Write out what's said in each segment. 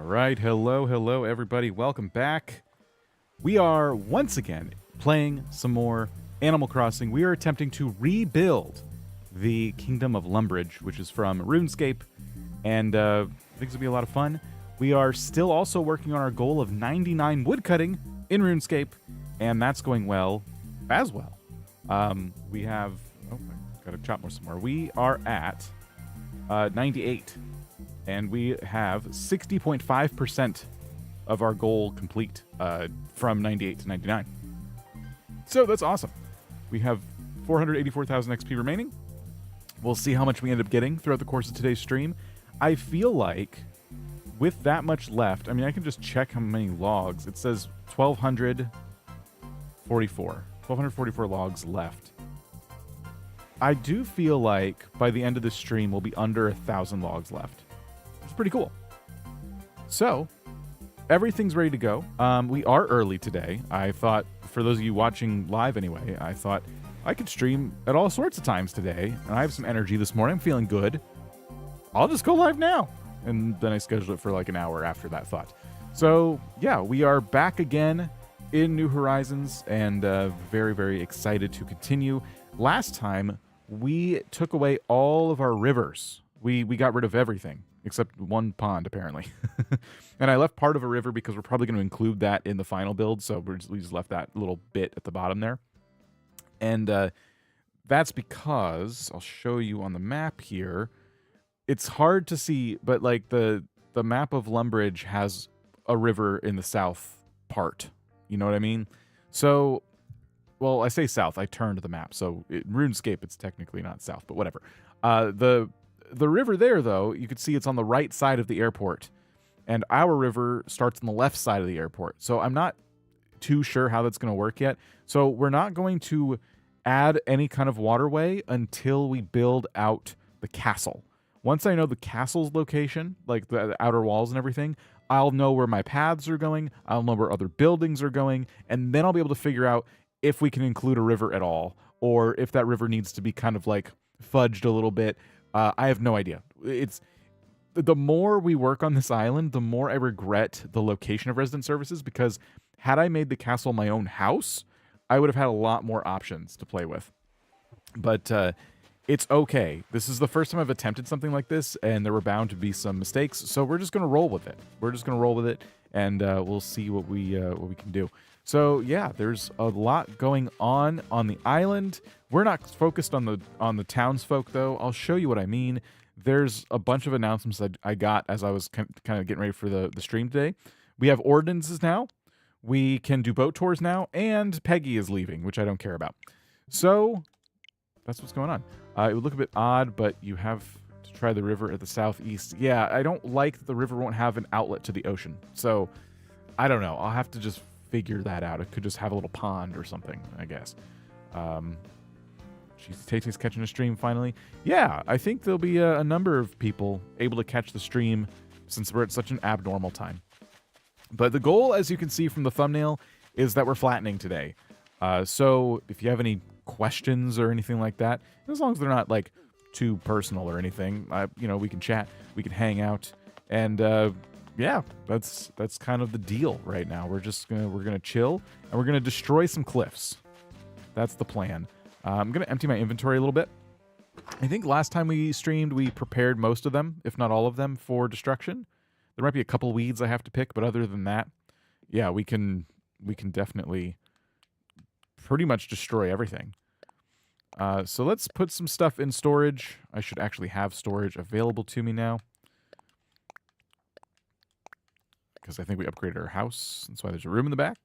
All right, hello everybody. Welcome back. We are once again playing some more Animal Crossing. We are attempting to rebuild the Kingdom of Lumbridge, which is from RuneScape, and I think it's gonna be a lot of fun. We are still also working on our goal of 99 woodcutting in RuneScape, and that's going well as well. We have I gotta chop more somewhere. We are at 98. And we have 60.5% of our goal complete from 98 to 99. So that's awesome. We have 484,000 XP remaining. We'll see how much we end up getting throughout the course of today's stream. I feel like with that much left, I mean, I can just check how many logs. It says 1,244 logs left. I do feel like by the end of this stream, we'll be under 1,000 logs left. It's pretty cool. So, everything's ready to go. We are early today. I thought, for those of you watching live anyway, I thought I could stream at all sorts of times today. And I have some energy this morning. I'm feeling good. I'll just go live now. And then I scheduled it for like an hour after that thought. So, yeah, we are back again in New Horizons and very, very excited to continue. Last time, we took away all of our rivers. We got rid of everything. Except one pond, apparently. And I left part of a river because we're probably going to include that in the final build, so we just left that little bit at the bottom there. And that's because, I'll show you on the map here, it's hard to see, but like the map of Lumbridge has a river in the south part. You know what I mean? So, well, I say south, I turned the map, so in RuneScape it's technically not south, but whatever. The river there, though, you can see it's on the right side of the airport. And our river starts on the left side of the airport. So I'm not too sure how that's going to work yet. So we're not going to add any kind of waterway until we build out the castle. Once I know the castle's location, like the outer walls and everything, I'll know where my paths are going. I'll know where other buildings are going. And then I'll be able to figure out if we can include a river at all. Or if that river needs to be kind of like fudged a little bit. I have no idea. It's the more we work on this island, the more I regret the location of resident services, because had I made the castle my own house, I would have had a lot more options to play with. But it's okay. This is the first time I've attempted something like this, and there were bound to be some mistakes. So we're just gonna roll with it. And we'll see what we can do. So yeah, there's a lot going on the island. We're not focused on the townsfolk though. I'll show you what I mean. There's a bunch of announcements that I got as I was kind of getting ready for the stream today. We have ordinances now. We can do boat tours now, and Peggy is leaving, which I don't care about. So that's what's going on. It would look a bit odd, but you have to try the river at the southeast. Yeah, I don't like that the river won't have an outlet to the ocean. So I don't know. I'll have to just figure that out. It could just have a little pond or something, I guess. Tay-Tay's catching a stream finally. Yeah, I think there'll be a number of people able to catch the stream since we're at such an abnormal time. But the goal, as you can see from the thumbnail, is that we're flattening today. So if you have any questions or anything like that, as long as they're not like too personal or anything, we can chat, we can hang out, and yeah, that's kind of the deal right now. We're gonna chill and we're gonna destroy some cliffs. That's the plan. I'm gonna empty my inventory a little bit. I think last time we streamed, we prepared most of them, if not all of them, for destruction. There might be a couple weeds I have to pick, but other than that, yeah, we can definitely pretty much destroy everything. So let's put some stuff in storage. I should actually have storage available to me now, because I think we upgraded our house. That's why there's a room in the back.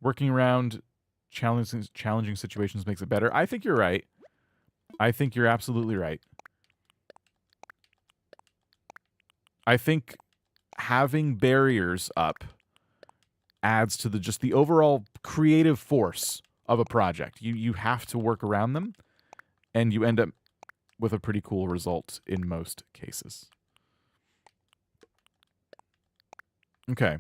Working around challenging situations makes it better. I think you're right. I think you're absolutely right. I think having barriers up adds to just the overall creative force of a project. You have to work around them, and you end up with a pretty cool result in most cases. Okay.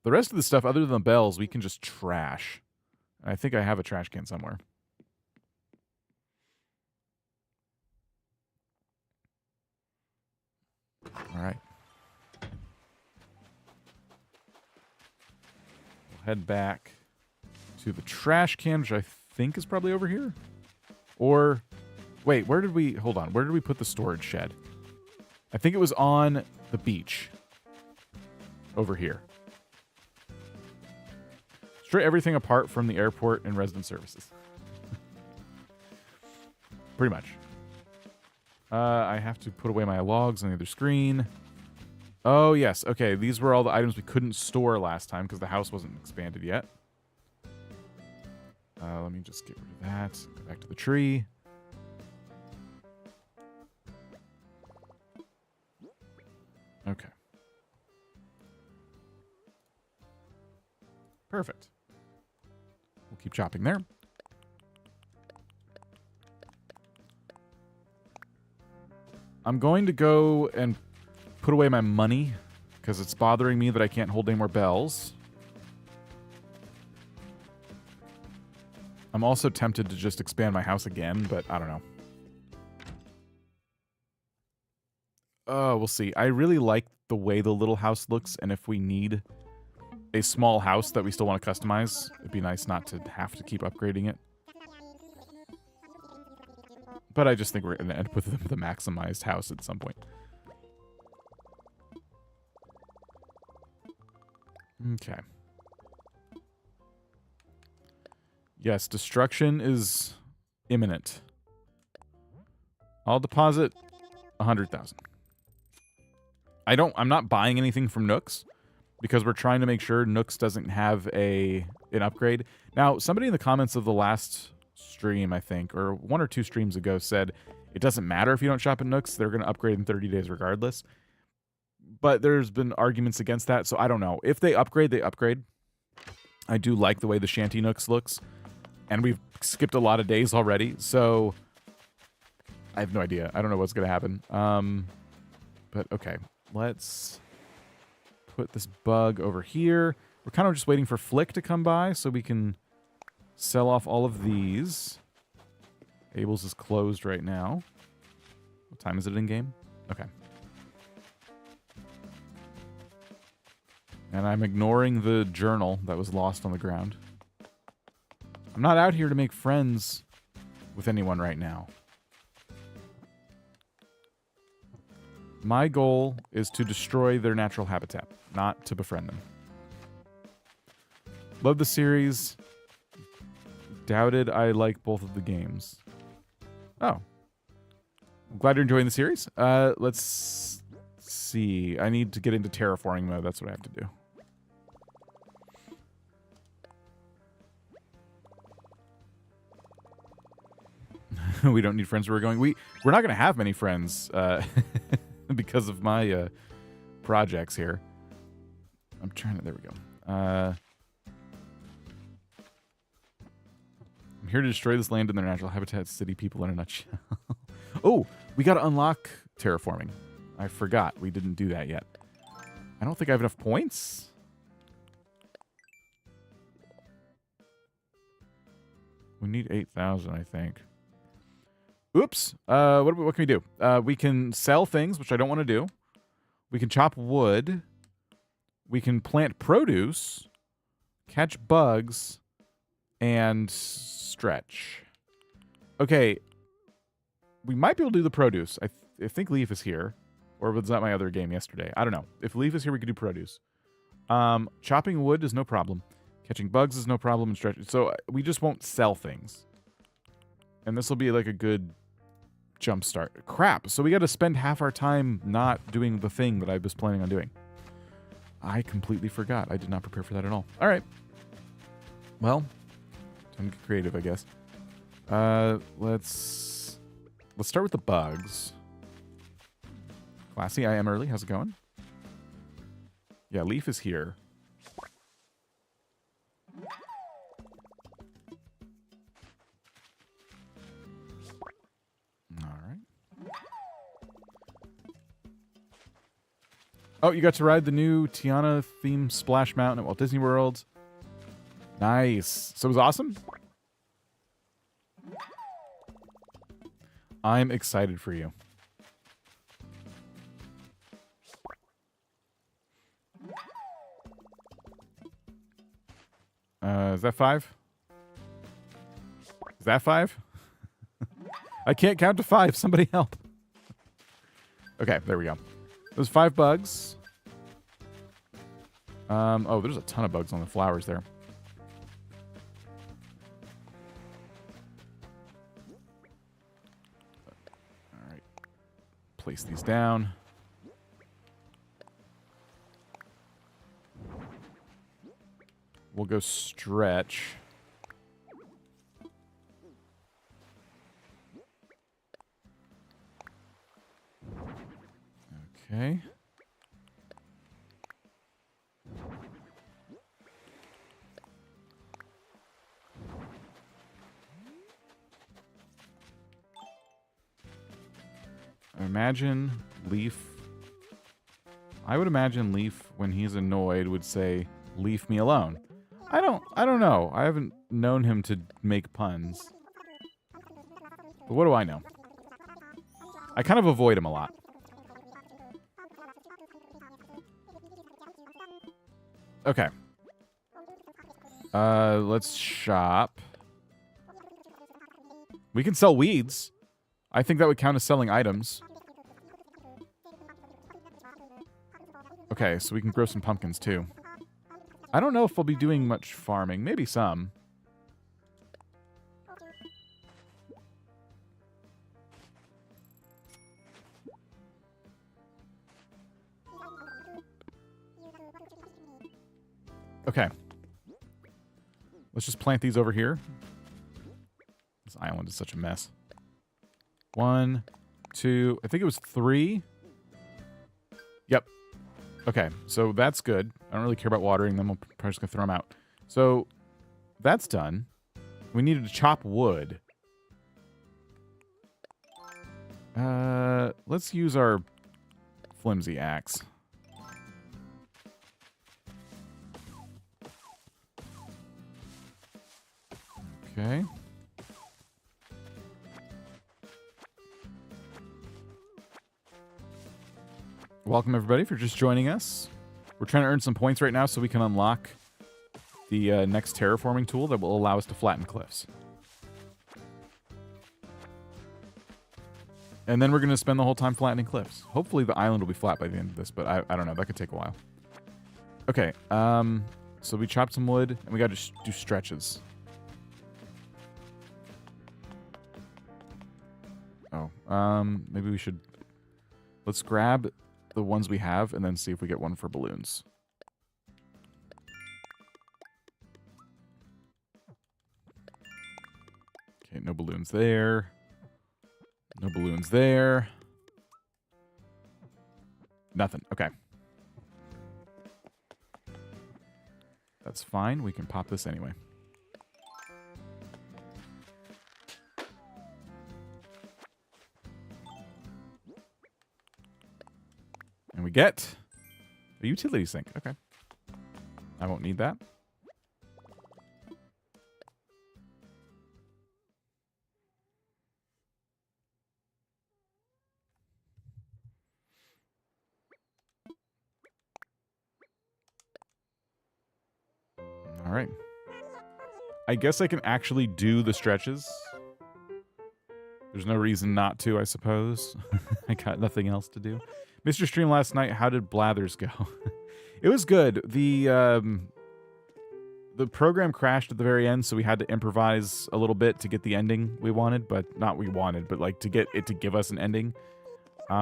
The rest of the stuff, other than the bells, we can just trash. I think I have a trash can somewhere. All right. head back to the trash can, which I think is probably over here. Or, wait, where did we... Hold on. Where did we put the storage shed? I think it was on the beach. Over here. Straight everything apart from the airport and resident services. Pretty much. I have to put away my logs on the other screen. Oh, yes. Okay, these were all the items we couldn't store last time because the house wasn't expanded yet. Let me just get rid of that. Go back to the tree. Okay. Perfect. We'll keep chopping there. I'm going to go and put away my money because it's bothering me that I can't hold any more bells. I'm also tempted to just expand my house again, but I don't know. Oh, we'll see. I really like the way the little house looks, and if we need a small house that we still want to customize, it'd be nice not to have to keep upgrading it. But I just think we're going to end up with the maximized house at some point. Okay. Yes, destruction is imminent. I'll deposit 100,000. I'm not buying anything from Nooks because we're trying to make sure Nooks doesn't have an upgrade. Now, somebody in the comments of the last stream, I think, or 1 or 2 streams ago said it doesn't matter if you don't shop at Nooks, they're going to upgrade in 30 days regardless. But there's been arguments against that, so I don't know. If they upgrade, they upgrade. I do like the way the Shanty Nooks looks, and we've skipped a lot of days already, so I have no idea. I don't know what's going to happen. But okay, let's put this bug over here. We're kind of just waiting for Flick to come by so we can sell off all of these. Abel's is closed right now. What time is it in game? Okay. And I'm ignoring the journal that was lost on the ground. I'm not out here to make friends with anyone right now. My goal is to destroy their natural habitat, not to befriend them. Love the series. Doubted I like both of the games. Oh. I'm glad you're enjoying the series. Let's see. I need to get into terraforming mode. That's what I have to do. We don't need friends where we're going. We're not going to have many friends because of my projects here. I'm trying to... There we go. I'm here to destroy this land and their natural habitat, city people in a nutshell. Oh, we got to unlock terraforming. I forgot. We didn't do that yet. I don't think I have enough points. We need 8,000, I think. Oops. What can we do? We can sell things, which I don't want to do. We can chop wood. We can plant produce, catch bugs, and stretch. Okay. We might be able to do the produce. I think Leaf is here. Or was that my other game yesterday? I don't know. If Leaf is here, we could do produce. Chopping wood is no problem. Catching bugs is no problem. And stretching. So we just won't sell things. And this will be like a good jump start. Crap. So we got to spend half our time not doing the thing that I was planning on doing. I completely forgot. I did not prepare for that at all. All right. Well, time to get creative, I guess. Let's start with the bugs. Classy, I am early. How's it going? Yeah, Leaf is here. Oh, you got to ride the new Tiana themed Splash Mountain at Walt Disney World. Nice. So it was awesome? I'm excited for you. Is that 5? Is that 5? I can't count to 5. Somebody help. Okay, there we go. Those 5 bugs. Oh, there's a ton of bugs on the flowers there. All right. Place these down. We'll go stretch. Okay. Imagine Leaf. I would imagine Leaf, when he's annoyed, would say, "Leave me alone." I don't know. I haven't known him to make puns. But what do I know? I kind of avoid him a lot. Okay. Let's shop. We can sell weeds. I think that would count as selling items. Okay, so we can grow some pumpkins too. I don't know if we'll be doing much farming. Maybe some. Okay. Let's just plant these over here. This island is such a mess. 1, 2, I think it was 3. Yep. Okay, so that's good. I don't really care about watering them. I'm probably just going to throw them out. So that's done. We needed to chop wood. Let's use our flimsy axe. Okay. Welcome, everybody, if you're just joining us. We're trying to earn some points right now so we can unlock the next terraforming tool that will allow us to flatten cliffs. And then we're going to spend the whole time flattening cliffs. Hopefully the island will be flat by the end of this, but I don't know. That could take a while. Okay, so we chopped some wood, and we got to do stretches. Oh, maybe we should... Let's grab the ones we have and then see if we get one for balloons. Okay, no balloons there. No balloons there. Nothing. Okay. That's fine. We can pop this anyway. And we get a utility sink. Okay. I won't need that. All right. I guess I can actually do the stretches. There's no reason not to, I suppose. I got nothing else to do. Mr. Stream last night, how did Blathers go? It was good. The program crashed at the very end, so we had to improvise a little bit to get the ending we wanted, but not we wanted, but like to get it to give us an ending,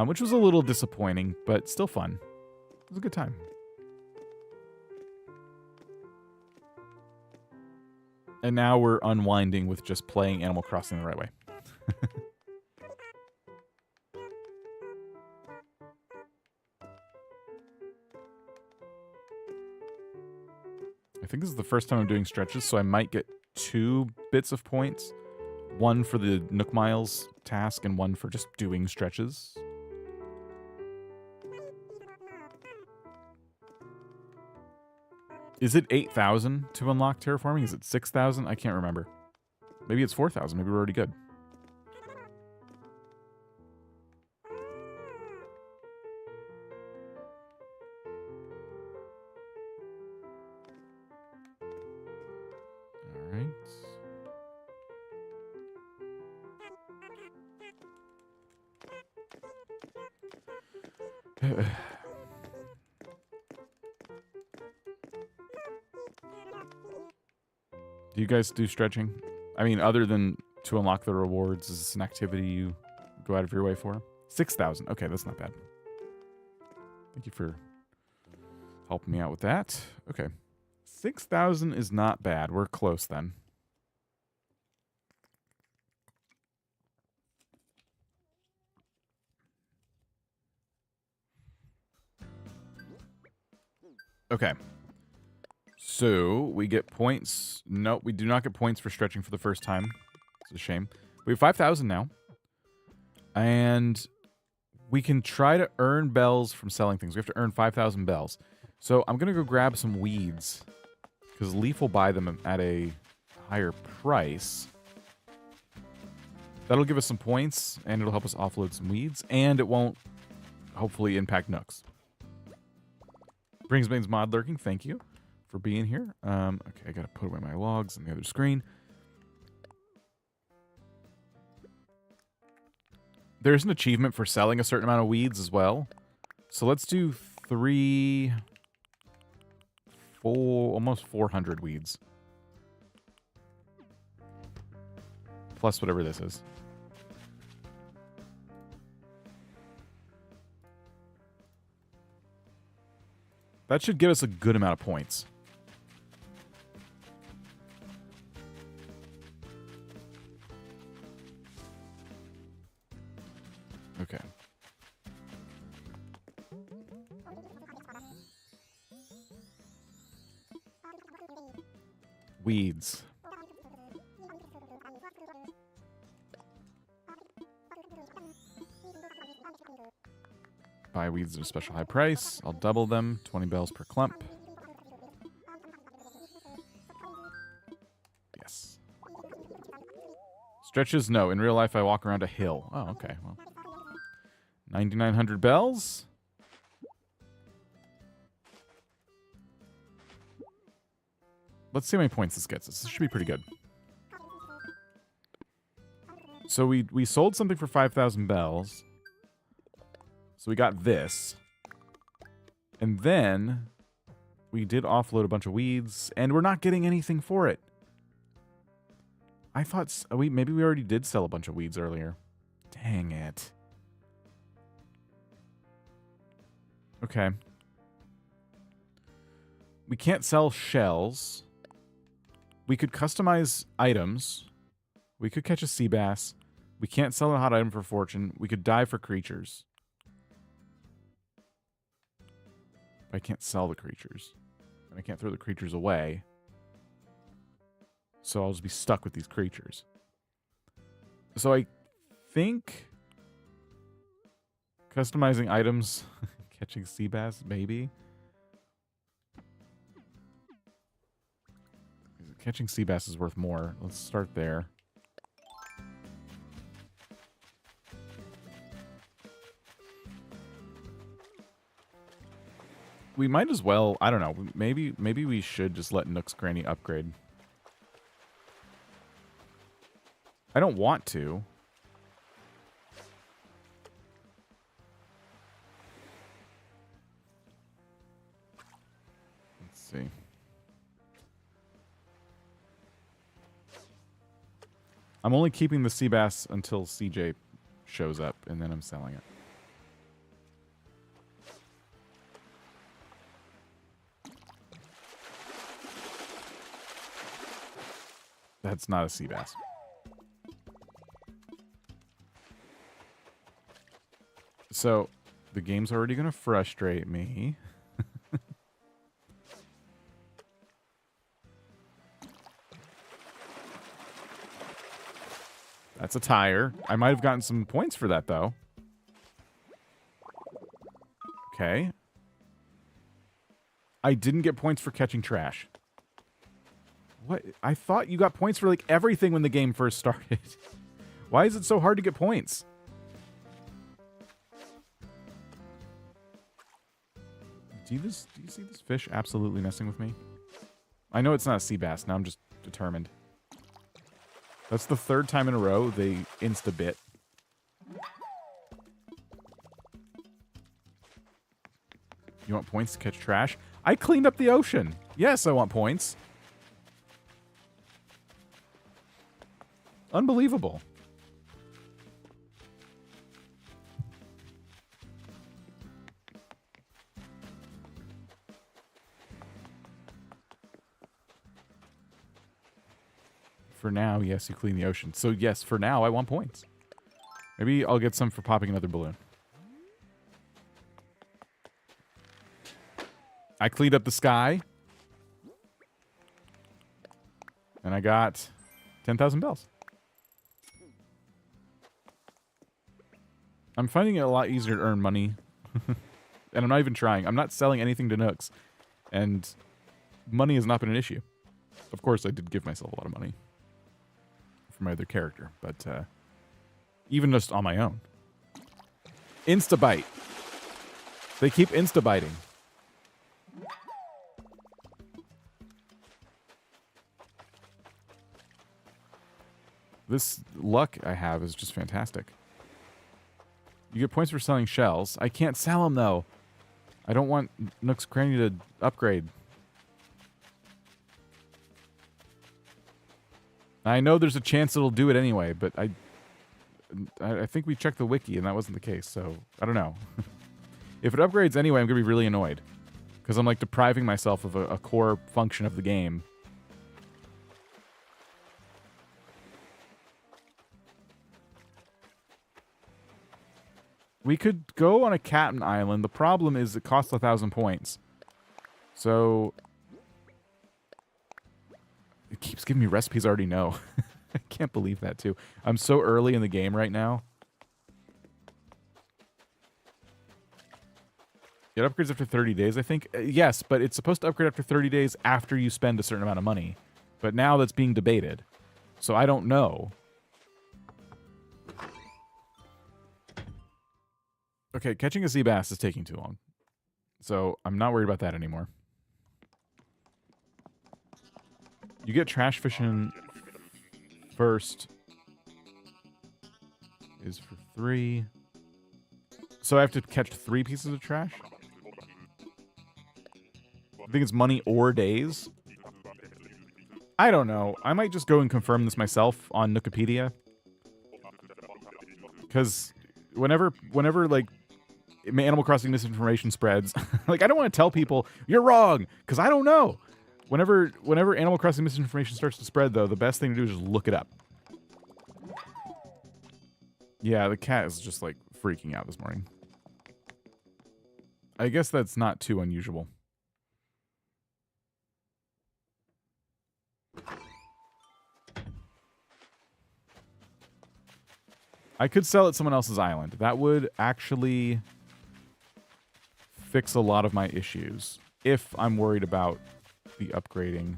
which was a little disappointing, but still fun. It was a good time. And now we're unwinding with just playing Animal Crossing the right way. I think this is the first time I'm doing stretches, so I might get 2 bits of points. One for the Nook Miles task and one for just doing stretches. Is it 8,000 to unlock terraforming? Is it 6,000? I can't remember. Maybe it's 4,000. Maybe we're already good. Do you guys do stretching? I mean, other than to unlock the rewards, is this an activity you go out of your way for? 6,000. Okay, that's not bad. Thank you for helping me out with that. Okay. 6,000 is not bad. We're close then. Okay. So, we get points. Nope, we do not get points for stretching for the first time. It's a shame. We have 5,000 now. And we can try to earn bells from selling things. We have to earn 5,000 bells. So, I'm going to go grab some weeds. Because Leaf will buy them at a higher price. That'll give us some points, and it'll help us offload some weeds. And it won't, hopefully, impact nooks. Bringsbane's mod lurking, thank you for being here. Okay, I gotta put away my logs on the other screen. There's an achievement for selling a certain amount of weeds as well. So let's do almost 400 weeds. Plus whatever this is. That should give us a good amount of points. Okay. Weeds. Buy weeds at a special high price. I'll double them. 20 bells per clump. Yes. Stretches? No. In real life, I walk around a hill. Oh, okay. Well, 9,900 bells. Let's see how many points this gets us. This should be pretty good. So we sold something for 5,000 bells. So we got this. And then we did offload a bunch of weeds, and we're not getting anything for it. I thought maybe we already did sell a bunch of weeds earlier. Dang it. Okay. We can't sell shells. We could customize items. We could catch a sea bass. We can't sell a hot item for fortune. We could die for creatures. I can't sell the creatures. And I can't throw the creatures away. So I'll just be stuck with these creatures. So I think customizing items, catching sea bass, maybe. Catching sea bass is worth more. Let's start there. We might as well, I don't know, maybe we should just let Nook's Granny upgrade. I don't want to. Let's see. I'm only keeping the sea bass until CJ shows up, and then I'm selling it. That's not a sea bass. So, the game's already going to frustrate me. That's a tire. I might have gotten some points for that, though. Okay. I didn't get points for catching trash. What? I thought you got points for, like, everything when the game first started. Why is it so hard to get points? Do you see this fish absolutely messing with me? I know it's not a sea bass. Now I'm just determined. That's the third time in a row they insta-bit. You want points to catch trash? I cleaned up the ocean. Yes, I want points. Unbelievable. For now, yes, you clean the ocean. So yes, for now, I want points. Maybe I'll get some for popping another balloon. I cleaned up the sky. And I got 10,000 bells. I'm finding it a lot easier to earn money. And I'm not even trying. I'm not selling anything to Nooks. And money has not been an issue. Of course, I did give myself a lot of money for my other character. But even just on my own. Instabite. They keep instabiting. This luck I have is just fantastic. You get points for selling shells. I can't sell them, though. I don't want Nook's Cranny to upgrade. I know there's a chance it'll do it anyway, but I think we checked the wiki and that wasn't the case, so I don't know. If it upgrades anyway, I'm going to be really annoyed. Because I'm like depriving myself of a core function of the game. We could go on a Captain Island. The problem is it costs 1,000 points. So it keeps giving me recipes I already know. I can't believe that too. I'm so early in the game right now. It upgrades after 30 days, I think. Yes, but it's supposed to upgrade after 30 days after you spend a certain amount of money. But now that's being debated. So I don't know. Okay, catching a sea bass is taking too long. So I'm not worried about that anymore. You get trash fishing first. Is for 3. So I have to catch 3 pieces of trash? I think it's money or days. I don't know. I might just go and confirm this myself on Nookopedia. Because whenever like Animal Crossing misinformation spreads, like I don't want to tell people you're wrong because I don't know. Whenever Animal Crossing misinformation starts to spread, though, the best thing to do is just look it up. Yeah, the cat is just like freaking out this morning. I guess that's not too unusual. I could sell at someone else's island. That would actually fix a lot of my issues if I'm worried about the upgrading.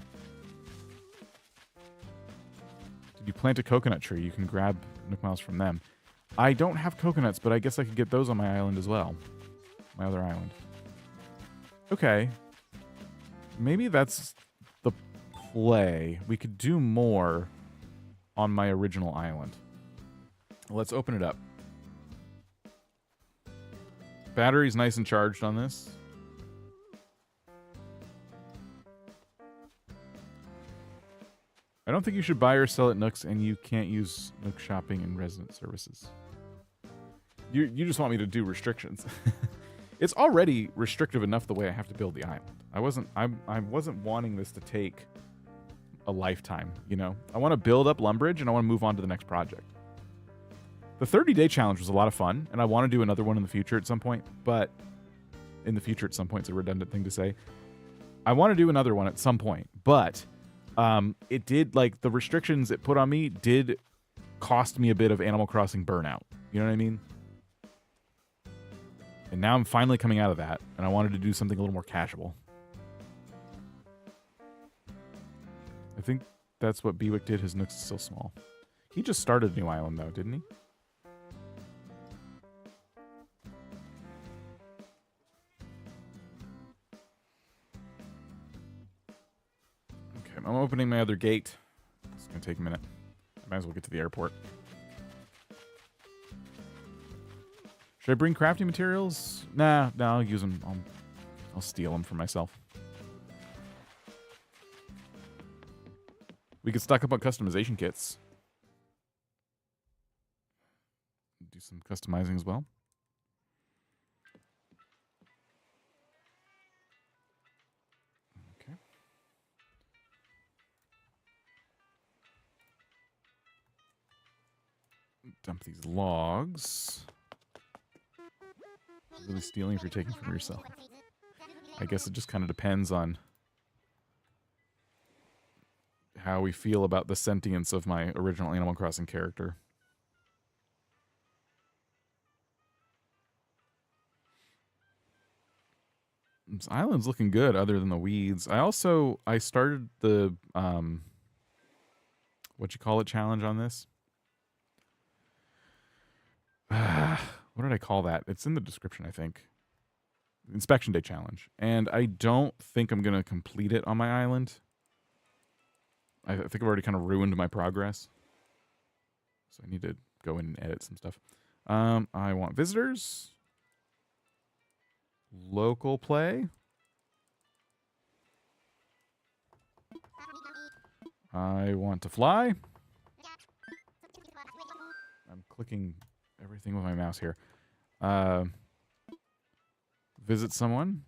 Did you plant a coconut tree? You can grab Nook Miles from them. I don't have coconuts, but I guess I could get those on my island as well. My other island. Okay. Maybe that's the play. We could do more on my original island. Let's open it up. Battery's nice and charged on this. I don't think you should buy or sell at Nook's, and you can't use Nook Shopping and resident services. You just want me to do restrictions. It's already restrictive enough the way I have to build the island. I wasn't wanting this to take a lifetime, you know? I want to build up Lumbridge, and I want to move on to the next project. The 30-day challenge was a lot of fun, and I want to do another one in the future at some point, but in the future at some point is a redundant thing to say. I want to do another one at some point, but it did, like, the restrictions it put on me did cost me a bit of Animal Crossing burnout. You know what I mean? And now I'm finally coming out of that, and I wanted to do something a little more casual. I think that's what Bewick did. His Nook's still small. He just started a new island, though, didn't he? Okay, I'm opening my other gate. It's going to take a minute. I might as well get to the airport. Should I bring crafting materials? Nah, I'll use them. I'll steal them for myself. We could stock up on customization kits. Do some customizing as well. Okay. Dump these logs. Really stealing if you're taking from yourself. I guess it just kind of depends on how we feel about the sentience of my original Animal Crossing character. This island's looking good other than the weeds. I started the, what you call it challenge on this. What did I call that? It's in the description, I think. Inspection Day challenge. And I don't think I'm going to complete it on my island. I think I've already kind of ruined my progress. So I need to go in and edit some stuff. I want visitors. Local play. I want to fly. I'm clicking everything with my mouse here. Visit someone.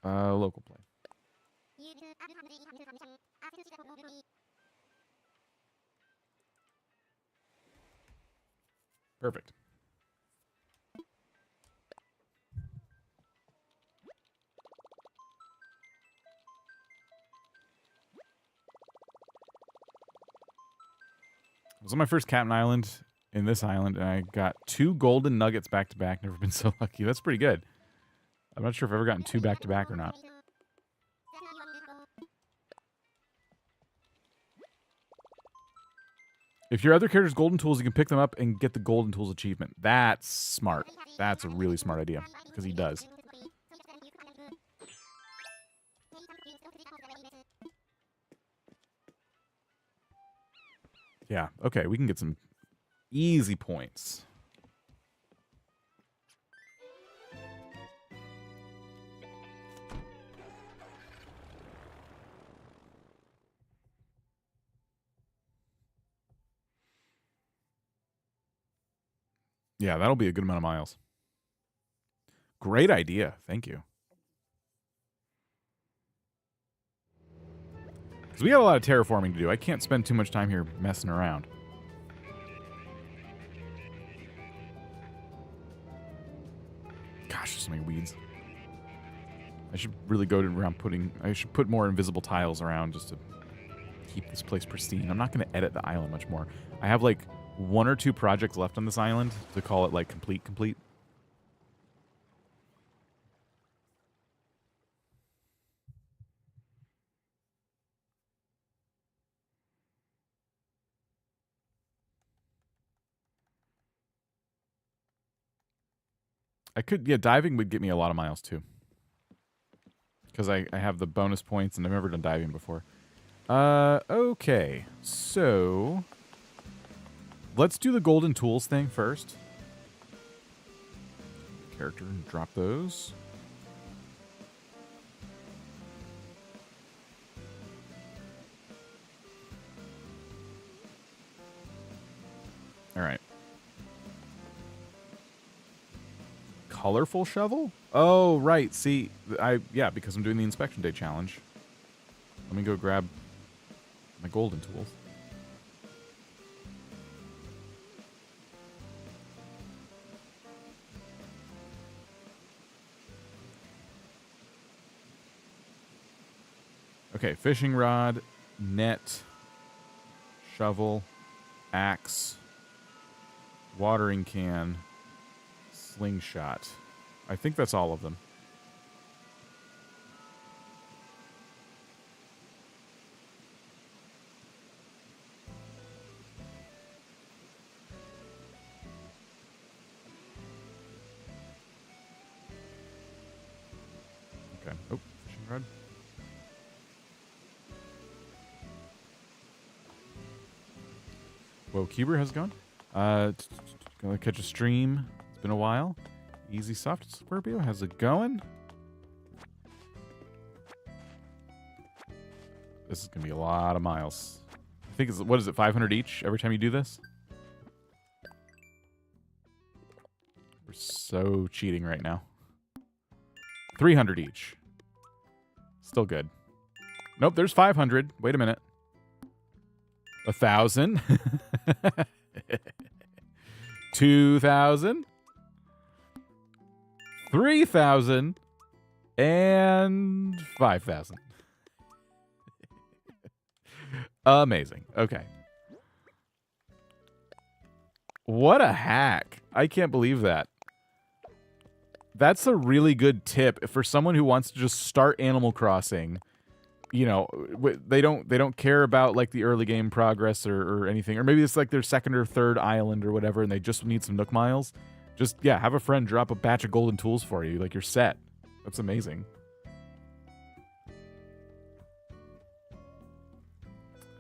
Local play. Perfect. I was on my first Captain Island in this island, and I got 2 golden nuggets back to back. Never been so lucky. That's pretty good. I'm not sure if I've ever gotten 2 back to back or not. If your other character's golden tools, you can pick them up and get the golden tools achievement. That's smart. That's a really smart idea, because he does. Yeah, okay, we can get some easy points. Yeah, that'll be a good amount of miles. Great idea. Thank you. Because we got a lot of terraforming to do. I can't spend too much time here messing around. Gosh, there's so many weeds. I should really go around I should put more invisible tiles around just to keep this place pristine. I'm not going to edit the island much more. I have like 1 or 2 projects left on this island to call it like complete. Yeah, diving would get me a lot of miles too. Because I have the bonus points and I've never done diving before. Okay. So, let's do the golden tools thing first. Character, drop those. All right. Colorful shovel? Oh, right. See, yeah, because I'm doing the inspection day challenge. Let me go grab my golden tools. Okay, fishing rod, net, shovel, axe, watering can, slingshot. I think that's all of them. Okay. Oh, fishing rod. Whoa, Cuber has gone. Gonna catch a stream. It's been a while. Easy soft Scorpio, how's it going? This is going to be a lot of miles. I think it's, what is it, 500 each every time you do this? We're so cheating right now. 300 each. Still good. Nope, there's 500. Wait a minute. 1,000. 2,000. 3,000. And 5,000. Amazing. Okay. What a hack. I can't believe that. That's a really good tip for someone who wants to just start Animal Crossing. You know, they don't care about like the early game progress or anything, or maybe it's like their second or third island or whatever, and they just need some Nook miles. Just, yeah, have a friend drop a batch of golden tools for you. Like, you're set. That's amazing.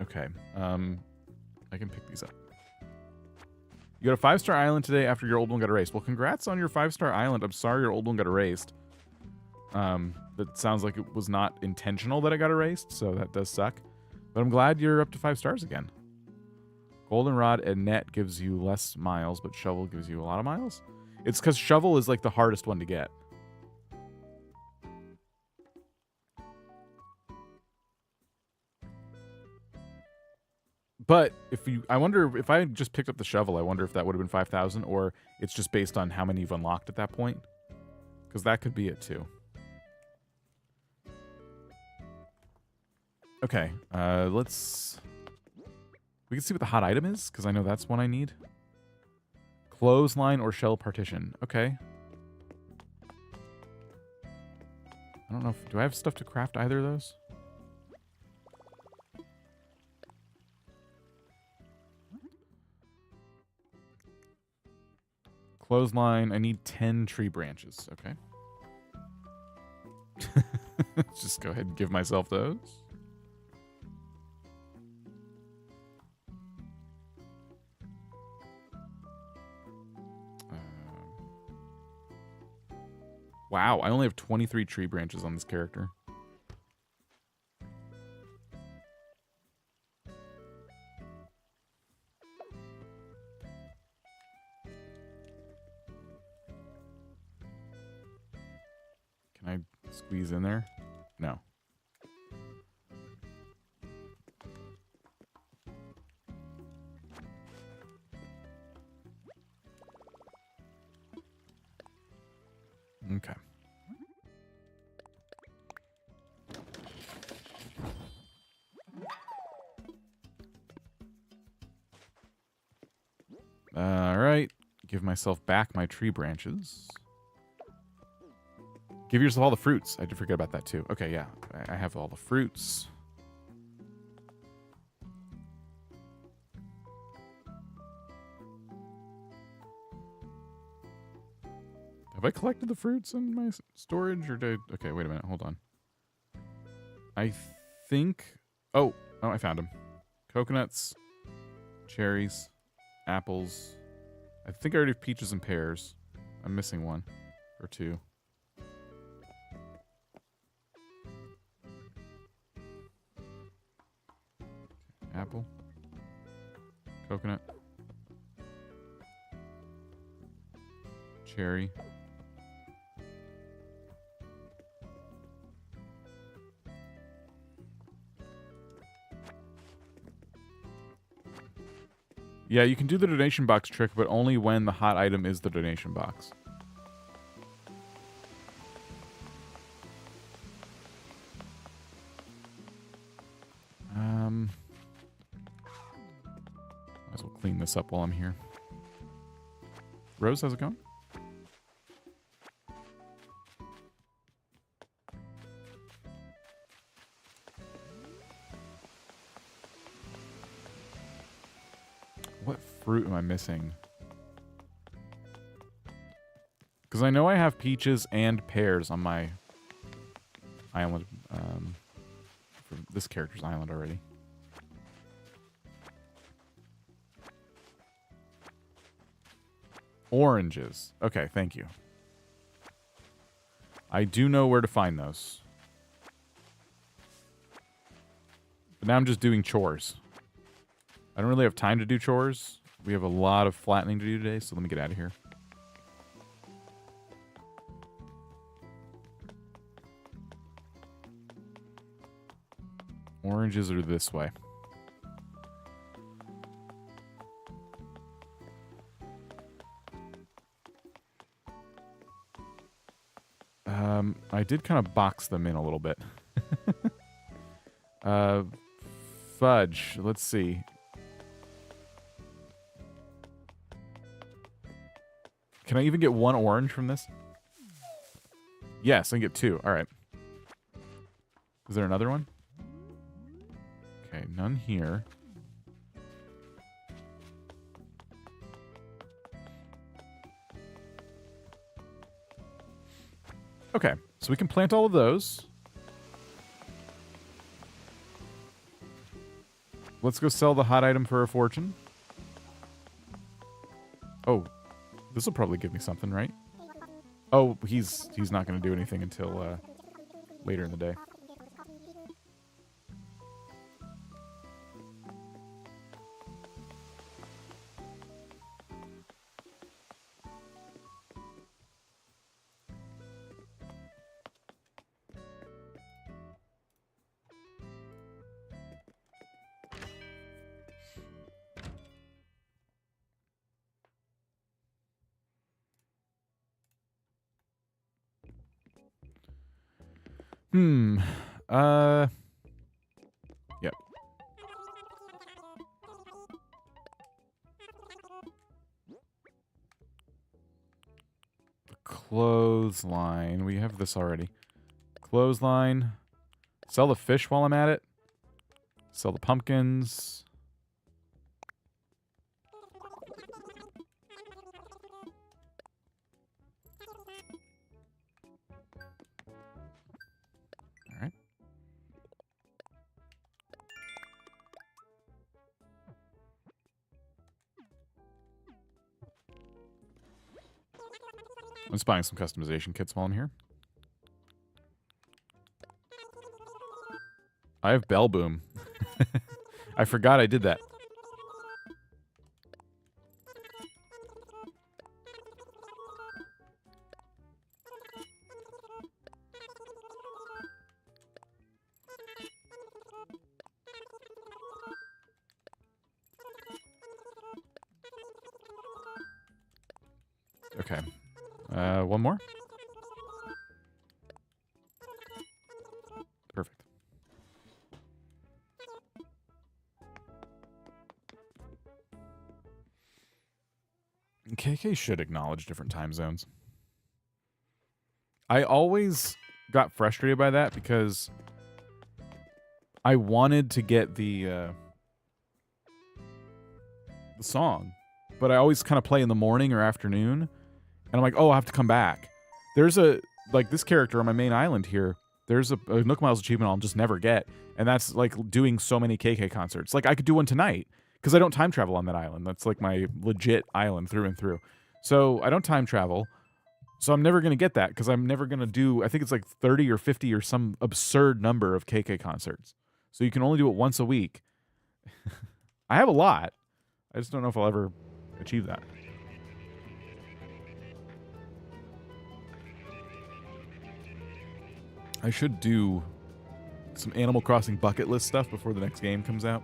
Okay. I can pick these up. You got a 5-star island today after your old one got erased. Well, congrats on your 5-star island. I'm sorry your old one got erased. That sounds like it was not intentional that it got erased, so that does suck. But I'm glad you're up to 5 stars again. Goldenrod and net gives you less miles, but shovel gives you a lot of miles. It's because shovel is like the hardest one to get. But if you, I wonder if I just picked up the shovel, I wonder if that would have been 5,000, or it's just based on how many you've unlocked at that point. Because that could be it too. Okay, let's... We can see what the hot item is, because I know that's one I need. Clothesline or shell partition. Okay. I don't know if... Do I have stuff to craft either of those? Clothesline. I need 10 tree branches. Okay. Just go ahead and give myself those. Wow, I only have 23 tree branches on this character. Can I squeeze in there? No. Okay. All right. Give myself back my tree branches. Give yourself all the fruits. I did forget about that too. Okay, yeah. I have all the fruits. Have I collected the fruits in my storage, or did I... Okay, wait a minute. Hold on. I think... Oh, I found them. Coconuts, cherries, apples. I think I already have peaches and pears. I'm missing one or two. Apple. Coconut. Cherry. Yeah, you can do the donation box trick, but only when the hot item is the donation box. Might as well clean this up while I'm here. Rose, how's it going? What fruit am I missing? Because I know I have peaches and pears on my island, for this character's island already. Oranges. Okay, thank you. I do know where to find those. But now I'm just doing chores. I don't really have time to do chores. We have a lot of flattening to do today, so let me get out of here. Oranges are this way. I did kind of box them in a little bit. Fudge. Let's see. Can I even get one orange from this? Yes, I can get 2. All right. Is there another one? Okay, none here. Okay, so we can plant all of those. Let's go sell the hot item for a fortune. Oh, this will probably give me something, right? Oh, he's not going to do anything until later in the day. Yep. Clothesline. We have this already. Clothesline. Sell the fish while I'm at it. Sell the pumpkins. Alright. I'm just buying some customization kits while I'm here. I have Bell Boom. I forgot I did that. Okay. One more? Perfect. KK should acknowledge different time zones. I always got frustrated by that because I wanted to get the song, but I always kind of play in the morning or afternoon, and I'm like, oh, I have to come back. There's this character on my main island here, there's a Nook Miles achievement I'll just never get, and that's like doing so many KK concerts. Like, I could do one tonight, because I don't time travel on that island. That's like my legit island through and through. So I don't time travel, so I'm never going to get that, because I'm never going to do, I think it's like 30 or 50 or some absurd number of KK concerts. So you can only do it once a week. I have a lot. I just don't know if I'll ever achieve that. I should do some Animal Crossing bucket list stuff before the next game comes out.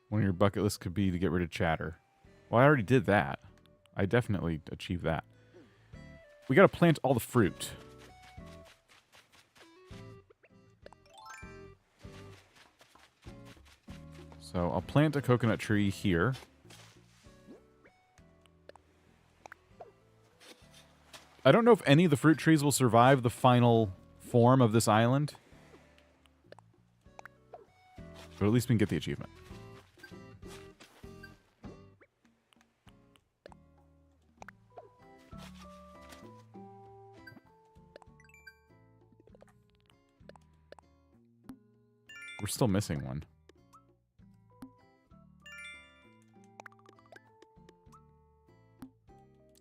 One of your bucket lists could be to get rid of chatter. Well, I already did that. I definitely achieved that. We gotta plant all the fruit. So I'll plant a coconut tree here. I don't know if any of the fruit trees will survive the final form of this island. But at least we can get the achievement. We're still missing one.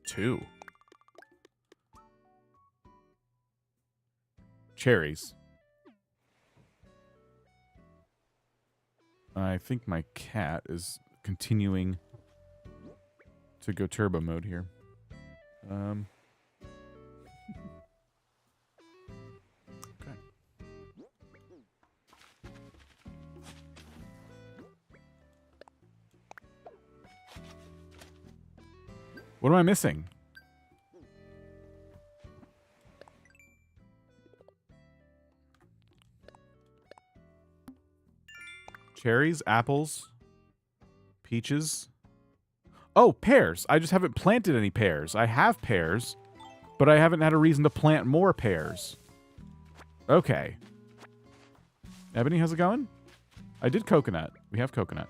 Two. Cherries. I think my cat is continuing to go turbo mode here. Okay. What am I missing? Cherries, apples, peaches. Oh, pears. I just haven't planted any pears. I have pears, but I haven't had a reason to plant more pears. Okay. Ebony, how's it going? I did coconut. We have coconut.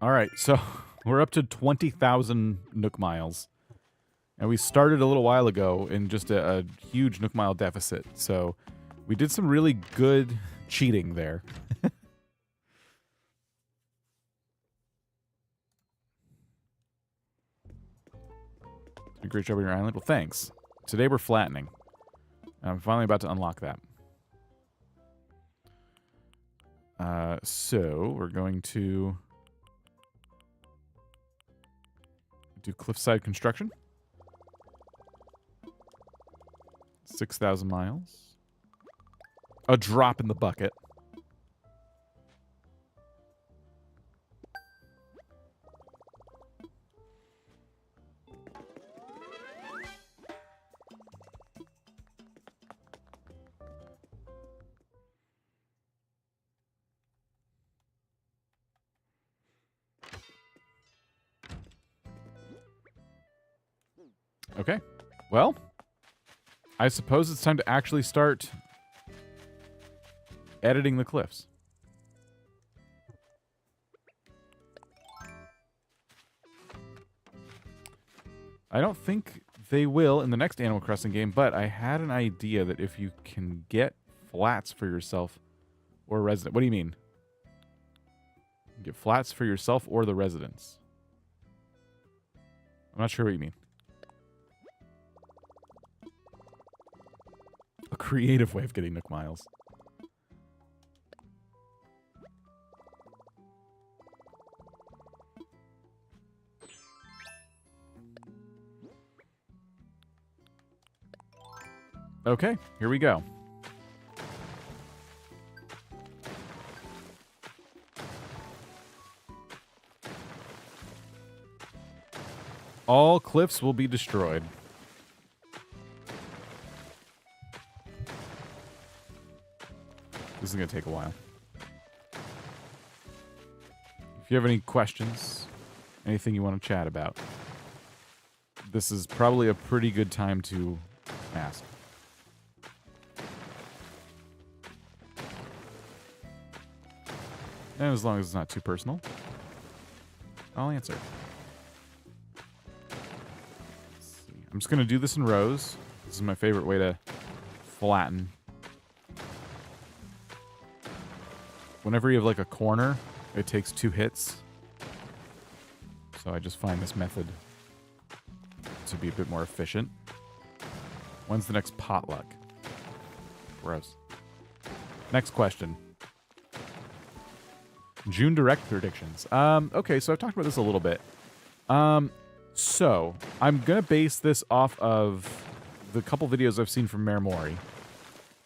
All right, so we're up to 20,000 Nook miles. And we started a little while ago in just a huge Nook mile deficit. So we did some really good cheating there. A great job on your island. Well, thanks. Today we're flattening. I'm finally about to unlock that. So we're going to do cliffside construction. 6,000 miles. A drop in the bucket. Okay. Well, I suppose it's time to actually start editing the cliffs. I don't think they will in the next Animal Crossing game, but I had an idea that if you can get flats for yourself or resident. What do you mean? Get flats for yourself or the residents. I'm not sure what you mean. A creative way of getting Nook miles. Okay, here we go. All cliffs will be destroyed. This is going to take a while. If you have any questions, anything you want to chat about, this is probably a pretty good time to ask. And as long as it's not too personal, I'll answer. Let's see. I'm just going to do this in rows. This is my favorite way to flatten. Whenever you have like a corner, it takes 2 hits. So I just find this method to be a bit more efficient. When's the next potluck? Gross. Next question. June Direct predictions. Okay, so I've talked about this a little bit. So I'm gonna base this off of the couple videos I've seen from Mayor Mori,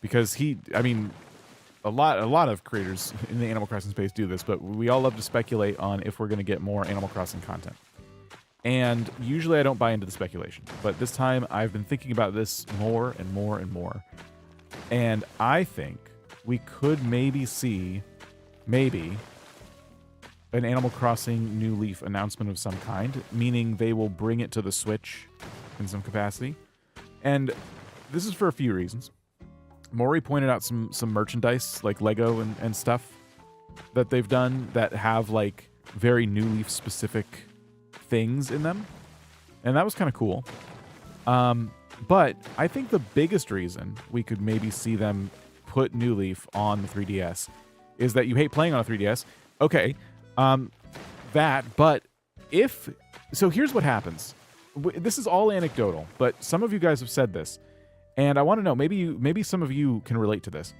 because a lot of creators in the Animal Crossing space do this, but we all love to speculate on if we're gonna get more Animal Crossing content. And usually I don't buy into the speculation, but this time I've been thinking about this more and more and more. And I think we could maybe see, an Animal Crossing New Leaf announcement of some kind, meaning they will bring it to the Switch in some capacity. And this is for a few reasons. Maury pointed out some merchandise, like Lego and stuff, that they've done that have like very New Leaf specific things in them, and that was kind of cool. But I think the biggest reason we could maybe see them put New Leaf on the 3DS is that you hate playing on a 3DS. Okay, but so here's what happens. This is all anecdotal, but some of you guys have said this, and I want to know, maybe some of you can relate to this.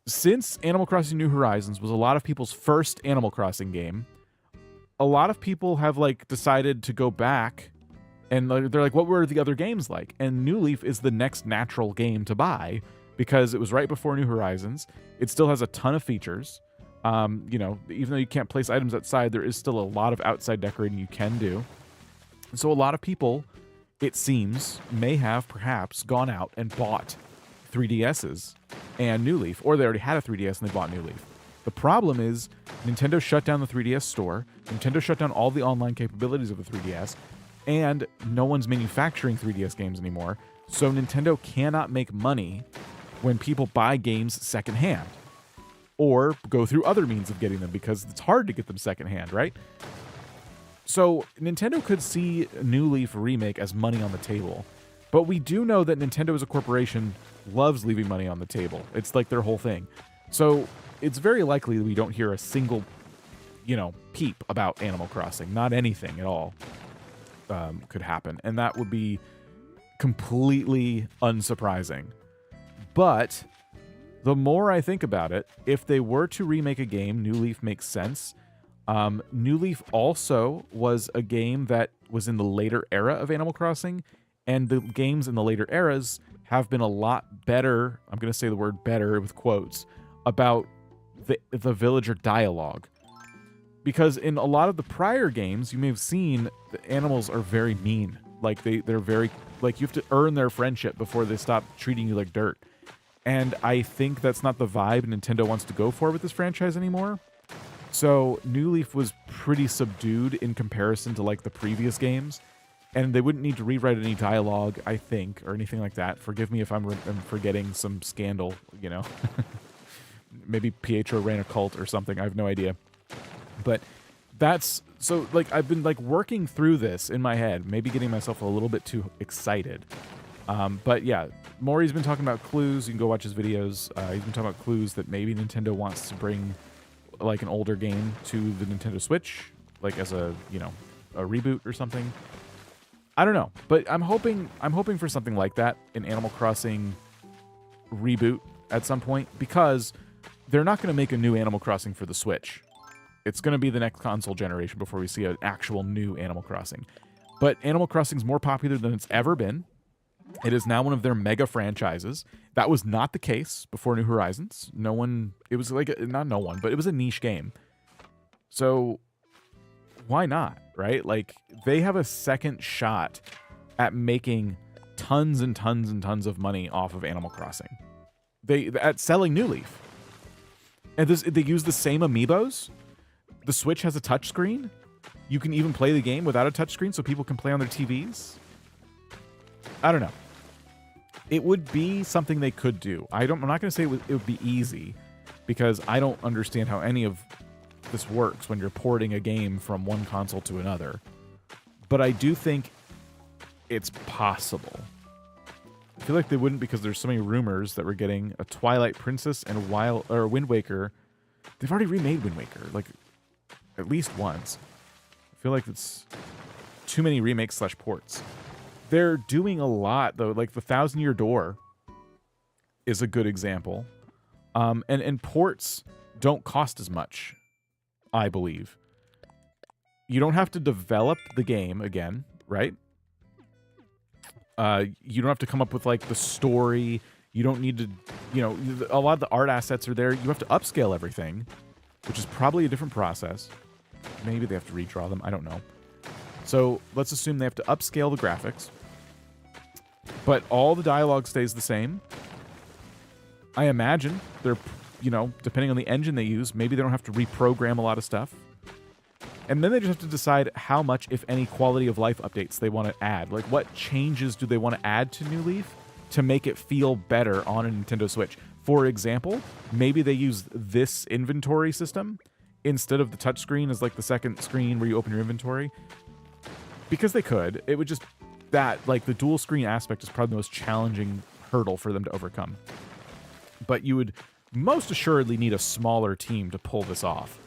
Since Animal Crossing New Horizons was a lot of people's first Animal Crossing game, a lot of people have like decided to go back and they're like, what were the other games like? And New Leaf is the next natural game to buy because it was right before New Horizons. It still has a ton of features. You know, even though you can't place items outside, there is still a lot of outside decorating you can do. So a lot of people, it seems, may have perhaps gone out and bought 3DSs and New Leaf, or they already had a 3DS and they bought New Leaf. The problem is Nintendo shut down the 3DS store, Nintendo shut down all the online capabilities of the 3DS, and no one's manufacturing 3DS games anymore, so Nintendo cannot make money when people buy games secondhand, or go through other means of getting them, because it's hard to get them secondhand, right? So Nintendo could see New Leaf Remake as money on the table, but we do know that Nintendo as a corporation loves leaving money on the table. It's like their whole thing. So it's very likely that we don't hear a single, peep about Animal Crossing. Not anything at all could happen. And that would be completely unsurprising. But the more I think about it, if they were to remake a game, New Leaf makes sense. New Leaf also was a game that was in the later era of Animal Crossing, and the games in the later eras have been a lot better, I'm going to say the word better with quotes, about the villager dialogue. Because in a lot of the prior games, you may have seen the animals are very mean. Like they're very, like you have to earn their friendship before they stop treating you like dirt. And I think that's not the vibe Nintendo wants to go for with this franchise anymore. So New Leaf was pretty subdued in comparison to like the previous games. And they wouldn't need to rewrite any dialogue, I think, or anything like that. Forgive me if I'm forgetting some scandal, Maybe Pietro ran a cult or something. I have no idea. But that's... So, I've been, working through this in my head, maybe getting myself a little bit too excited. But, yeah, Maury's been talking about clues. You can go watch his videos. He's been talking about clues that maybe Nintendo wants to bring, an older game to the Nintendo Switch, as a, a reboot or something. I don't know, but I'm hoping for something like that, an Animal Crossing reboot at some point, because they're not going to make a new Animal Crossing for the Switch. It's going to be the next console generation before we see an actual new Animal Crossing. But Animal Crossing is more popular than it's ever been. It is now one of their mega franchises. That was not the case before New Horizons. It was not no one, but it was a niche game. So why not, right? They have a second shot at making tons and tons and tons of money off of Animal Crossing. At selling New Leaf. And they use the same amiibos. The Switch has a touchscreen. You can even play the game without a touchscreen so people can play on their TVs. I don't know. It would be something they could do. I'm not going to say it would be easy, because I don't understand how any of this works when you're porting a game from one console to another. But I do think it's possible. I feel like they wouldn't, because there's so many rumors that we're getting a Twilight Princess and Wind Waker. They've already remade Wind Waker, at least once. I feel like it's too many remakes / ports. They're doing a lot, though. The Thousand Year Door is a good example. And ports don't cost as much, I believe. You don't have to develop the game again, right? You don't have to come up with, the story. You don't need to, a lot of the art assets are there. You have to upscale everything, which is probably a different process. Maybe they have to redraw them. I don't know. So let's assume they have to upscale the graphics, but all the dialogue stays the same. I imagine they're, you know, depending on the engine they use, maybe they don't have to reprogram a lot of stuff. And then they just have to decide how much, if any, quality of life updates they want to add. Like, what changes do they want to add to New Leaf to make it feel better on a Nintendo Switch? For example, maybe they use this inventory system instead of the touchscreen as like the second screen where you open your inventory. Because they could. It would just, that, like, the dual screen aspect is probably the most challenging hurdle for them to overcome. But you would most assuredly need a smaller team to pull this off.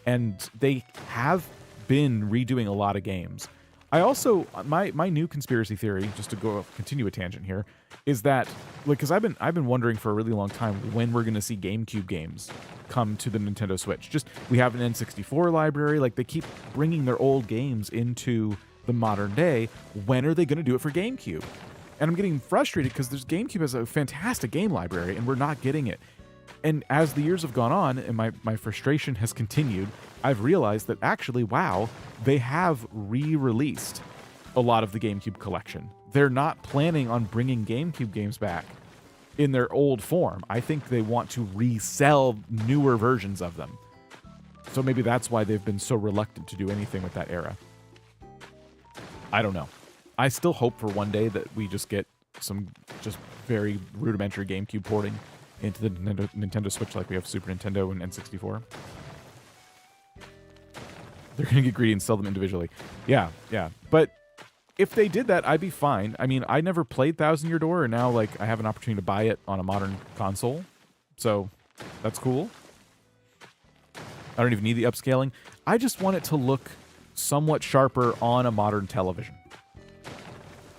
And they have been redoing a lot of games. I also, my new conspiracy theory, just to continue a tangent here, is that, like, because I've been wondering for a really long time when we're going to see GameCube games come to the Nintendo Switch. Just, we have an N64 library, like, they keep bringing their old games into the modern day. When are they going to do it for GameCube? And I'm getting frustrated because GameCube has a fantastic game library and we're not getting it. And as the years have gone on and my frustration has continued, I've realized that actually, wow, they have re-released a lot of the GameCube collection. They're not planning on bringing GameCube games back in their old form. I think they want to resell newer versions of them. So maybe that's why they've been so reluctant to do anything with that era. I don't know. I still hope for one day that we just get some just very rudimentary GameCube porting into the Nintendo Switch like we have Super Nintendo and N64. They're going to get greedy and sell them individually. Yeah. But if they did that, I'd be fine. I mean, I never played Thousand Year Door, and now, like, I have an opportunity to buy it on a modern console. So that's cool. I don't even need the upscaling. I just want it to look somewhat sharper on a modern television.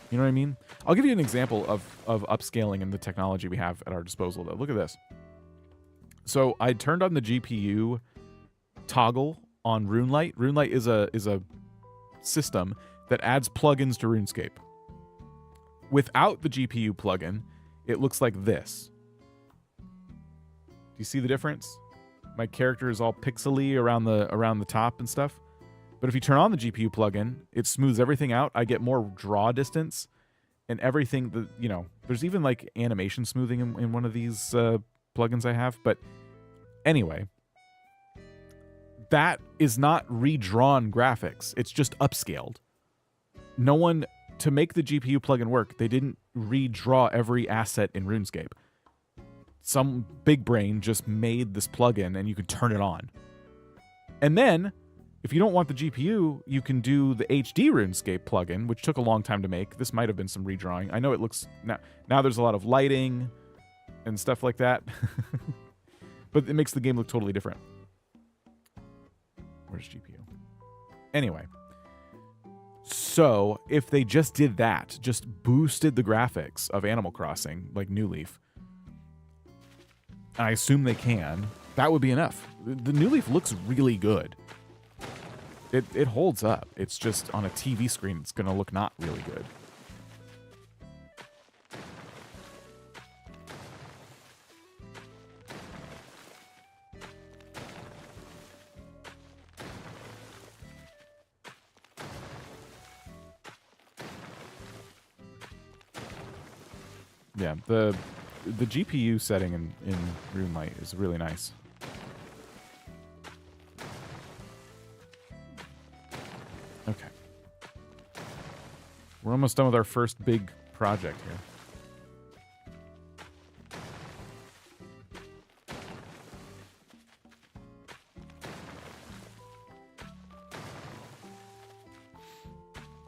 You know what I mean? I'll give you an example of upscaling and the technology we have at our disposal, though. Look at this. So I turned on the GPU toggle on RuneLite. RuneLite is a system that adds plugins to RuneScape. Without the GPU plugin, it looks like this. Do you see the difference? My character is all pixely around the top and stuff. But if you turn on the GPU plugin, it smooths everything out. I get more draw distance and everything. You know, there's even like animation smoothing in one of these plugins I have. But anyway, that is not redrawn graphics. It's just upscaled. No one, to make the GPU plugin work, they didn't redraw every asset in RuneScape. Some big brain just made this plugin and you could turn it on. And then, if you don't want the GPU, you can do the HD RuneScape plugin, which took a long time to make. This might have been some redrawing. I know it looks... Now there's a lot of lighting and stuff like that. But it makes the game look totally different. Where's GPU? Anyway. So, if they just did that, just boosted the graphics of Animal Crossing, like New Leaf, and I assume they can, that would be enough. The New Leaf looks really good. It holds up. It's just on a TV screen, it's going to look not really good. Yeah, the GPU setting in RuneLite is really nice. Okay. We're almost done with our first big project here.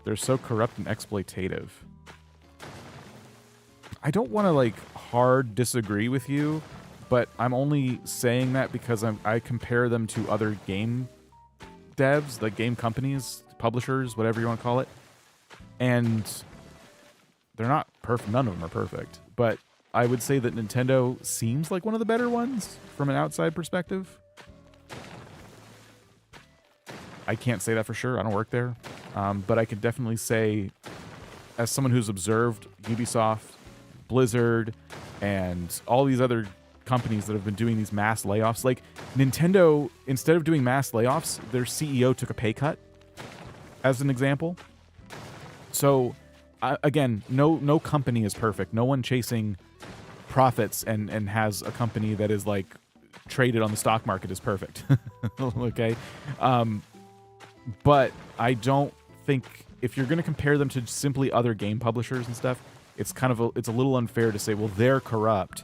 They're so corrupt and exploitative. I don't want to, like, hard disagree with you, but I'm only saying that because I compare them to other game devs, like game companies, publishers, whatever you want to call it. And they're not perfect. None of them are perfect. But I would say that Nintendo seems like one of the better ones from an outside perspective. I can't say that for sure. I don't work there. But I can definitely say, as someone who's observed Ubisoft, Blizzard, and all these other companies that have been doing these mass layoffs, like Nintendo, instead of doing mass layoffs, their CEO took a pay cut. as an example. So again, no company is perfect. No one chasing profits and has a company that is like traded on the stock market is perfect. Okay. But I don't think if you're going to compare them to simply other game publishers and stuff, it's a little unfair to say, well, they're corrupt,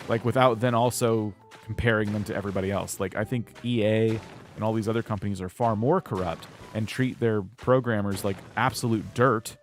like without then also comparing them to everybody else. Like I think EA and all these other companies are far more corrupt and treat their programmers like absolute dirt.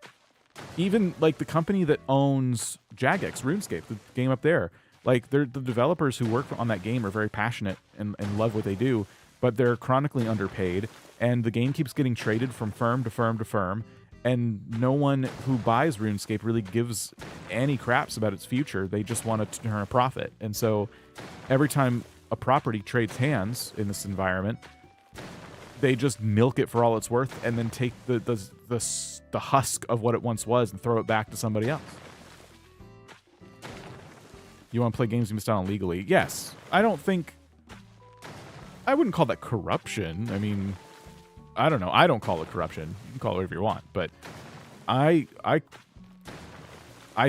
Even like the company that owns Jagex, RuneScape, the game up there, like the developers who work on that game are very passionate and love what they do, but they're chronically underpaid, and the game keeps getting traded from firm to firm to firm, and no one who buys RuneScape really gives any craps about its future. They just want to turn a profit. And so every time a property trades hands in this environment, they just milk it for all it's worth and then take the husk of what it once was and throw it back to somebody else. You want to play games you missed out on legally? Yes. I wouldn't call that corruption. I mean, I don't know. I don't call it corruption. You can call it whatever you want, but I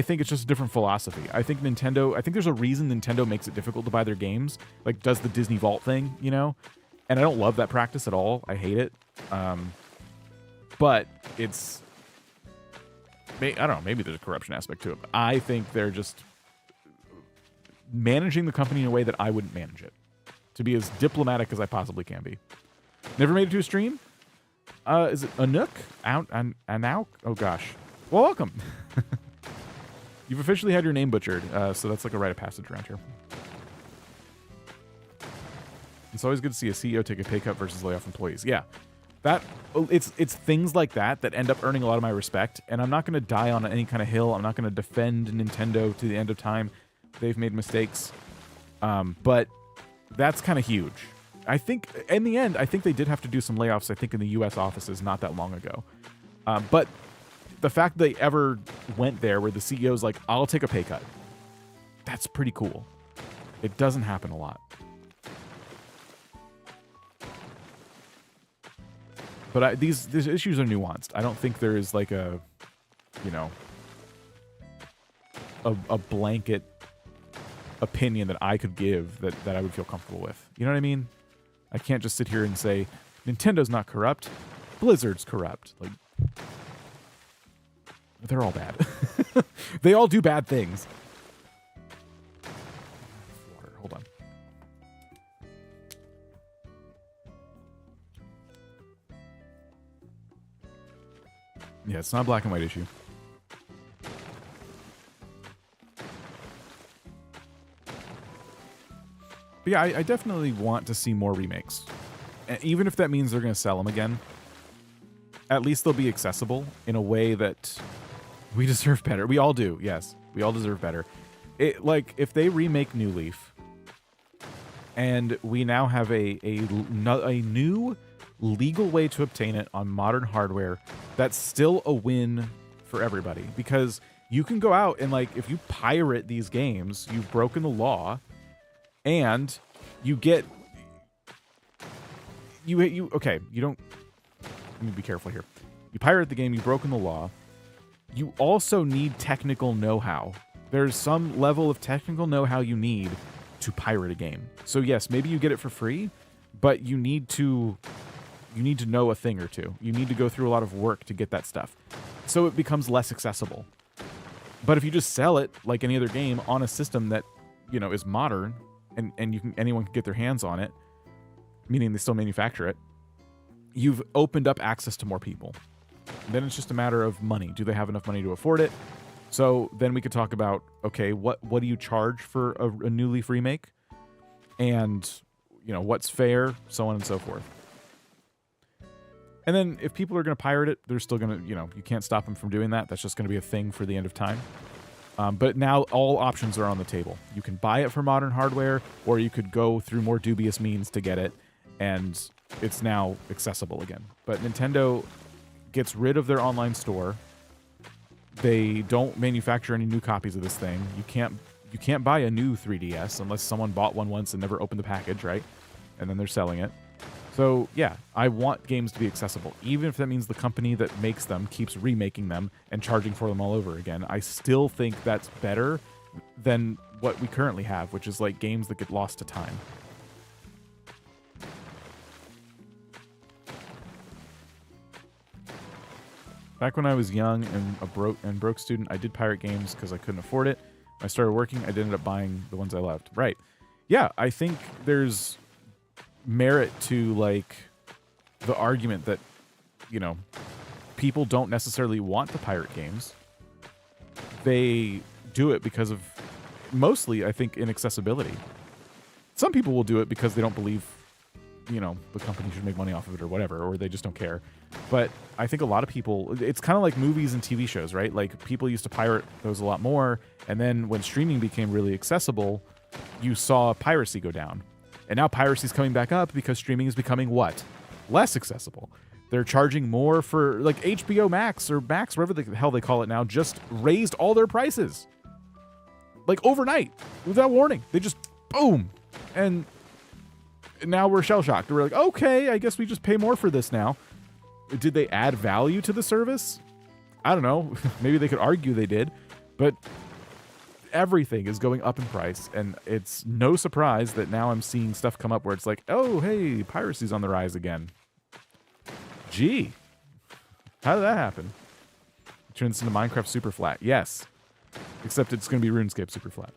think it's just a different philosophy. I think there's a reason Nintendo makes it difficult to buy their games, like does the Disney Vault thing, you know? And I don't love that practice at all. I hate it. But it's, I don't know, maybe there's a corruption aspect to it. But I think they're just managing the company in a way that I wouldn't manage it. To be as diplomatic as I possibly can be. Never made it to a stream? Is it a nook? Out and out? Oh gosh. Well, welcome. You've officially had your name butchered, so that's like a rite of passage around here. It's always good to see a CEO take a pay cut versus lay off employees. Yeah, it's things like that end up earning a lot of my respect, and I'm not going to die on any kind of hill. I'm not going to defend Nintendo to the end of time. They've made mistakes, but that's kind of huge. I think in the end, I think they did have to do some layoffs. I think in the U.S. offices not that long ago, but the fact they ever went there where the CEO's like, "I'll take a pay cut," that's pretty cool. It doesn't happen a lot. But these issues are nuanced. I don't think there is like a blanket opinion that I could give that I would feel comfortable with. You know what I mean? I can't just sit here and say, Nintendo's not corrupt, Blizzard's corrupt. Like, they're all bad. They all do bad things. Water, hold on. Yeah, it's not a black and white issue. But yeah, I definitely want to see more remakes. And even if that means they're going to sell them again, at least they'll be accessible in a way that we deserve better. We all do, yes. We all deserve better. Like, if they remake New Leaf, and we now have a new legal way to obtain it on modern hardware, that's still a win for everybody, because you can go out and, like, if you pirate these games, you've broken the law, and you get okay, you don't, let me be careful here. You pirate the game, you've broken the law. You also need technical know-how. There's some level of technical know-how you need to pirate a game. So yes, maybe you get it for free, but you need to know a thing or two. You need to go through a lot of work to get that stuff. So it becomes less accessible. But if you just sell it like any other game on a system that, you know, is modern and anyone can get their hands on it, meaning they still manufacture it, you've opened up access to more people. Then it's just a matter of money. Do they have enough money to afford it? So then we could talk about, okay, what do you charge for a New Leaf remake? And, you know, what's fair, so on and so forth. And then if people are going to pirate it, they're still going to, you know, you can't stop them from doing that. That's just going to be a thing for the end of time. But now all options are on the table. You can buy it for modern hardware, or you could go through more dubious means to get it, and it's now accessible again. But Nintendo gets rid of their online store. They don't manufacture any new copies of this thing. You can't buy a new 3DS unless someone bought one once and never opened the package, right? And then they're selling it. So yeah, I want games to be accessible, even if that means the company that makes them keeps remaking them and charging for them all over again. I still think that's better than what we currently have, which is like games that get lost to time. Back when I was young and a broke student, I did pirate games because I couldn't afford it. When I started working, I ended up buying the ones I loved. Right. Yeah, I think there's merit to like the argument that, you know, people don't necessarily want to pirate games. They do it because of mostly, I think, inaccessibility. Some people will do it because they don't believe, you know, the company should make money off of it or whatever, or they just don't care. But I think a lot of people, it's kind of like movies and TV shows, right? Like people used to pirate those a lot more. And then when streaming became really accessible, you saw piracy go down. And now piracy is coming back up because streaming is becoming what? Less accessible. They're charging more for like HBO Max or Max, whatever the hell they call it now, just raised all their prices. Like overnight, without warning. They just, boom. And now we're shell-shocked. We're like, okay, I guess we just pay more for this now. Did they add value to the service? I don't know. Maybe they could argue they did. But everything is going up in price, and it's no surprise that now I'm seeing stuff come up where it's like, oh, hey, piracy's on the rise again. Gee. How did that happen? Turn this into Minecraft Super Flat. Yes. Except it's going to be RuneScape Super Flat.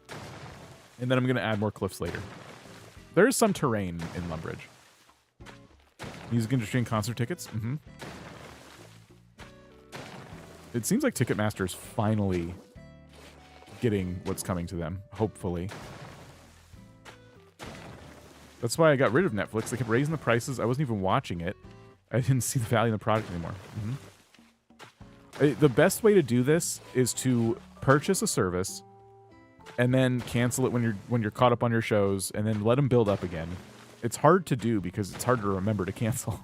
And then I'm going to add more cliffs later. There is some terrain in Lumbridge. Music industry and concert tickets. Mm-hmm. It seems like Ticketmaster is finally getting what's coming to them, hopefully. That's why I got rid of Netflix. They kept raising the prices. I wasn't even watching it. I didn't see the value in the product anymore. Mm-hmm. The best way to do this is to purchase a service and then cancel it when you're caught up on your shows, and then let them build up again. It's hard to do because it's hard to remember to cancel.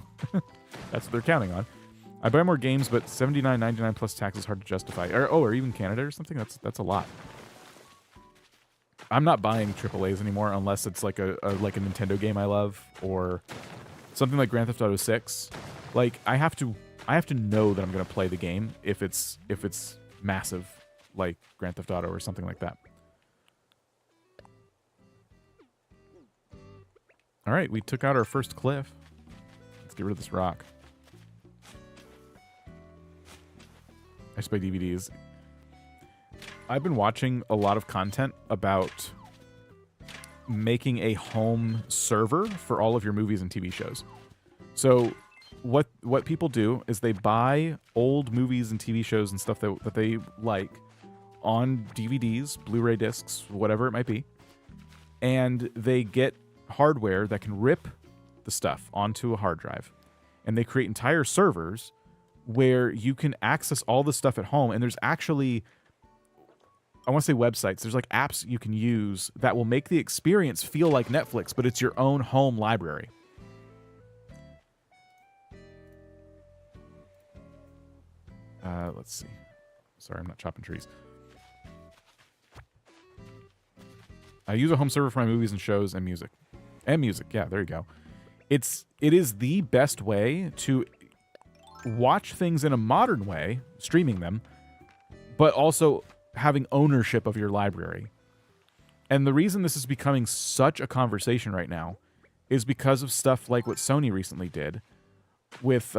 That's what they're counting on. I buy more games, but $79.99 plus tax is hard to justify. Or even Canada or something. That's a lot. I'm not buying AAAs anymore unless it's like a Nintendo game I love, or something like Grand Theft Auto 6. Like I have to know that I'm going to play the game if it's massive, like Grand Theft Auto or something like that. All right, we took out our first cliff. Let's get rid of this rock. I just play DVDs. I've been watching a lot of content about making a home server for all of your movies and TV shows. So what people do is they buy old movies and TV shows and stuff that they like on DVDs, Blu-ray discs, whatever it might be, and they get hardware that can rip the stuff onto a hard drive, and they create entire servers where you can access all the stuff at home. And there's actually, I want to say websites, there's like apps you can use that will make the experience feel like Netflix, but it's your own home library. Let's see. Sorry, I'm not chopping trees. I use a home server for my movies and shows and music. And music, yeah, there you go. It is the best way to watch things in a modern way, streaming them, but also having ownership of your library. And the reason this is becoming such a conversation right now is because of stuff like what Sony recently did with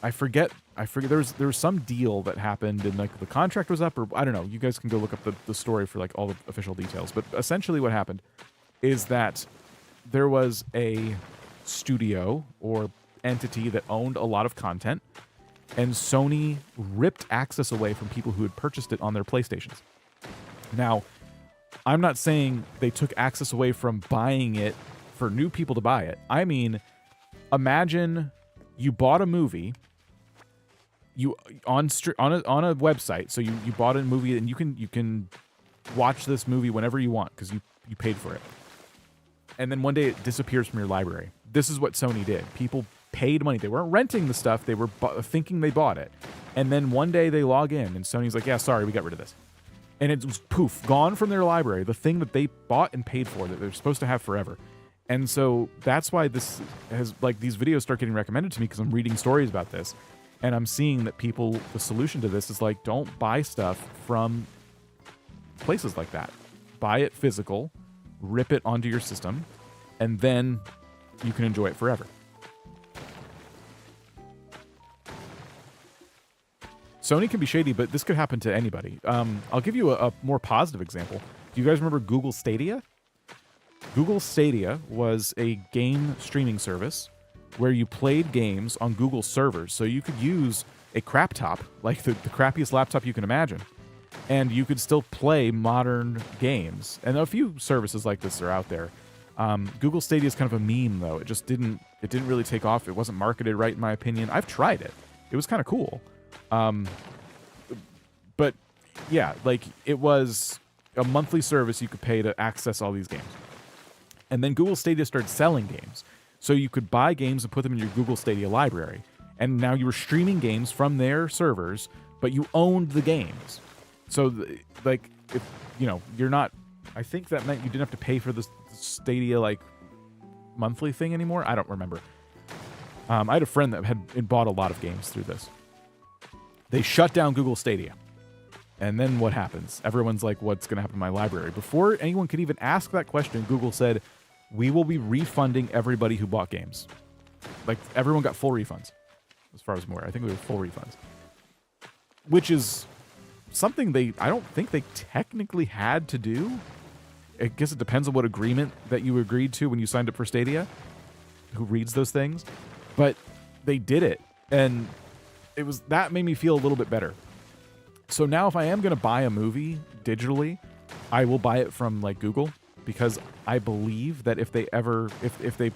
I forget there was some deal that happened and like the contract was up, or I don't know. You guys can go look up the story for like all the official details. But essentially what happened is that there was a studio or entity that owned a lot of content, and Sony ripped access away from people who had purchased it on their PlayStations. Now, I'm not saying they took access away from buying it for new people to buy it. I mean, imagine you bought a movie on a website. So you bought a movie and you can watch this movie whenever you want because you paid for it. And then one day it disappears from your library. This is what Sony did. People paid money. They weren't renting the stuff. They were thinking they bought it. And then one day they log in and Sony's like, yeah, sorry, we got rid of this. And it was poof, gone from their library, the thing that they bought and paid for that they're supposed to have forever. And so that's why this has, like, these videos start getting recommended to me, because I'm reading stories about this. And I'm seeing that people, the solution to this is like, don't buy stuff from places like that. Buy it physical, rip it onto your system, and then you can enjoy it forever. Sony can be shady, but this could happen to anybody. I'll give you a more positive example. Do you guys remember Google Stadia? Google Stadia was a game streaming service where you played games on Google servers. So you could use a crap top, like the crappiest laptop you can imagine, and you could still play modern games. And a few services like this are out there. Google Stadia is kind of a meme, though. It didn't really take off. It wasn't marketed right, in my opinion. I've tried it. It was kind of cool. But yeah, like, it was a monthly service you could pay to access all these games. And then Google Stadia started selling games. So you could buy games and put them in your Google Stadia library. And now you were streaming games from their servers, but you owned the games. So, like, if, you know, you're not... I think that meant you didn't have to pay for the Stadia, like, monthly thing anymore. I don't remember. I had a friend that had bought a lot of games through this. They shut down Google Stadia. And then what happens? Everyone's like, what's going to happen to my library? Before anyone could even ask that question, Google said, we will be refunding everybody who bought games. Like, everyone got full refunds, as far as I'm aware. I think it was full refunds. Which is something I don't think they technically had to do. I guess it depends on what agreement that you agreed to when you signed up for Stadia. Who reads those things? But they did it. And that made me feel a little bit better. So now if I am going to buy a movie digitally, I will buy it from, like, Google, because I believe that if they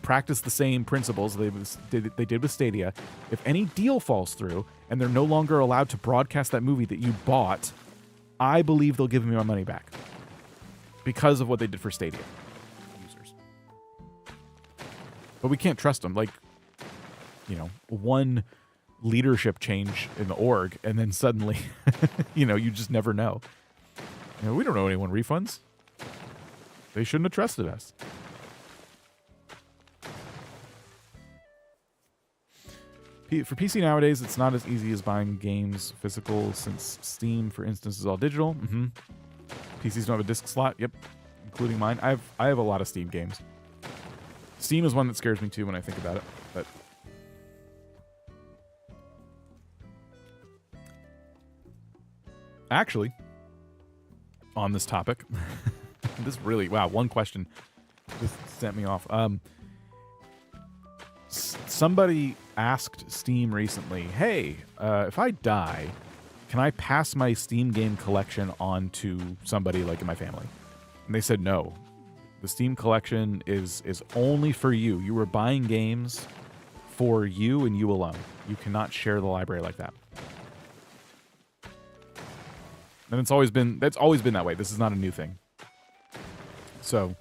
practice the same principles they did with Stadia, if any deal falls through and they're no longer allowed to broadcast that movie that you bought, I believe they'll give me my money back because of what they did for Stadia users. But we can't trust them. Like, you know, one leadership change in the org, and then suddenly, you know, you just never know. You know, we don't know anyone refunds. They shouldn't have trusted us. For PC nowadays, it's not as easy as buying games physical, since Steam, for instance, is all digital. PCs don't have a disc slot. Yep, including mine. I have a lot of Steam games. Steam is one that scares me too when I think about it. But actually, on this topic, this really, wow, one question just sent me off. Somebody asked Steam recently, hey, if I die, can I pass my Steam game collection on to somebody, like, in my family? And they said no. The Steam collection is only for you. You were buying games for you and you alone. You cannot share the library like that. And that's always been that way. This is not a new thing. So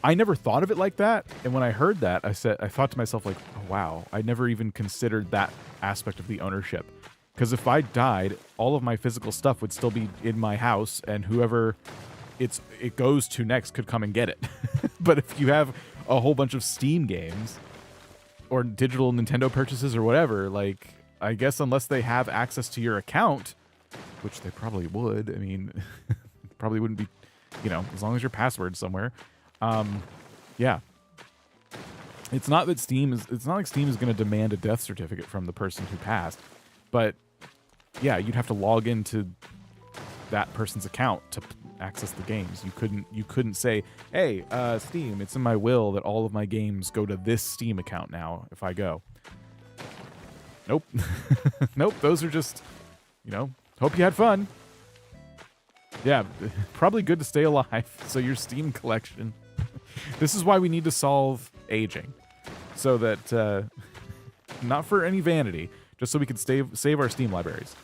I never thought of it like that. And when I heard that, I thought to myself, like, oh, wow, I never even considered that aspect of the ownership. Because if I died, all of my physical stuff would still be in my house, and whoever it goes to next could come and get it. But if you have a whole bunch of Steam games or digital Nintendo purchases or whatever, like, I guess unless they have access to your account, which they probably would. I mean, probably wouldn't be, you know, as long as your password's somewhere. Yeah. It's not like Steam is going to demand a death certificate from the person who passed, but yeah, you'd have to log into that person's account to access the games. You couldn't say, hey, Steam, it's in my will that all of my games go to this Steam account now if I go. Nope. Nope. Those are just, you know, hope you had fun. Yeah, probably good to stay alive. So your Steam collection. This is why we need to solve aging. So that, not for any vanity, just so we can save our Steam libraries.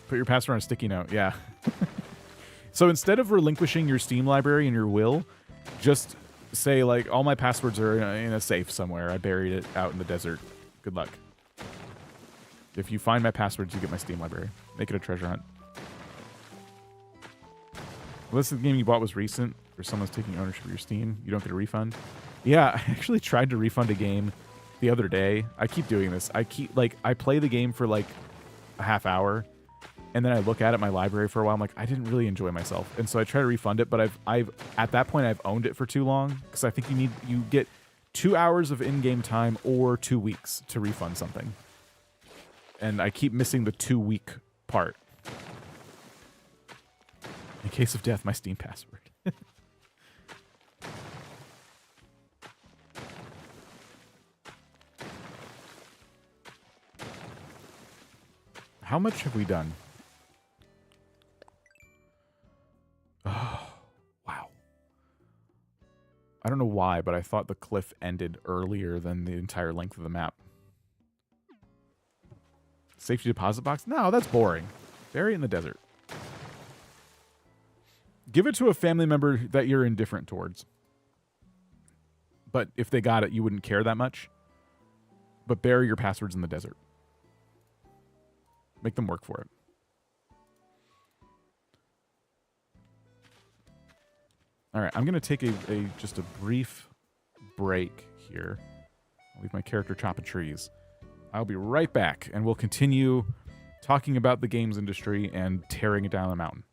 Put your password on a sticky note, yeah. So instead of relinquishing your Steam library in your will, just say, like, all my passwords are in a safe somewhere. I buried it out in the desert. Good luck. If you find my passwords, you get my Steam library. Make it a treasure hunt. Unless the game you bought was recent or someone's taking ownership of your Steam, you don't get a refund. Yeah, I actually tried to refund a game the other day. I keep doing this. I play the game for like a half hour, and then I look at my library for a while. I'm like, I didn't really enjoy myself, and so I try to refund it. But I've at that point I've owned it for too long, because I think you get 2 hours of in-game time or 2 weeks to refund something, and I keep missing the 2-week part. In case of death, my Steam password. How much have we done? Oh, wow. I don't know why, but I thought the cliff ended earlier than the entire length of the map. Safety deposit box? No, that's boring. Bury it in the desert. Give it to a family member that you're indifferent towards. But if they got it, you wouldn't care that much. But bury your passwords in the desert. Make them work for it. All right, I'm going to take just a brief break here. I'll leave my character chopping trees. I'll be right back, and we'll continue talking about the games industry and tearing it down the mountain.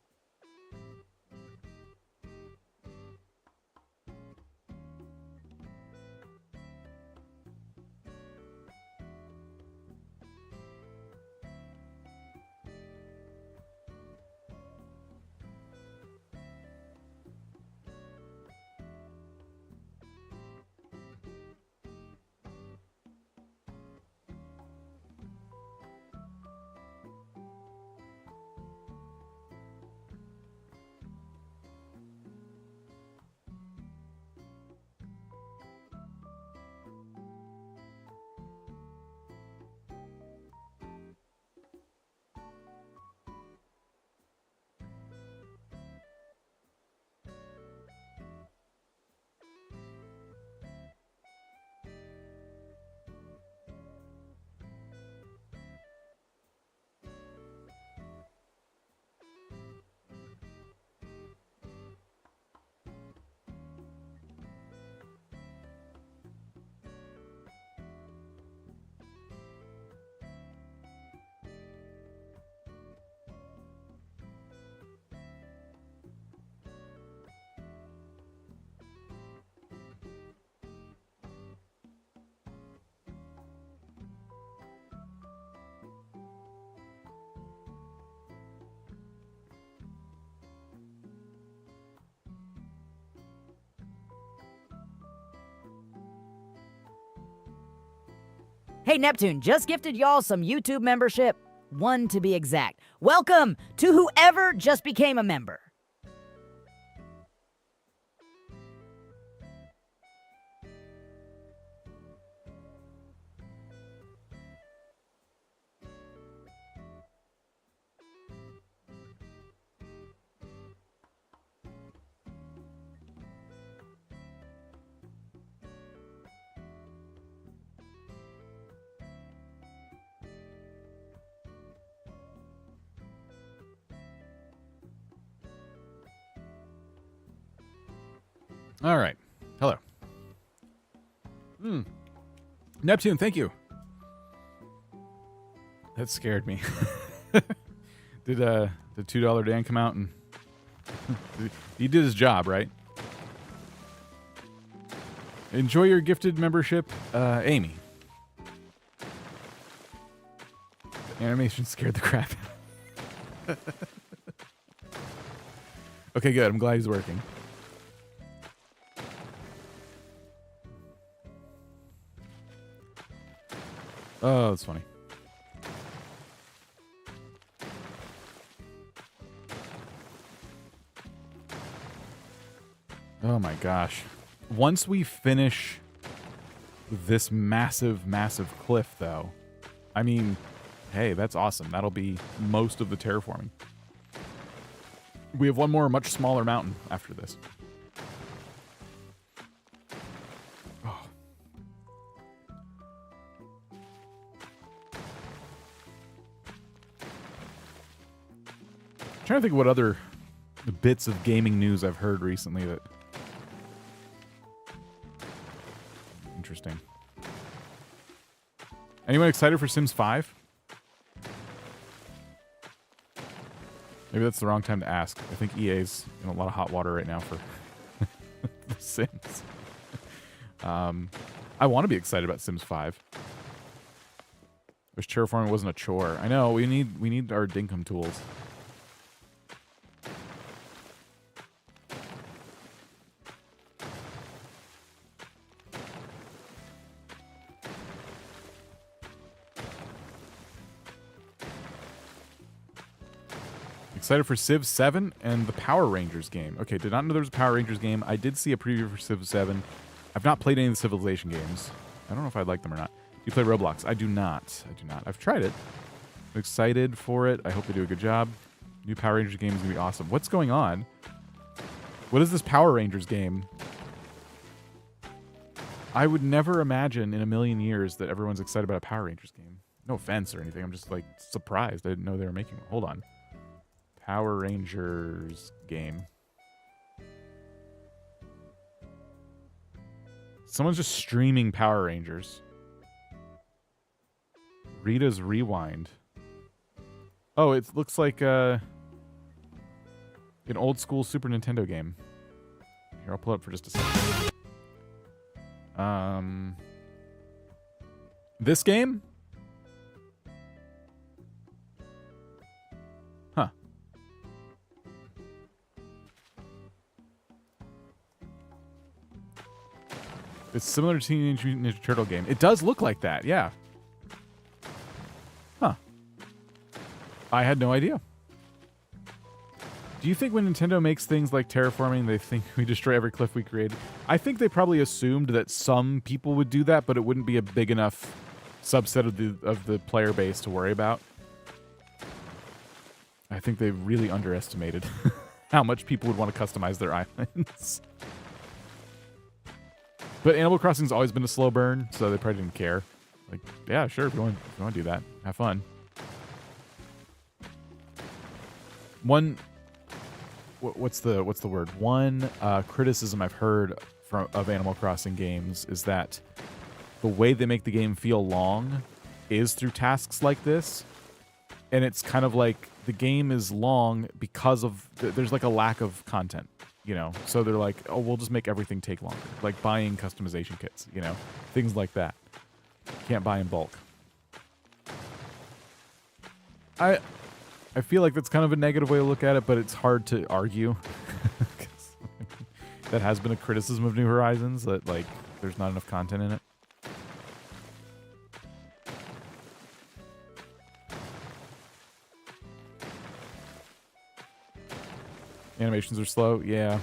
Hey, Neptune, just gifted y'all some YouTube membership. 1 to be exact. Welcome to whoever just became a member. All right. Hello. Neptune, thank you. That scared me. Did the $2 Dan come out and he did his job, right? Enjoy your gifted membership, Amy. The animation scared the crap out. Okay, good. I'm glad he's working. Oh, that's funny. Oh my gosh. Once we finish this massive, massive cliff, though, I mean, hey, that's awesome. That'll be most of the terraforming. We have one more much smaller mountain after this. Trying to think of what other bits of gaming news I've heard recently that... Interesting. Anyone excited for Sims 5? Maybe that's the wrong time to ask. I think EA's in a lot of hot water right now for The Sims. I want to be excited about Sims 5. Wish terraforming wasn't a chore. I know, we need our dinkum tools. Excited for Civ 7 and the Power Rangers game. Okay, did not know there was a Power Rangers game. I did see a preview for Civ 7. I've not played any of the Civilization games. I don't know if I'd like them or not. Do you play Roblox? I do not. I do not. I've tried it. I'm excited for it. I hope they do a good job. New Power Rangers game is going to be awesome. What's going on? What is this Power Rangers game? I would never imagine in a million years that everyone's excited about a Power Rangers game. No offense or anything. I'm just, like, surprised. I didn't know they were making one. Hold on. Power Rangers game. Someone's just streaming Power Rangers. Rita's Rewind. Oh, it looks like an old school Super Nintendo game. Here, I'll pull it up for just a second. This game? Huh. It's similar to Teenage Mutant Ninja Turtle game. It does look like that, yeah. Huh. I had no idea. Do you think when Nintendo makes things like terraforming, they think we destroy every cliff we created? I think they probably assumed that some people would do that, but it wouldn't be a big enough subset of the player base to worry about. I think they really underestimated how much people would want to customize their islands. But Animal Crossing's always been a slow burn, so they probably didn't care. Like, yeah, sure, if you want to do that, have fun. What's the word? One criticism I've heard of Animal Crossing games is that the way they make the game feel long is through tasks like this, and it's kind of like the game is long because of there's like a lack of content, you know. So they're like, oh, we'll just make everything take longer, like buying customization kits, you know, things like that. Can't buy in bulk. I feel like that's kind of a negative way to look at it, but it's hard to argue. That has been a criticism of New Horizons, that like there's not enough content in it. Animations are slow, yeah.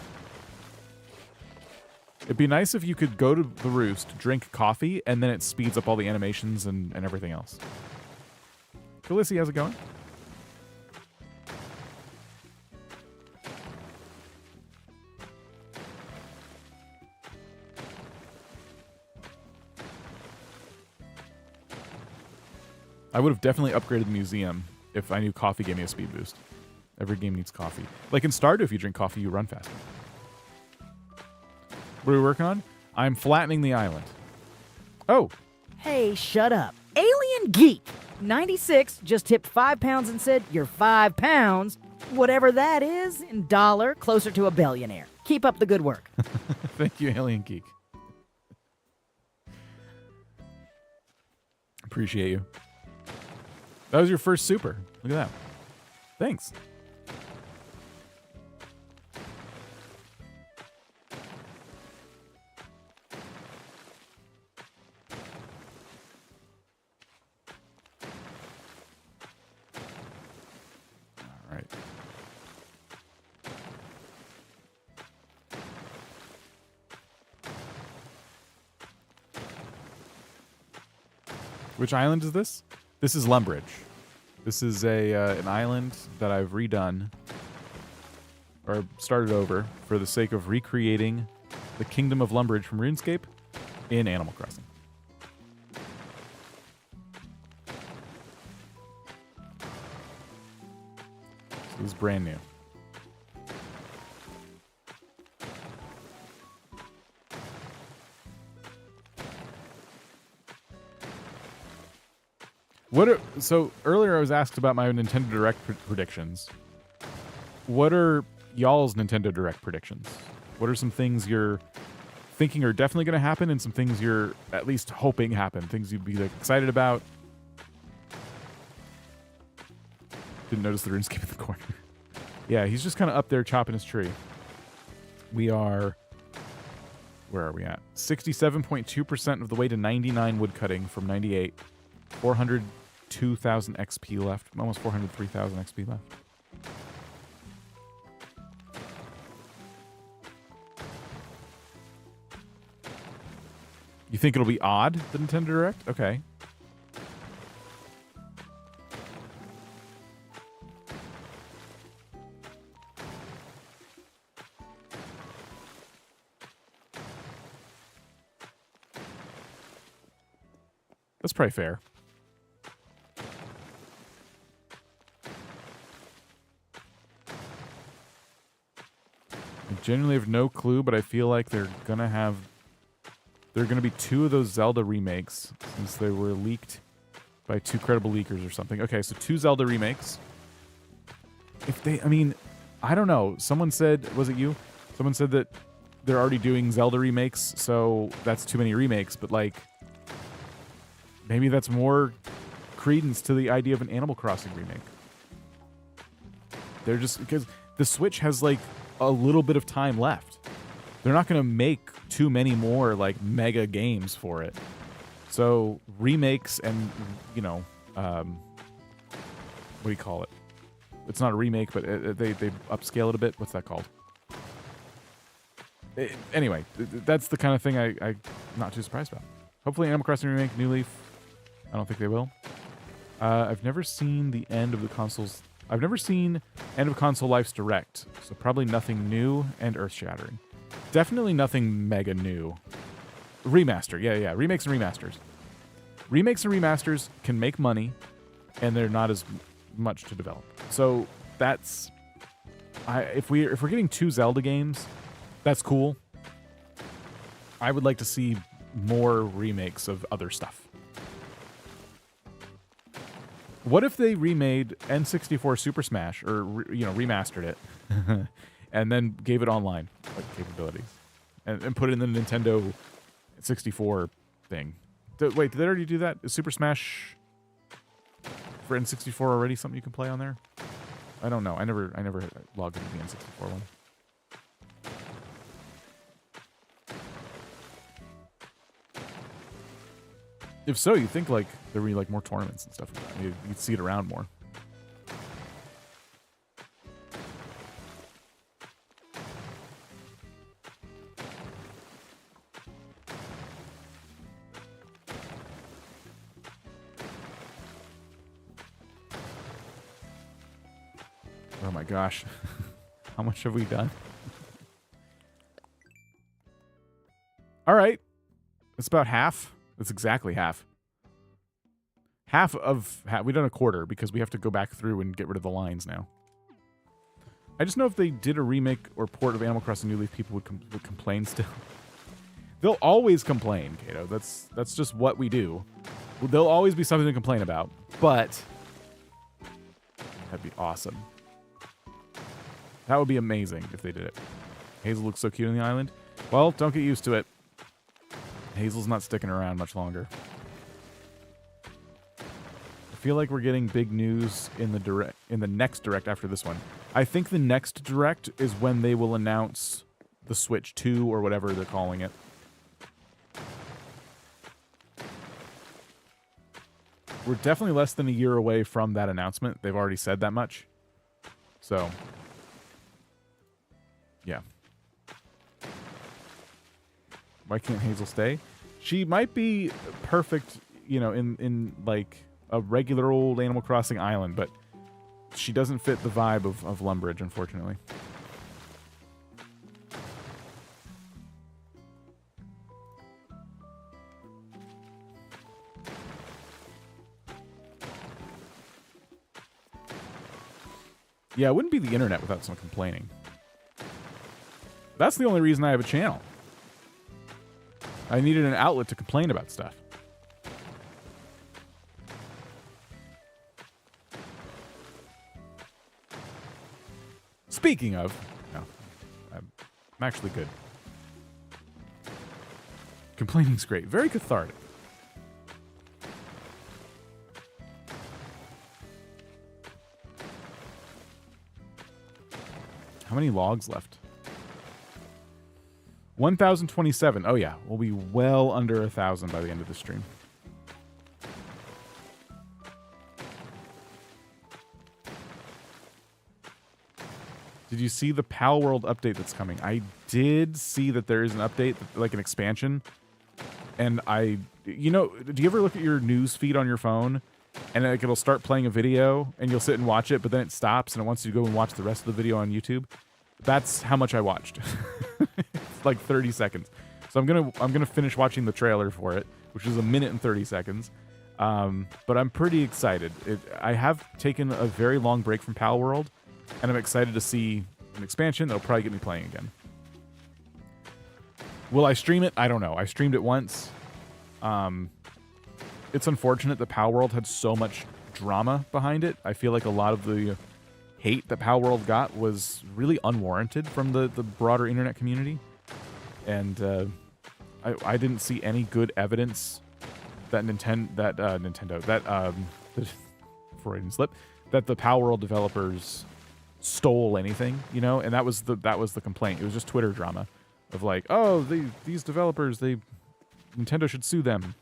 It'd be nice if you could go to the Roost, drink coffee, and then it speeds up all the animations and everything else. Felicity, how's it going? I would have definitely upgraded the museum if I knew coffee gave me a speed boost. Every game needs coffee. Like in Stardew, if you drink coffee, you run faster. What are we working on? I'm flattening the island. Oh. Hey, shut up. Alien Geek 96 just tipped 5 pounds and said, "You're 5 pounds." Whatever that is in dollar, closer to a billionaire. Keep up the good work. Thank you, Alien Geek. Appreciate you. That was your first super. Look at that. Thanks. All right. Which island is this? This is Lumbridge. This is an island that I've redone, or started over, for the sake of recreating the Kingdom of Lumbridge from RuneScape in Animal Crossing. So this is brand new. So earlier I was asked about my Nintendo Direct predictions. What are y'all's Nintendo Direct predictions? What are some things you're thinking are definitely going to happen, and some things you're at least hoping happen? Things you'd be like excited about. Didn't notice the RuneScape in the corner. Yeah, he's just kind of up there chopping his tree. We are... Where are we at? 67.2% of the way to 99 woodcutting from 98. 402,000 XP left. Almost 403,000 XP left. You think it'll be odd, the Nintendo Direct? Okay. That's probably fair. I genuinely have no clue, but I feel like they're gonna have... There are gonna be 2 of those Zelda remakes, since they were leaked by 2 credible leakers or something. Okay, so 2 Zelda remakes. If they... I mean, I don't know. Someone said... Was it you? Someone said that they're already doing Zelda remakes, so that's too many remakes, but like... Maybe that's more credence to the idea of an Animal Crossing remake. They're just... Because the Switch has, like, a little bit of time left. They're not going to make too many more, like, mega games for it. So, remakes and, you know... what do you call it? It's not a remake, but they upscale it a bit. What's that called? Anyway, that's the kind of thing I'm not too surprised about. Hopefully Animal Crossing remake, New Leaf... I don't think they will. I've never seen the end of the consoles. I've never seen End of Console Life's Direct, so probably nothing new and earth-shattering. Definitely nothing mega new. Remaster, yeah. Remakes and remasters. Remakes and remasters can make money, and they're not as much to develop. So that's... if we're getting 2 Zelda games, that's cool. I would like to see more remakes of other stuff. What if they remade N64 Super Smash, or remastered it, and then gave it online like capabilities, and put it in the Nintendo 64 thing? Wait, did they already do that? Is Super Smash for N64 already something you can play on there? I don't know. I never logged into the N64 one. If so, you'd think like there would be like more tournaments and stuff. You'd see it around more. Oh my gosh. How much have we done? All right. It's about half. That's exactly half. We've done a quarter because we have to go back through and get rid of the lines now. I just know if they did a remake or port of Animal Crossing New Leaf, people would complain still. They'll always complain, Kato. That's just what we do. There'll always be something to complain about, but that'd be awesome. That would be amazing if they did it. Hazel looks so cute on the island. Well, don't get used to it. Hazel's not sticking around much longer. I feel like we're getting big news in the next direct after this one. I think the next direct is when they will announce the Switch 2 or whatever they're calling it. We're definitely less than a year away from that announcement. They've already said that much. So, yeah. Why can't Hazel stay? She might be perfect, in like a regular old Animal Crossing island, but she doesn't fit the vibe of Lumbridge, unfortunately. Yeah, it wouldn't be the internet without someone complaining. That's the only reason I have a channel. I needed an outlet to complain about stuff. Speaking of, no, I'm actually good. Complaining's great. Very cathartic. How many logs left? 1,027. Oh yeah, we'll be well under 1,000 by the end of the stream. Did you see the Pal World update that's coming? I did see that there is an update, like an expansion. And you know, do you ever look at your news feed on your phone and like it'll start playing a video and you'll sit and watch it, but then it stops and it wants you to go and watch the rest of the video on YouTube? That's how much I watched. It's like 30 seconds. So I'm gonna finish watching the trailer for it, which is 1 minute and 30 seconds. But I'm pretty excited. I have taken a very long break from Pal World, and I'm excited to see an expansion that'll probably get me playing again. Will I stream it? I don't know. I streamed it once. It's unfortunate that Pal World had so much drama behind it. I feel like a lot of the hate that Pal World got was really unwarranted from the broader internet community. And I didn't see any good evidence that Freudian slip, that the Pal World developers stole anything, you know, and that was the complaint. It was just Twitter drama of like, oh, these developers, Nintendo should sue them.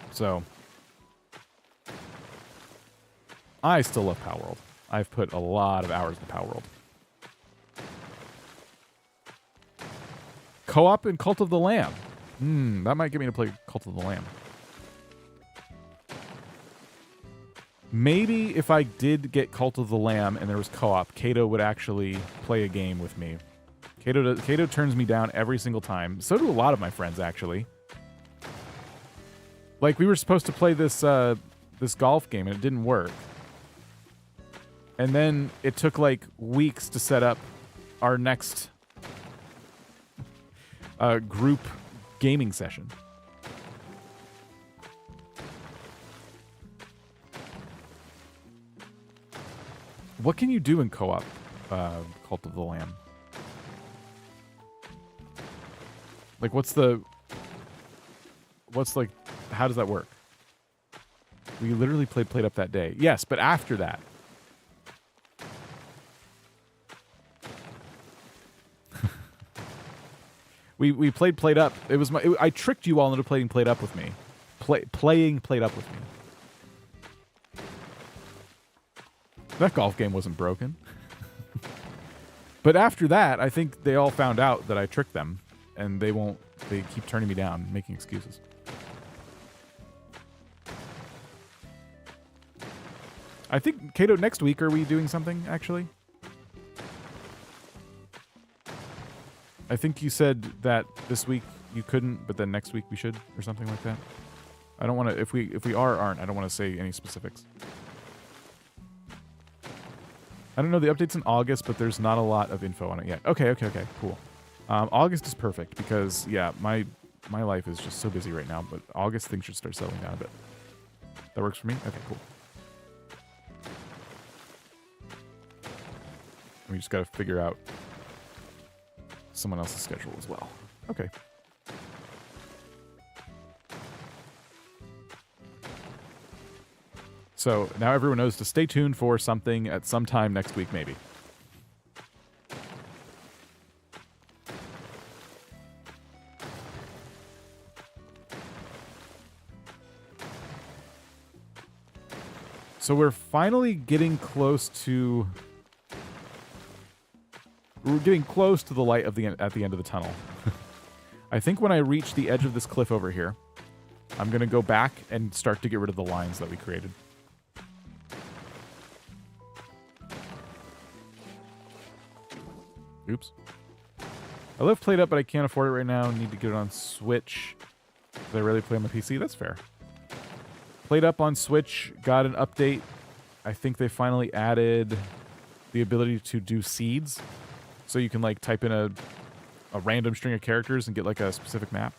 So I still love Pal World. I've put a lot of hours into Pal World. Co-op and Cult of the Lamb. That might get me to play Cult of the Lamb. Maybe if I did get Cult of the Lamb and there was co-op, Kato would actually play a game with me. Kato turns me down every single time. So do a lot of my friends, actually. Like, we were supposed to play this this golf game, and it didn't work. And then it took, like, weeks to set up our next group gaming session. What can you do in co-op Cult of the Lamb? Like, how does that work? We literally played up that day. Yes, but after that. we played up. It was I tricked you all into playing played up with me. Playing played up with me. That golf game wasn't broken. But after that, I think they all found out that I tricked them, and they keep turning me down, making excuses. I think, Kato, next week, are we doing something, actually? I think you said that this week you couldn't, but then next week we should, or something like that. I don't want to, if we aren't, I don't want to say any specifics. I don't know, the update's in August, but there's not a lot of info on it yet. Okay, cool. August is perfect because, yeah, my life is just so busy right now, but August things should start settling down a bit. That works for me? Okay, cool. We just got to figure out someone else's schedule as well. Okay. So now everyone knows to stay tuned for something at some time next week, maybe. So we're finally getting close to... We're getting close to the light at the end of the tunnel. I think when I reach the edge of this cliff over here, I'm going to go back and start to get rid of the lines that we created. Oops. I love Played Up, but I can't afford it right now. Need to get it on Switch. Did I really play on my PC? That's fair. Played Up on Switch got an update. I think they finally added the ability to do seeds. So you can, like, type in a random string of characters and get, like, a specific map.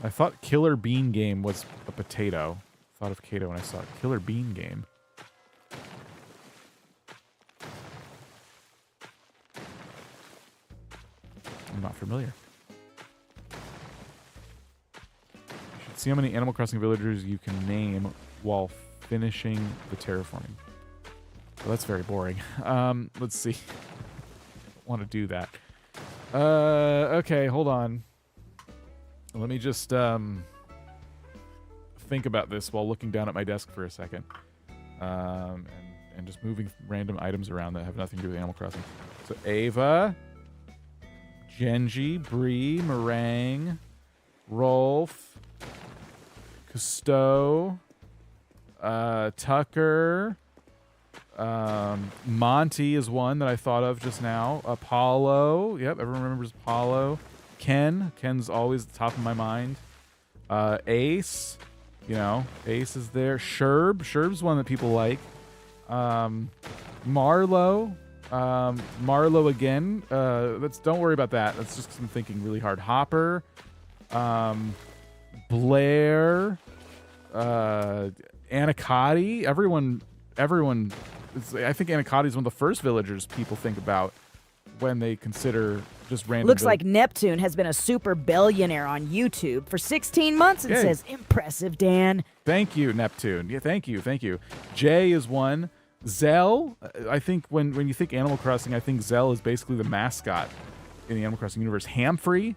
I thought Killer Bean Game was a potato. thought of Kato when I saw it. Killer Bean game. I'm not familiar. You should see how many Animal Crossing villagers you can name while finishing the terraforming. Well, that's very boring. Let's see. I don't want to do that. Okay, hold on. Let me just think about this while looking down at my desk for a second. And just moving random items around that have nothing to do with Animal Crossing. So Ava, Genji, Bree, Meringue, Rolf, Cousteau, Tucker, Monty is one that I thought of just now. Apollo, yep, everyone remembers Apollo. Ken's always at the top of my mind. Ace, you know, Ace is there. Sherb's one that people like. Marlo, Marlo again. Don't worry about that. That's just some thinking really hard. Hopper, Blair, Anacotti. Everyone. I think Anacotti is one of the first villagers people think about when they consider just random. Looks like Neptune has been a super billionaire on YouTube for 16 months and says, "Impressive, Dan." Thank you, Neptune. Yeah, thank you. Jay is one. Zell, I think when you think Animal Crossing, I think Zell is basically the mascot in the Animal Crossing universe. Hamfrey,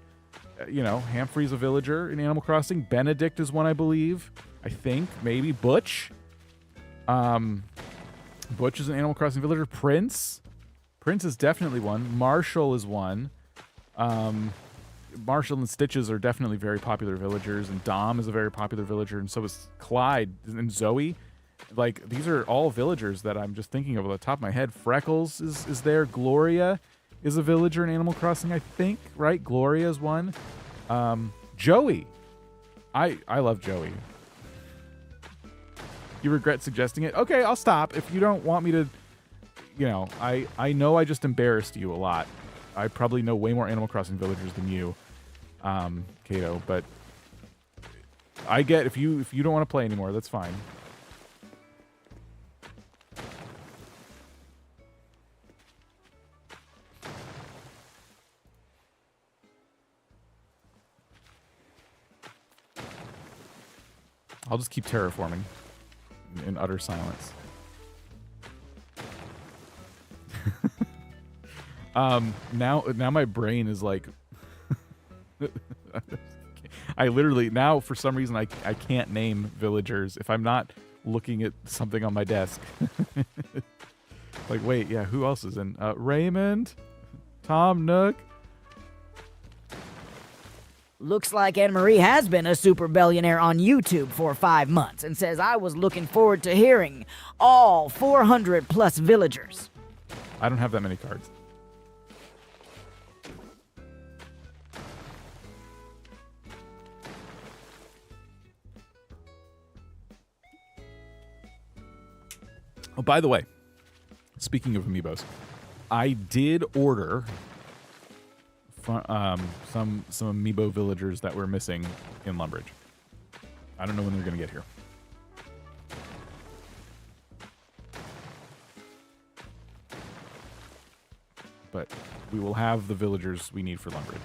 Hamfrey's a villager in Animal Crossing. Benedict is one, I believe. I think, maybe. Butch. Butch is an Animal Crossing villager. Prince is definitely one. Marshall is one. Marshall and Stitches are definitely very popular villagers, and Dom is a very popular villager, and so is Clyde and Zoe. Like, these are all villagers that I'm just thinking of on the top of my head. Freckles is there. Gloria is a villager in Animal Crossing, I think, right? Gloria is one. Joey. I love Joey. You regret suggesting it? Okay, I'll stop. If you don't want me to, I know I just embarrassed you a lot. I probably know way more Animal Crossing villagers than you, Kato, but I get if you don't want to play anymore, that's fine. I'll just keep terraforming in utter silence. Now my brain is like I literally now for some reason I can't name villagers if I'm not looking at something on my desk. Like, wait, yeah, who else is in? Raymond, Tom Nook. Looks like Anne-Marie has been a super billionaire on YouTube for 5 months and says, "I was looking forward to hearing all 400 plus villagers." I don't have that many cards. Oh, by the way, speaking of amiibos, I did order some amiibo villagers that were missing in Lumbridge. I don't know when they're going to get here. But we will have the villagers we need for Lumbridge.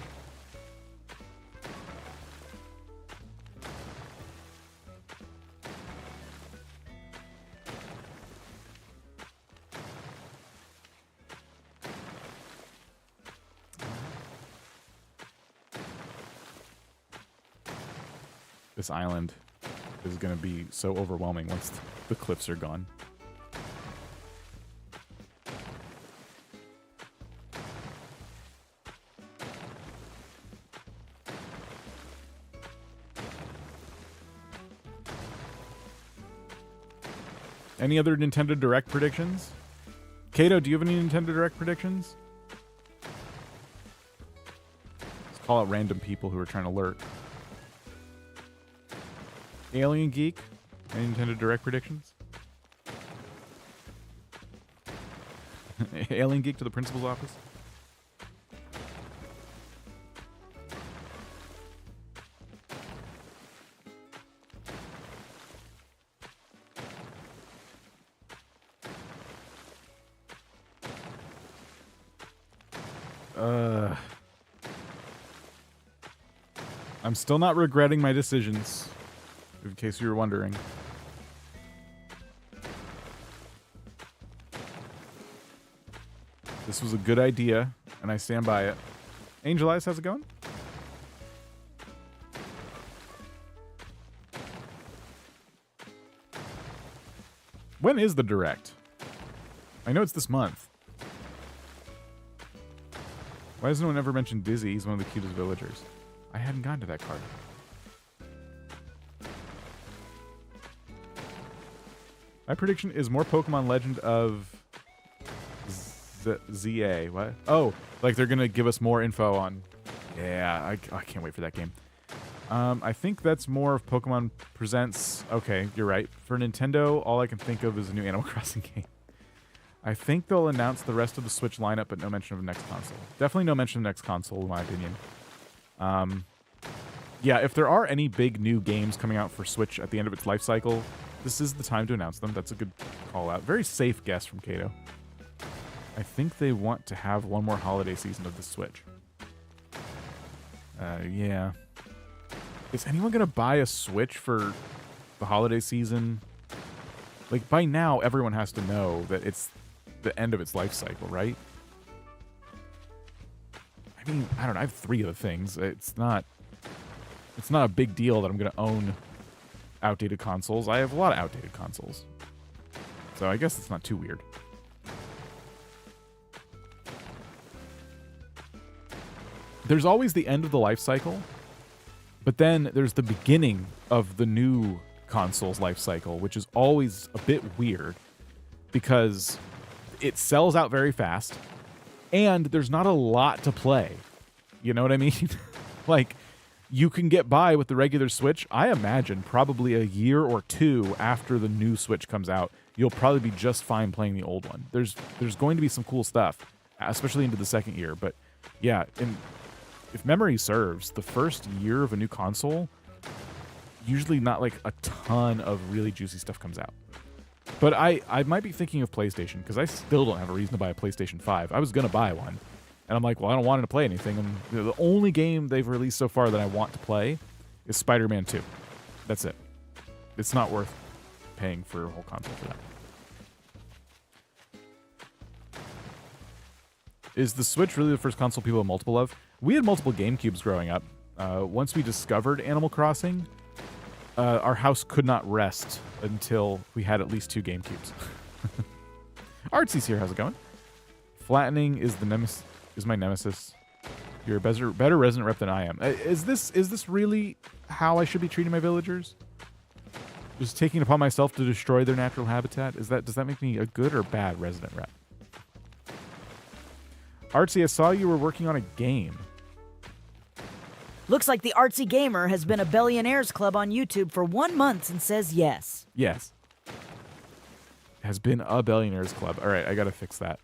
This island is going to be so overwhelming once the cliffs are gone. Any other Nintendo Direct predictions? Kato, do you have any Nintendo Direct predictions? Let's call out random people who are trying to lurk. Alien Geek, any Nintendo Direct predictions? Alien Geek to the principal's office? I'm still not regretting my decisions, in case you were wondering. This was a good idea, and I stand by it. Angel Eyes, how's it going? When is the direct? I know it's this month. Why has no one ever mentioned Dizzy? He's one of the cutest villagers. I hadn't gotten to that card. My prediction is more Pokemon Legend of ZA. What? Oh, like they're going to give us more info on... Yeah, I can't wait for that game. I think that's more of Pokemon Presents... Okay, you're right. For Nintendo, all I can think of is a new Animal Crossing game. I think they'll announce the rest of the Switch lineup, but no mention of the next console. Definitely no mention of the next console, in my opinion. Yeah, if there are any big new games coming out for Switch at the end of its life cycle, this is the time to announce them. That's a good call out. Very safe guess from Kato. I think they want to have one more holiday season of the Switch. Yeah. Is anyone going to buy a Switch for the holiday season? Like, by now, everyone has to know that it's the end of its life cycle, right? I mean, I don't know. I have 3 of the things. It's not a big deal that I'm going to own outdated consoles. I have a lot of outdated consoles. So I guess it's not too weird. There's always the end of the life cycle, but then there's the beginning of the new console's life cycle, which is always a bit weird because it sells out very fast and there's not a lot to play. You know what I mean? Like, you can get by with the regular Switch. I imagine probably a year or 2 after the new Switch comes out, you'll probably be just fine playing the old one. There's going to be some cool stuff, especially into the second year. But yeah, if memory serves, the first year of a new console, usually not like a ton of really juicy stuff comes out. But I might be thinking of PlayStation, because I still don't have a reason to buy a PlayStation 5. I was going to buy one. And I'm like, well, I don't want to play anything. And the only game they've released so far that I want to play is Spider-Man 2. That's it. It's not worth paying for a whole console for that. Is the Switch really the first console people have multiple of? We had multiple GameCubes growing up. Once we discovered Animal Crossing, our house could not rest until we had at least 2 GameCubes. Artsy's here. How's it going? Flattening is my nemesis. You're a better resident rep than I am. Is this really how I should be treating my villagers? Just taking it upon myself to destroy their natural habitat? Does that make me a good or bad resident rep? Artsy, I saw you were working on a game. Looks like the Artsy Gamer has been a Billionaires Club on YouTube for 1 month and says yes. Yes. Has been a Billionaires Club. All right, I gotta fix that.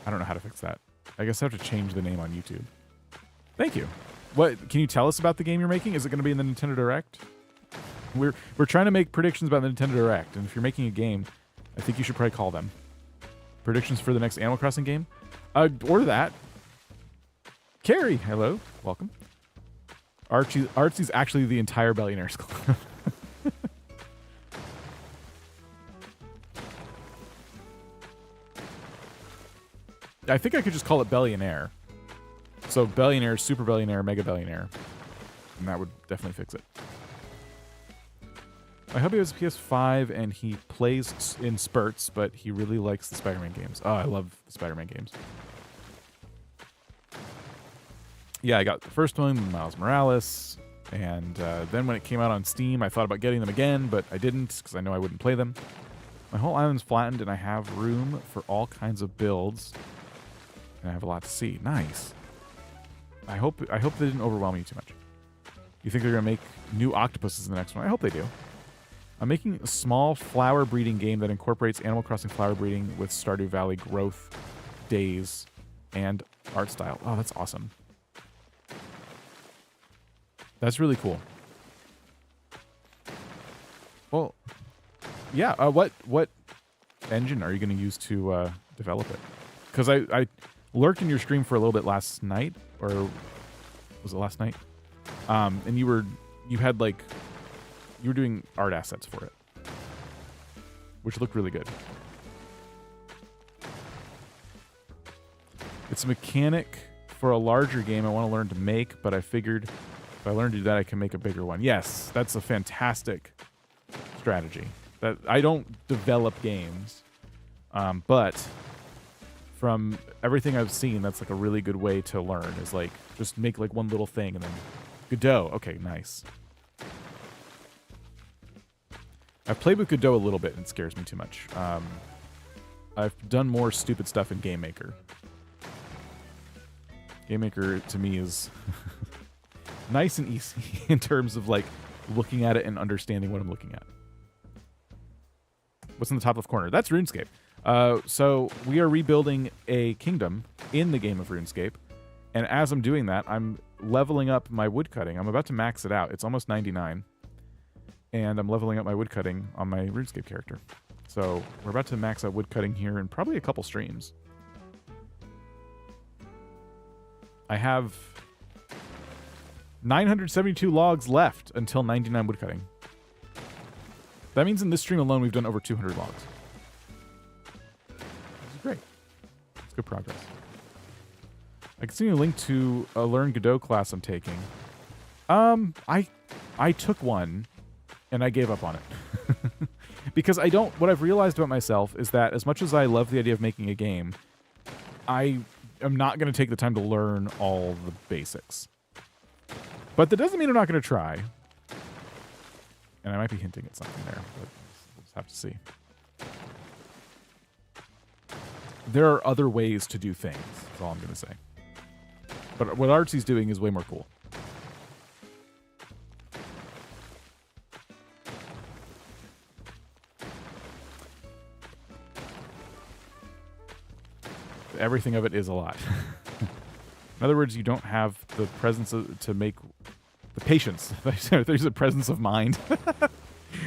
I don't know how to fix that. I guess I have to change the name on YouTube. Thank you. What can you tell us about the game you're making? Is it going to be in the Nintendo Direct? We're trying to make predictions about the Nintendo Direct, and if you're making a game, I think you should probably call them predictions for the next Animal Crossing game. Order that. Carrie, hello, welcome. Artsy's actually the entire Billionaires Club. I think I could just call it Billionaire. So Billionaire, Super Billionaire, Mega Billionaire. And that would definitely fix it. My hubby has a PS5 and he plays in spurts, but he really likes the Spider-Man games. Oh, I love the Spider-Man games. Yeah, I got the first one, Miles Morales. And then when it came out on Steam, I thought about getting them again, but I didn't because I know I wouldn't play them. My whole island's flattened and I have room for all kinds of builds. And I have a lot to see. Nice. I hope they didn't overwhelm you too much. You think they're going to make new octopuses in the next one? I hope they do. I'm making a small flower breeding game that incorporates Animal Crossing flower breeding with Stardew Valley growth days and art style. Oh, that's awesome. That's really cool. Well, yeah. What engine are you going to use to develop it? Because I lurked in your stream for a little bit last night, or was it last night? And you were doing art assets for it, which looked really good. It's a mechanic for a larger game I want to learn to make, but I figured if I learn to do that, I can make a bigger one. Yes, that's a fantastic strategy. That I don't develop games, but from everything I've seen, that's like a really good way to learn, is like just make like one little thing and then Godot. Okay, nice. I've played with Godot a little bit and it scares me too much. I've done more stupid stuff in Game Maker. Game Maker to me is nice and easy in terms of like looking at it and understanding what I'm looking at. What's in the top left corner? That's RuneScape. So we are rebuilding a kingdom in the game of RuneScape. And as I'm doing that, I'm leveling up my woodcutting. I'm about to max it out. It's almost 99. And I'm leveling up my woodcutting on my RuneScape character. So we're about to max out woodcutting here in probably a couple streams. I have 972 logs left until 99 woodcutting. That means in this stream alone, we've done over 200 logs. This is great. It's good progress. I can see a link to a Learn Godot class I'm taking. I took one, and I gave up on it. Because what I've realized about myself is that as much as I love the idea of making a game, I am not going to take the time to learn all the basics. But that doesn't mean I'm not going to try. And I might be hinting at something there, but we'll just have to see. There are other ways to do things, that's all I'm going to say. But what Artsy's doing is way more cool. Everything of it is a lot. In other words, you don't have the presence to make the patience. There's a presence of mind.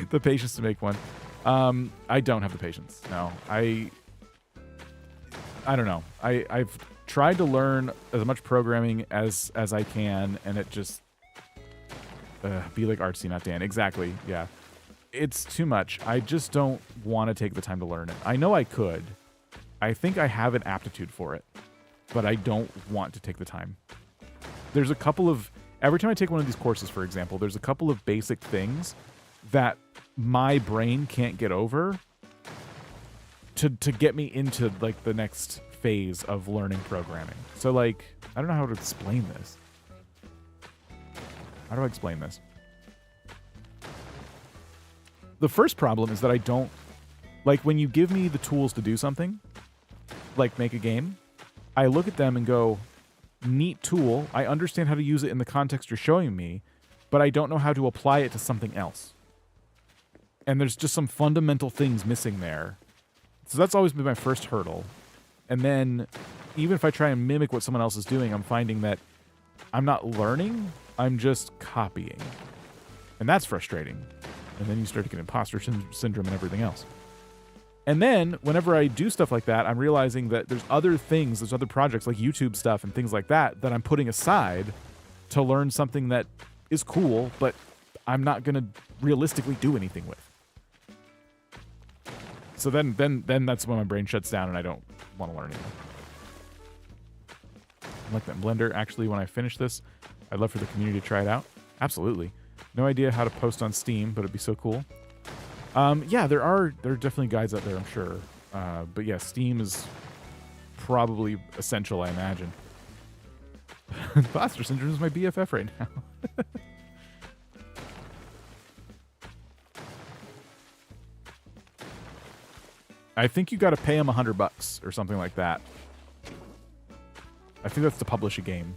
The patience to make one. I don't have the patience. No, I don't know. I've tried to learn as much programming as I can, and it just be like Artsy, not Dan. Exactly. Yeah, it's too much. I just don't want to take the time to learn it. I know I could. I think I have an aptitude for it, but I don't want to take the time. There's a couple of, every time I take one of these courses, for example, there's a couple of basic things that my brain can't get over to get me into like the next phase of learning programming. So like, I don't know how to explain this. How do I explain this? The first problem is that I don't, like when you give me the tools to do something, like make a game, I look at them and go, neat tool. I understand how to use it in the context you're showing me, but I don't know how to apply it to something else. And there's just some fundamental things missing there. So that's always been my first hurdle. And then even if I try and mimic what someone else is doing, I'm finding that I'm not learning, I'm just copying. And that's frustrating. And then you start to get imposter syndrome and everything else. And then, whenever I do stuff like that, I'm realizing that there's other things, there's other projects like YouTube stuff and things like that I'm putting aside to learn something that is cool, but I'm not going to realistically do anything with. So then that's when my brain shuts down and I don't want to learn anything. I like that in Blender. Actually, when I finish this, I'd love for the community to try it out. Absolutely. No idea how to post on Steam, but it'd be so cool. Yeah, there are definitely guides out there, I'm sure. But yeah, Steam is probably essential, I imagine. Imposter syndrome is my BFF right now. I think you got to pay him $100 or something like that. I think that's to publish a game.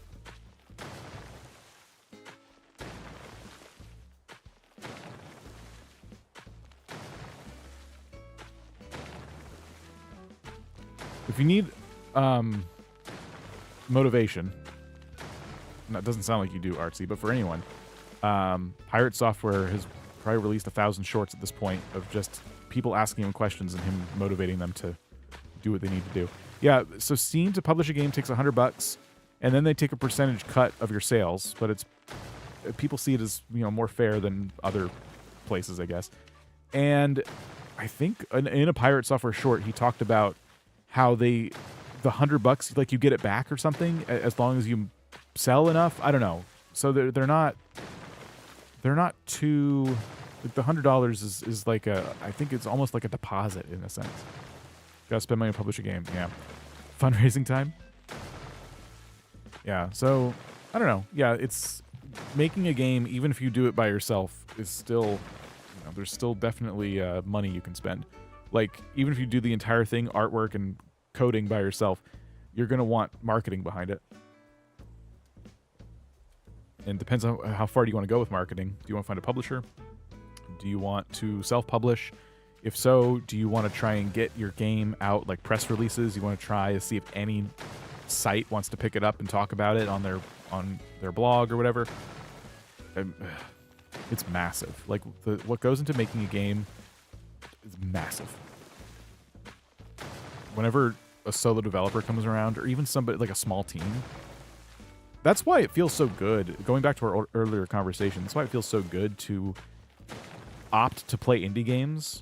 If you need motivation, and that doesn't sound like you do, Artsy, but for anyone, Pirate Software has probably released 1,000 shorts at this point of just people asking him questions and him motivating them to do what they need to do. Yeah, so Steam to publish a game takes $100, and then they take a percentage cut of your sales, but it's people see it as, you know, more fair than other places, I guess. And I think in a Pirate Software short, he talked about how the $100, like, you get it back or something as long as you sell enough. I don't know. So they're not too, like, the $100 is like I think it's almost like a deposit in a sense. Gotta spend money to publish a game. Yeah. Fundraising time. Yeah. So I don't know. Yeah, it's making a game, even if you do it by yourself, is still, you know, there's still definitely money you can spend. Like, even if you do the entire thing, artwork and coding by yourself, you're gonna want marketing behind it. And it depends on how far do you want to go with marketing. Do you want to find a publisher? Do you want to self-publish? If so, do you want to try and get your game out, like press releases? You want to try to see if any site wants to pick it up and talk about it on their blog or whatever? It's massive. Like, what goes into making a game is massive. Whenever a solo developer comes around, or even somebody like a small team, that's why it feels so good. Going back to our earlier conversation, that's why it feels so good to opt to play indie games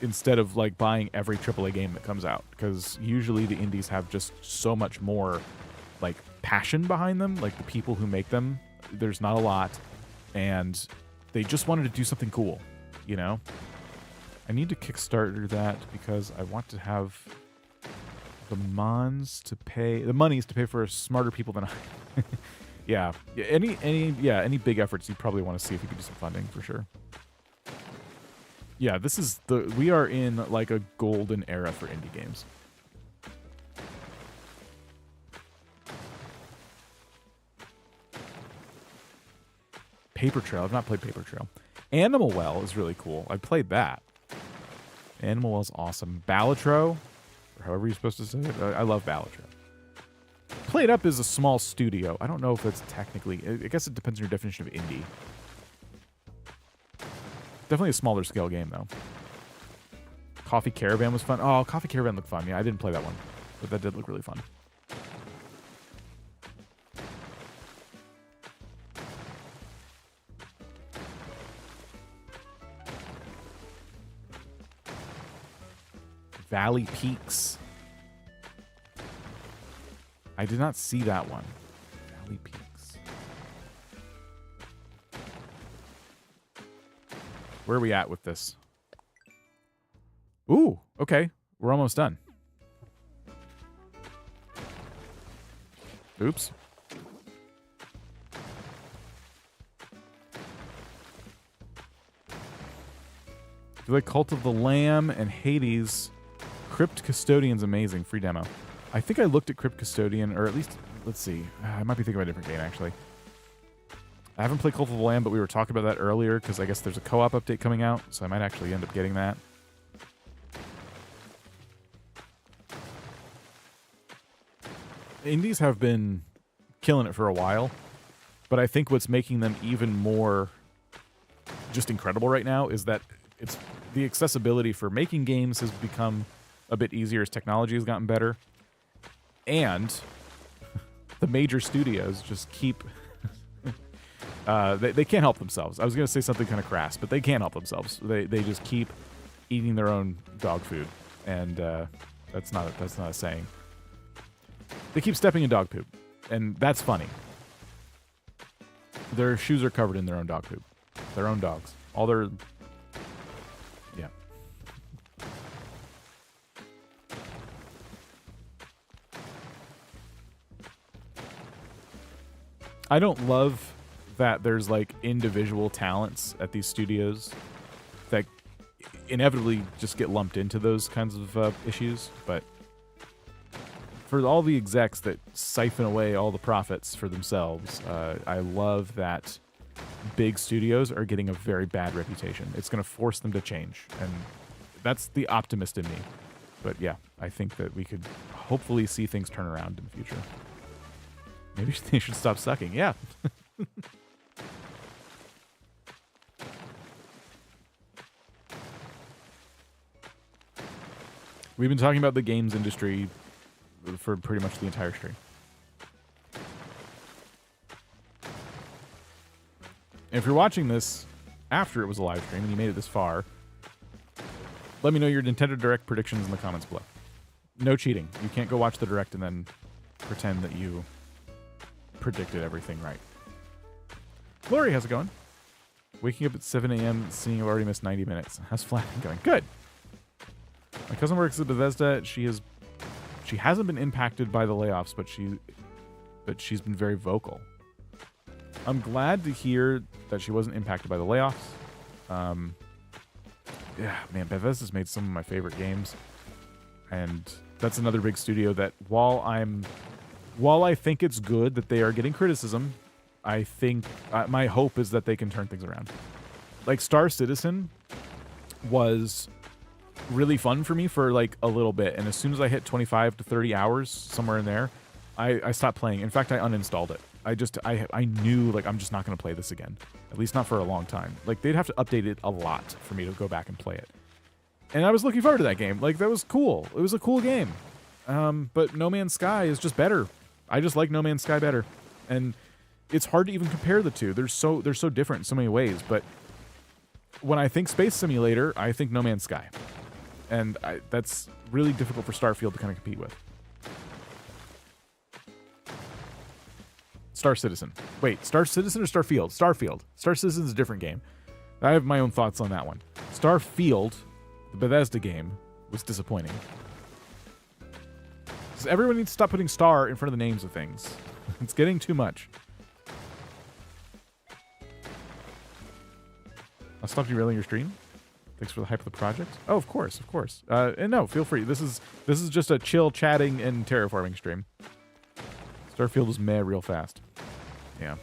instead of like buying every AAA game that comes out, because usually the indies have just so much more like passion behind them. Like, the people who make them, there's not a lot, and they just wanted to do something cool, you know? I need to Kickstarter that because I want to have the monies to pay for smarter people than I. Yeah. Any big efforts, you probably want to see if you could do some funding for sure. Yeah, we are in like a golden era for indie games. Paper Trail. I've not played Paper Trail. Animal Well is really cool. I played that. Animal Well is awesome. Balatro, or however you're supposed to say it. I love Balatro. Played Up is a small studio. I don't know if it's technically... I guess it depends on your definition of indie. Definitely a smaller scale game, though. Coffee Caravan was fun. Oh, Coffee Caravan looked fun. Yeah, I didn't play that one, but that did look really fun. Valley Peaks. I did not see that one. Valley Peaks. Where are we at with this? Ooh, okay. We're almost done. Oops. If you like Cult of the Lamb and Hades, Crypt Custodian's amazing. Free demo. I think I looked at Crypt Custodian, or at least, let's see. I might be thinking of a different game, actually. I haven't played Cult of the Lamb, but we were talking about that earlier, because I guess there's a co-op update coming out, so I might actually end up getting that. Indies have been killing it for a while, but I think what's making them even more just incredible right now is that it's the accessibility for making games has become a bit easier as technology has gotten better, and the major studios just keep they can't help themselves. I was going to say something kind of crass, but they can't help themselves. They just keep eating their own dog food, and that's not a saying. They keep stepping in dog poop, and that's funny. Their shoes are covered in their own dog poop. Their own dogs. All their... Yeah. I don't love that there's, like, individual talents at these studios that inevitably just get lumped into those kinds of issues, but... For all the execs that siphon away all the profits for themselves, I love that big studios are getting a very bad reputation. It's going to force them to change, and that's the optimist in me. But yeah, I think that we could hopefully see things turn around in the future. Maybe they should stop sucking. Yeah. We've been talking about the games industry for pretty much the entire stream. And if you're watching this after it was a live stream and you made it this far, let me know your Nintendo Direct predictions in the comments below. No cheating. You can't go watch the Direct and then pretend that you predicted everything right. Lori, how's it going? Waking up at 7 a.m., seeing I've already missed 90 minutes. How's Flattening going? Good. My cousin works at Bethesda. She hasn't been impacted by the layoffs, but she's been very vocal. I'm glad to hear that she wasn't impacted by the layoffs. Yeah, man, Bethesda's made some of my favorite games, and that's another big studio that while I think it's good that they are getting criticism, I think my hope is that they can turn things around. Like Star Citizen was really fun for me for like a little bit, and as soon as I hit 25 to 30 hours, somewhere in there, I stopped playing. In fact, I uninstalled it. I knew, like, I'm just not going to play this again. At least not for a long time. Like, they'd have to update it a lot for me to go back and play it. And I was looking forward to that game. Like, that was cool. It was a cool game. But No Man's Sky is just better. I just like No Man's Sky better. And it's hard to even compare the two. They're so different in so many ways. But when I think Space Simulator, I think No Man's Sky. And that's really difficult for Starfield to kind of compete with. Star Citizen. Wait, Star Citizen or Starfield? Starfield. Star Citizen's a different game. I have my own thoughts on that one. Starfield, the Bethesda game, was disappointing. Because everyone needs to stop putting star in front of the names of things. It's getting too much. I'll stop derailing your stream. Thanks for the hype of the project. Oh, of course, of course. And no, feel free. This is just a chill chatting and terraforming stream. Starfield was meh real fast. Yeah.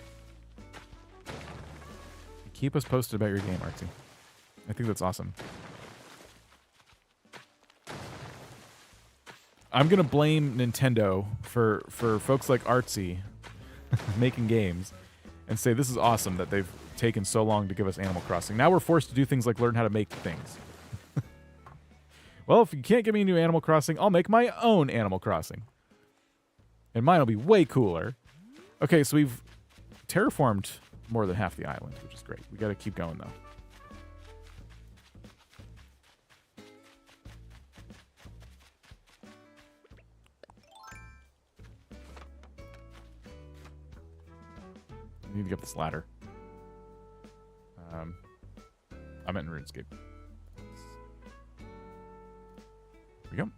Keep us posted about your game, Artsy. I think that's awesome. I'm going to blame Nintendo for folks like Artsy making games and say this is awesome that they've taken so long to give us Animal Crossing. Now we're forced to do things like learn how to make things. Well, if you can't give me a new Animal Crossing, I'll make my own Animal Crossing. And mine will be way cooler. Okay, so we've terraformed more than half the island, which is great. We got to keep going, though. I need to get up this ladder. I meant in RuneScape. Here we go.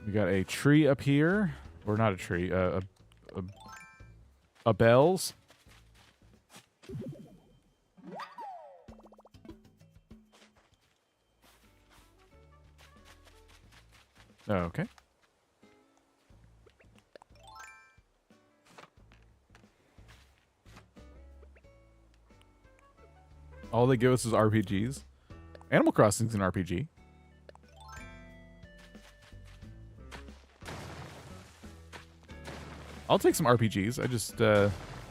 We got a tree up here, or not a tree, a bells. Okay. All they give us is RPGs. Animal Crossing's an RPG. I'll take some RPGs.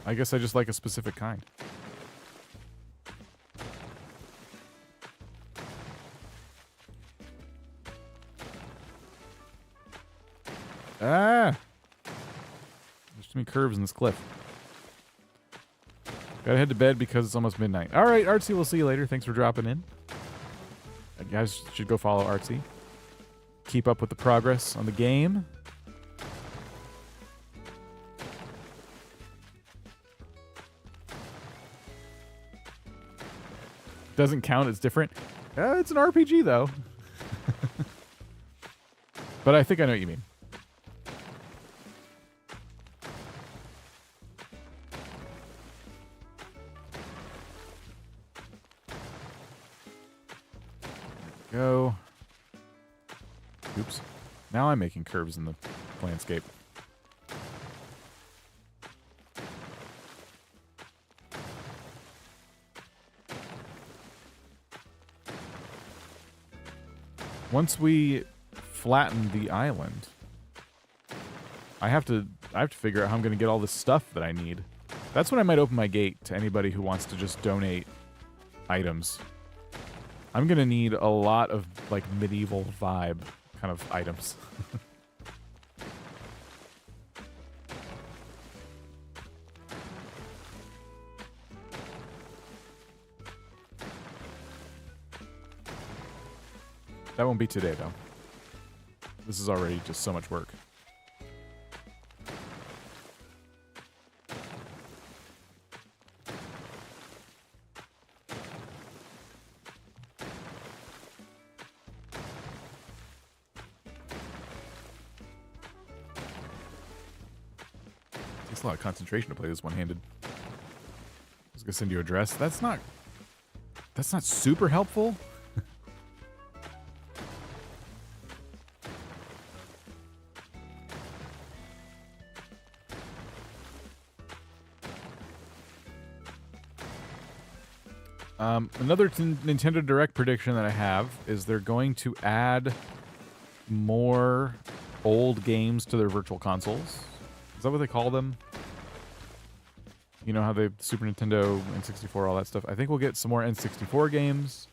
I guess I just like a specific kind. Ah! There's too many curves in this cliff. Gotta head to bed because it's almost midnight. All right, Artsy, we'll see you later. Thanks for dropping in. You guys should go follow Artsy. Keep up with the progress on the game. Doesn't count, it's different. It's an RPG, though. But I think I know what you mean. Go. Oops. Now I'm making curves in the landscape. Once we flatten the island, I have to figure out how I'm going to get all this stuff that I need. That's when I might open my gate to anybody who wants to just donate items. I'm gonna need a lot of like medieval vibe kind of items. That won't be today though. This is already just so much work. Takes a lot of concentration to play this one-handed. I was gonna send you a dress. That's not super helpful. Another Nintendo Direct prediction that I have is they're going to add more old games to their virtual consoles. Is that what they call them? You know how they Super Nintendo, N64, all that stuff. I think we'll get some more N64 games,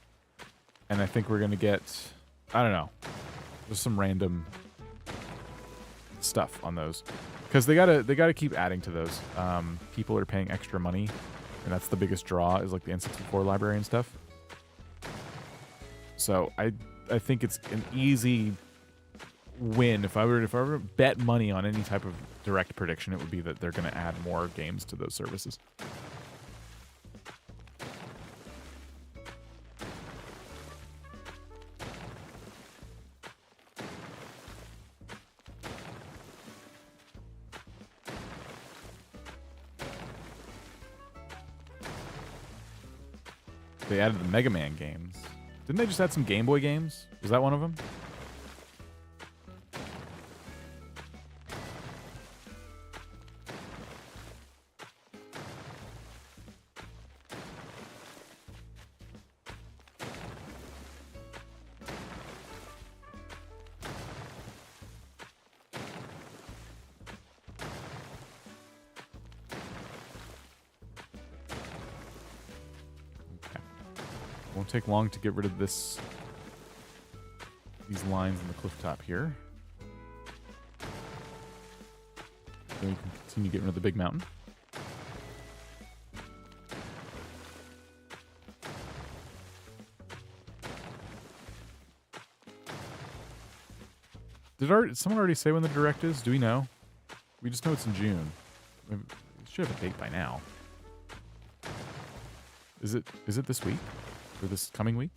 and I think we're gonna get, I don't know, just some random stuff on those, because they gotta keep adding to those. People are paying extra money. And that's the biggest draw, is like the N64 library and stuff. So I think it's an easy win. If I were to bet money on any type of direct prediction, it would be that they're going to add more games to those services. They added the Mega Man games. Didn't they just add some Game Boy games? Was that one of them? Won't take long to get rid of these lines in the cliff top here. Then we can continue getting rid of the big mountain. Did someone already say when the direct is? Do we know? We just know it's in June. We should have a date by now. Is it this week? Or this coming week?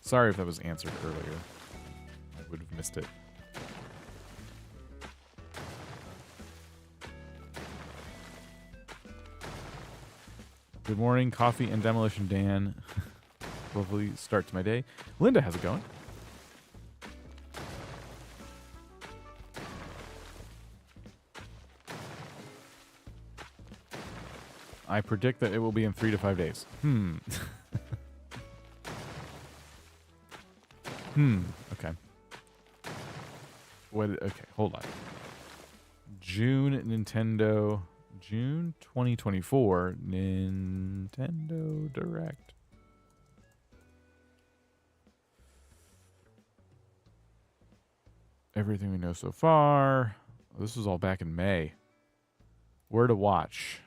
Sorry if that was answered earlier. I would have missed it. Good morning, Coffee and Demolition Dan. Lovely start to my day. Linda, how's it going? I predict that it will be in 3 to 5 days. Okay. Okay, hold on. June 2024 Nintendo Direct. Everything we know so far. This was all back in May. Where to watch?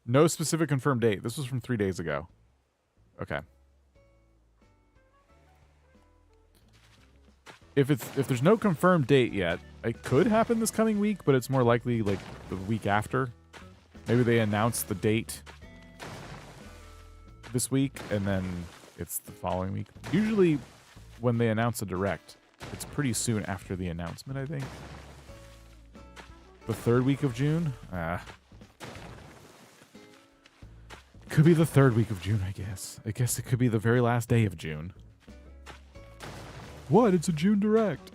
No specific confirmed date. This was from 3 days ago. Okay. If there's no confirmed date yet, it could happen this coming week, but it's more likely like the week after. Maybe they announce the date this week and then it's the following week. Usually when they announce a direct, it's pretty soon after the announcement, I think. The 3rd week of June? Could be the 3rd week of June, I guess. I guess it could be the very last day of June. What? It's a June Direct.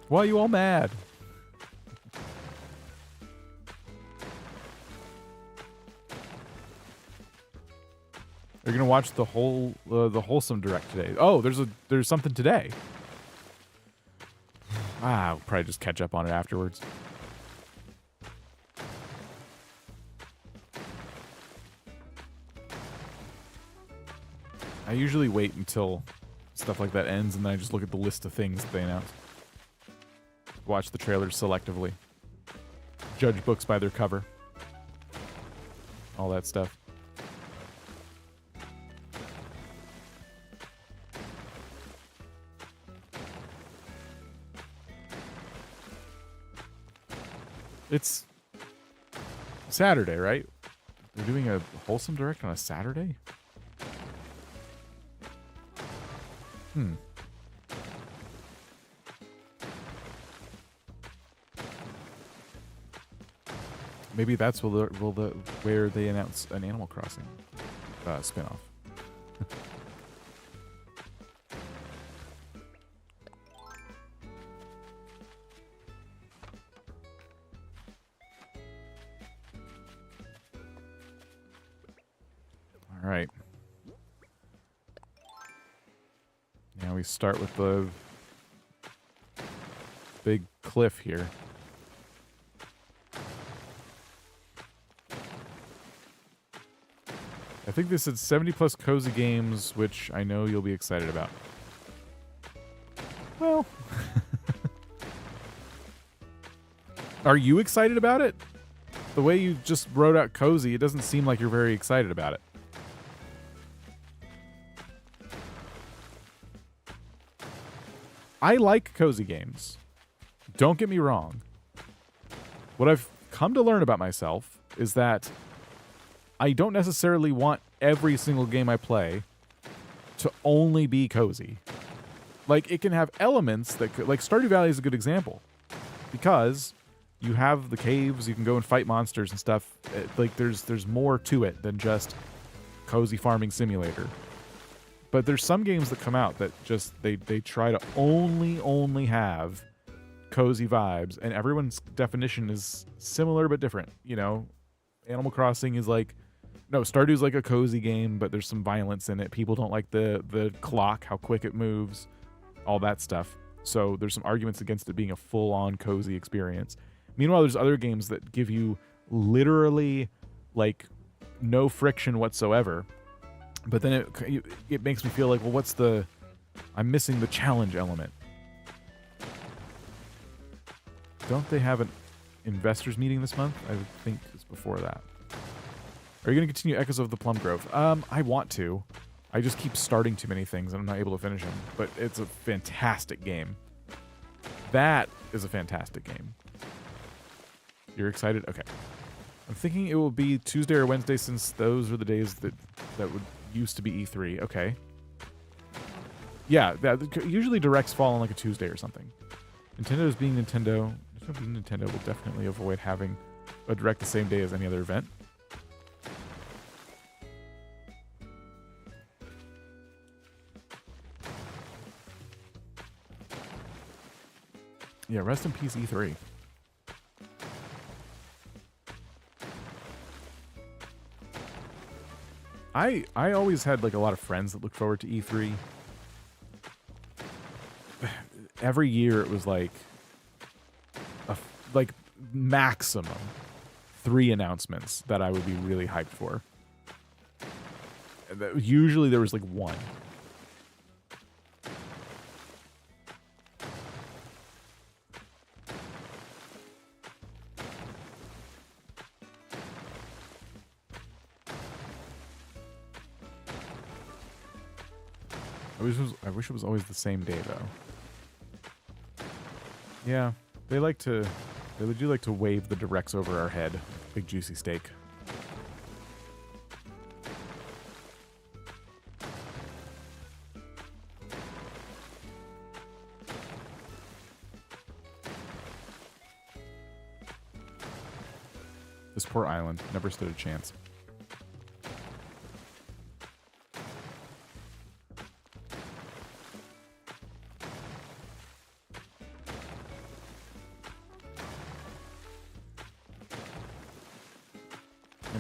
Why are you all mad? You're gonna watch the wholesome direct today. Oh, there's something today. I'll probably just catch up on it afterwards. I usually wait until stuff like that ends, and then I just look at the list of things that they announced. Watch the trailers selectively. Judge books by their cover. All that stuff. It's Saturday, right? They're doing a wholesome direct on a Saturday? Maybe that's where they announce an Animal Crossing spinoff. All right. Now we start with the big cliff here. I think this is 70 plus cozy games, which I know you'll be excited about. Well, are you excited about it? The way you just wrote out cozy, it doesn't seem like you're very excited about it. I like cozy games. Don't get me wrong. What I've come to learn about myself is that I don't necessarily want every single game I play to only be cozy. Like, it can have elements that could, like Stardew Valley is a good example, because you have the caves, you can go and fight monsters and stuff. Like, there's more to it than just cozy farming simulator. But there's some games that come out that just they try to only have cozy vibes, and everyone's definition is similar but different. You know, Animal Crossing is like, no, Stardew's like a cozy game, but there's some violence in it. People don't like the clock, how quick it moves, all that stuff. So there's some arguments against it being a full-on cozy experience. Meanwhile, there's other games that give you literally like no friction whatsoever. But then it makes me feel like, well, I'm missing the challenge element. Don't they have an investors meeting this month? I think it's before that. Are you going to continue Echoes of the Plum Grove? I want to. I just keep starting too many things and I'm not able to finish them. But it's a fantastic game. That is a fantastic game. You're excited? Okay. I'm thinking it will be Tuesday or Wednesday, since those are the days that would used to be E3. Okay. Yeah, usually directs fall on like a Tuesday or something. Nintendo's being Nintendo. Nintendo will definitely avoid having a direct the same day as any other event. Yeah, rest in peace, E3. I always had like a lot of friends that looked forward to E3. Every year it was like maximum 3 announcements that I would be really hyped for. Usually there was like 1. I wish it was always the same day, though. Yeah, they do like to wave the directs over our head. Big juicy steak. This poor island never stood a chance.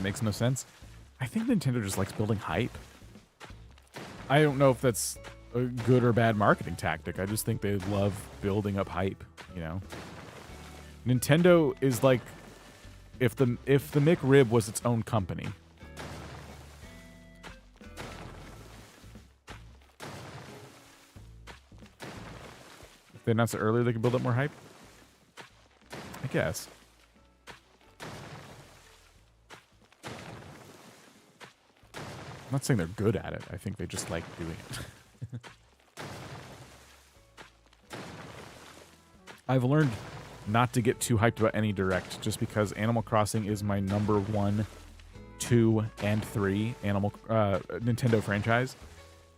Makes no sense. I think Nintendo just likes building hype. I don't know if that's a good or bad marketing tactic. I just think they love building up hype, you know. Nintendo is like if the McRib was its own company. If they announced it earlier, they could build up more hype. I guess. I'm not saying they're good at it. I think they just like doing it. I've learned not to get too hyped about any direct just because Animal Crossing is my number 1, 2, and 3 Nintendo franchise.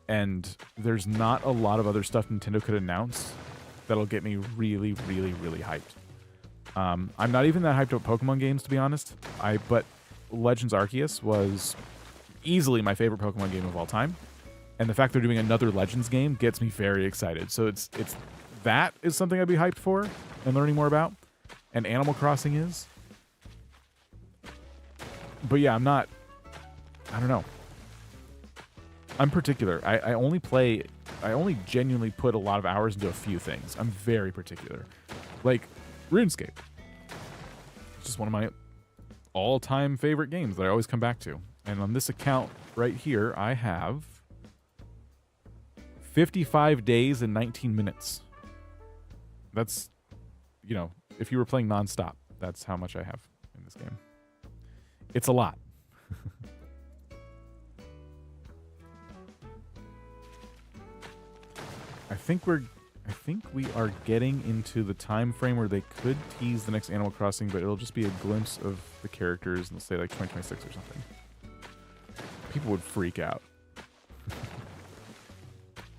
And there's not a lot of other stuff Nintendo could announce that'll get me really, really, really hyped. I'm not even that hyped about Pokemon games, to be honest. But Legends Arceus was easily my favorite Pokemon game of all time, and the fact they're doing another Legends game gets me very excited. So it's that is something I'd be hyped for and learning more about, and Animal Crossing is. But yeah, I don't know. I'm particular. I only genuinely put a lot of hours into a few things. I'm very particular. Like RuneScape. It's just one of my all-time favorite games that I always come back to. And on this account right here, I have 55 days and 19 minutes. That's, you know, if you were playing nonstop, that's how much I have in this game. It's a lot. I think we are getting into the time frame where they could tease the next Animal Crossing, but it'll just be a glimpse of the characters and they'll say like 2026 or something. People would freak out.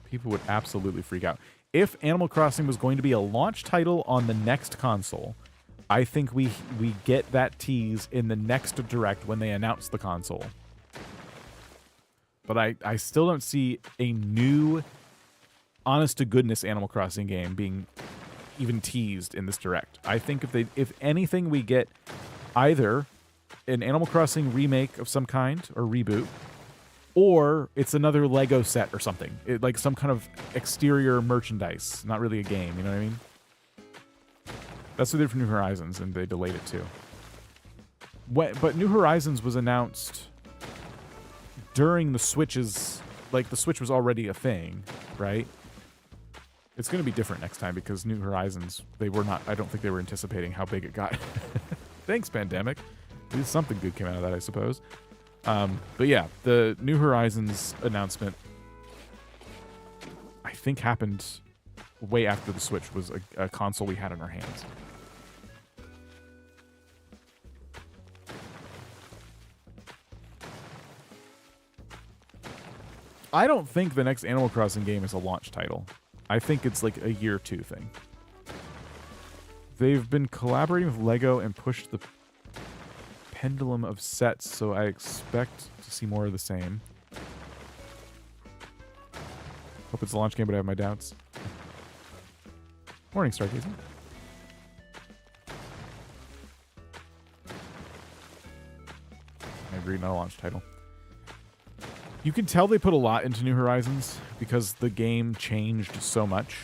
People would absolutely freak out. If Animal Crossing was going to be a launch title on the next console, I think we get that tease in the next direct when they announce the console. But I still don't see a new, honest-to-goodness Animal Crossing game being even teased in this direct. I think if anything, we get either an Animal Crossing remake of some kind or reboot, or it's another Lego set or something. Like some kind of exterior merchandise, not really a game, you know what I mean? That's what they did for New Horizons, and they delayed it too. But New Horizons was announced during the Switch's, like the Switch was already a thing, right? It's going to be different next time because New Horizons, I don't think they were anticipating how big it got. Thanks, pandemic. At least something good came out of that, I suppose. But yeah, the New Horizons announcement, I think, happened way after the Switch was a console we had in our hands. I don't think the next Animal Crossing game is a launch title. I think it's like a year 2 thing. They've been collaborating with Lego and pushed the pendulum of sets, so I expect to see more of the same. Hope it's a launch game, but I have my doubts. Morning, Stargazing. I agree, not a launch title. You can tell they put a lot into New Horizons because the game changed so much.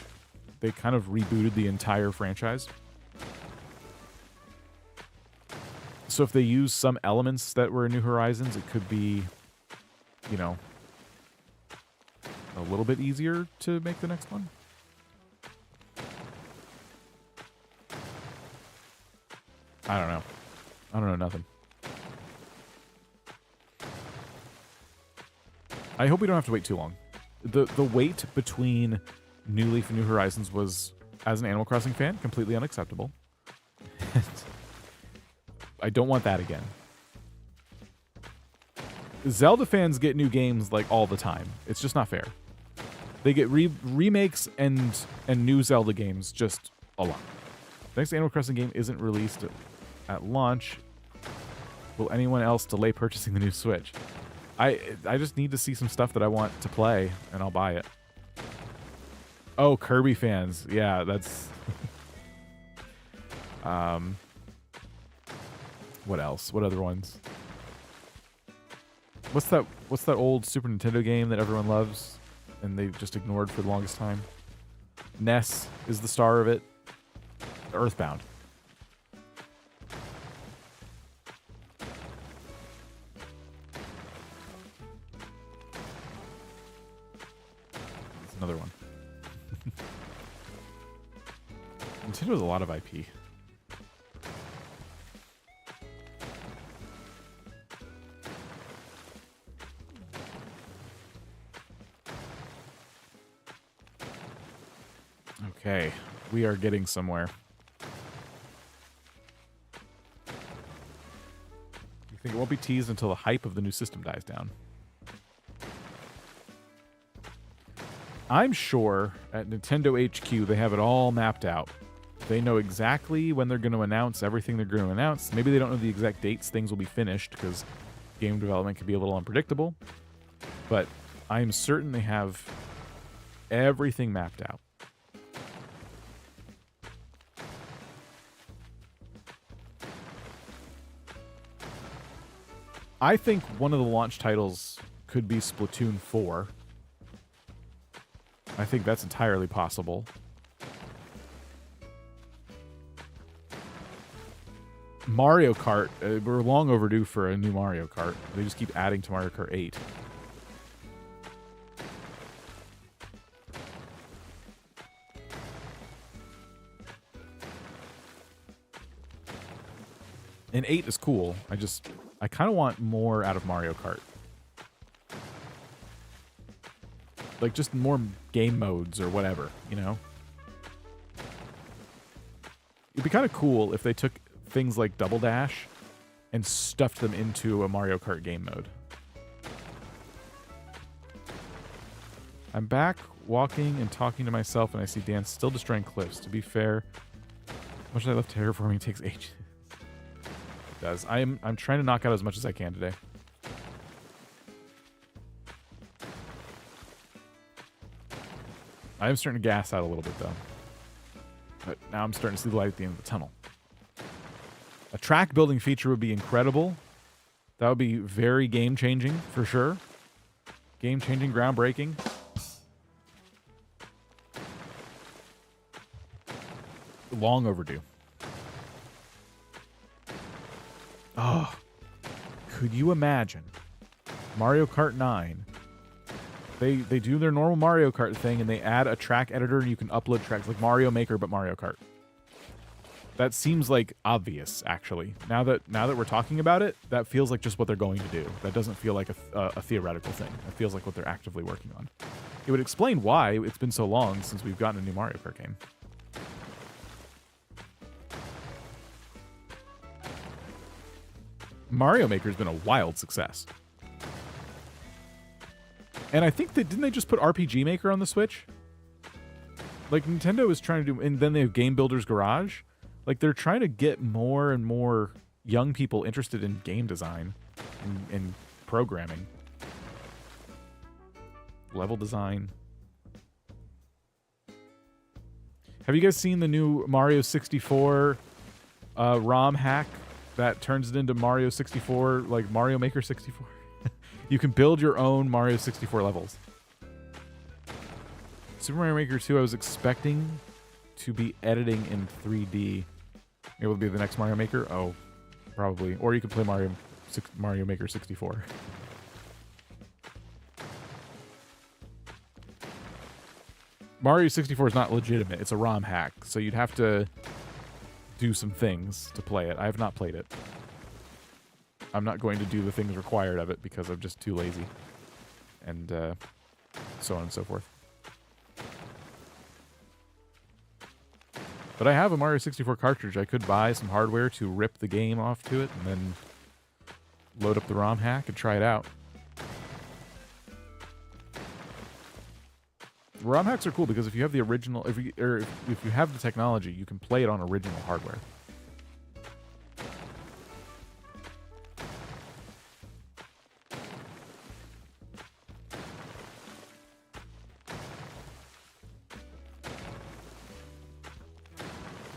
They kind of rebooted the entire franchise. So if they use some elements that were in New Horizons, it could be, you know, a little bit easier to make the next one. I don't know. I don't know nothing. I hope we don't have to wait too long. The wait between New Leaf and New Horizons was, as an Animal Crossing fan, completely unacceptable. I don't want that again. Zelda fans get new games like all the time. It's just not fair. They get remakes and new Zelda games just a lot. The next Animal Crossing game isn't released at launch. Will anyone else delay purchasing the new Switch? I just need to see some stuff that I want to play, and I'll buy it. Oh, Kirby fans. Yeah, that's... What else? What other ones? What's that old Super Nintendo game that everyone loves? and they've just ignored for the longest time. Ness is the star of it. Earthbound. That's another one. Nintendo has a lot of IP. Okay, we are getting somewhere. You think it won't be teased until the hype of the new system dies down? I'm sure at Nintendo HQ they have it all mapped out. They know exactly when they're going to announce everything they're going to announce. Maybe they don't know the exact dates things will be finished because game development can be a little unpredictable. But I'm certain they have everything mapped out. I think one of the launch titles could be Splatoon 4. I think that's entirely possible. Mario Kart, we're long overdue for a new Mario Kart. They just keep adding to Mario Kart 8. And 8 is cool. I kind of want more out of Mario Kart. Like, just more game modes or whatever, you know? It'd be kind of cool if they took things like Double Dash and stuffed them into a Mario Kart game mode. I'm back walking and talking to myself, and I see Dan still destroying cliffs. To be fair, how much I love terraforming takes ages. It does. I'm trying to knock out as much as I can today. I am starting to gas out a little bit, though. But now I'm starting to see the light at the end of the tunnel. A track building feature would be incredible. That would be very game-changing, for sure. Game-changing, groundbreaking. Long overdue. Oh, could you imagine Mario Kart 9? They do their normal Mario Kart thing, and they add a track editor, and you can upload tracks like Mario Maker, but Mario Kart. That seems like obvious, actually. Now that we're talking about it, that feels like just what they're going to do. That doesn't feel like a theoretical thing. It feels like what they're actively working on. It would explain why it's been so long since we've gotten a new Mario Kart game. Mario Maker's been a wild success. And I think didn't they just put RPG Maker on the Switch? Like, Nintendo is trying to do, and then they have Game Builder's Garage. Like, they're trying to get more and more young people interested in game design and programming. Level design. Have you guys seen the new Mario 64 ROM hack that turns it into Mario 64, like Mario Maker 64? You can build your own Mario 64 levels. Super Mario Maker 2, I was expecting to be editing in 3D. Maybe it'll be the next Mario Maker? Oh, probably. Or you could play Mario Maker 64. Mario 64 is not legitimate. It's a ROM hack, so you'd have to do some things to play it. I have not played it. I'm not going to do the things required of it because I'm just too lazy. And so on and so forth. But I have a Mario 64 cartridge. I could buy some hardware to rip the game off to it and then load up the ROM hack and try it out. ROM hacks are cool because if you have the original, if you have the technology, you can play it on original hardware.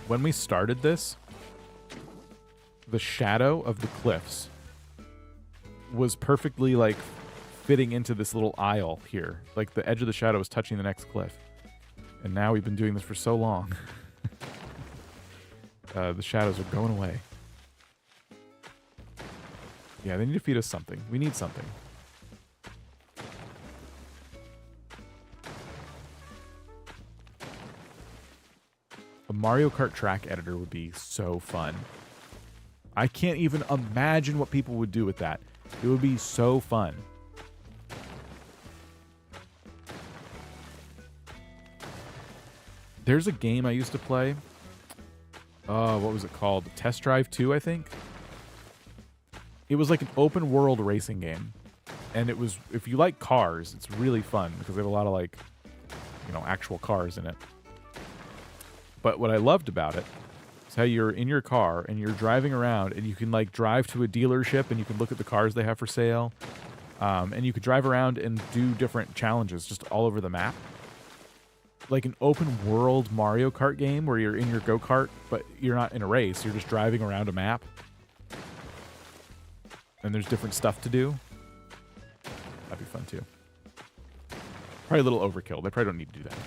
When we started this, the shadow of the cliffs was perfectly like fitting into this little aisle here. Like the edge of the shadow is touching the next cliff. And now we've been doing this for so long. The shadows are going away. Yeah, they need to feed us something. We need something. A Mario Kart track editor would be so fun. I can't even imagine what people would do with that. It would be so fun. There's a game I used to play. What was it called? Test Drive 2, I think. It was like an open world racing game. And it was, if you like cars, it's really fun because they have a lot of like, you know, actual cars in it. But what I loved about it is how you're in your car and you're driving around and you can like drive to a dealership and you can look at the cars they have for sale. And you could drive around and do different challenges just all over the map. Like an open world Mario Kart game where you're in your go-kart, but you're not in a race. You're just driving around a map. And there's different stuff to do. That'd be fun too. Probably a little overkill. They probably don't need to do that.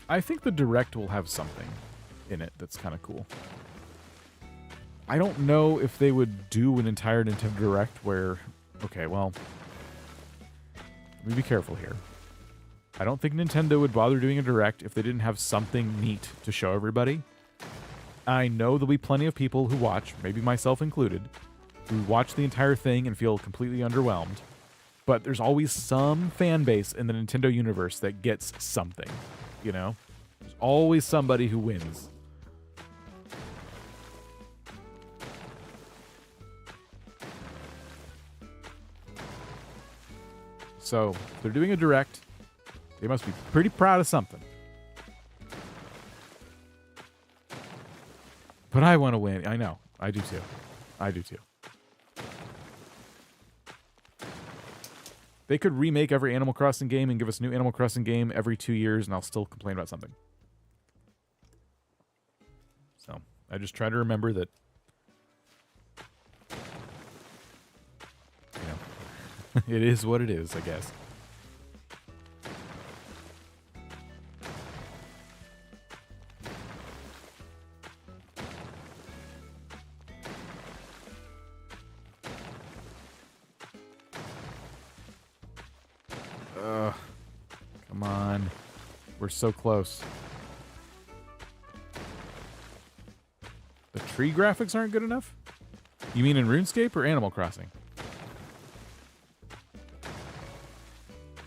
I think the Direct will have something in it that's kind of cool. I don't know if they would do an entire Nintendo Direct where... Okay, well... Let me be careful here. I don't think Nintendo would bother doing a Direct if they didn't have something neat to show everybody. I know there'll be plenty of people who watch, maybe myself included, who watch the entire thing and feel completely underwhelmed. But there's always some fan base in the Nintendo universe that gets something. You know? There's always somebody who wins. So, if they're doing a Direct, they must be pretty proud of something. But I want to win. I know. I do too. I do too. They could remake every Animal Crossing game and give us a new Animal Crossing game every 2 years, and I'll still complain about something. So, I just try to remember that, you know, it is what it is, I guess. Come on. We're so close. The tree graphics aren't good enough? You mean in RuneScape or Animal Crossing?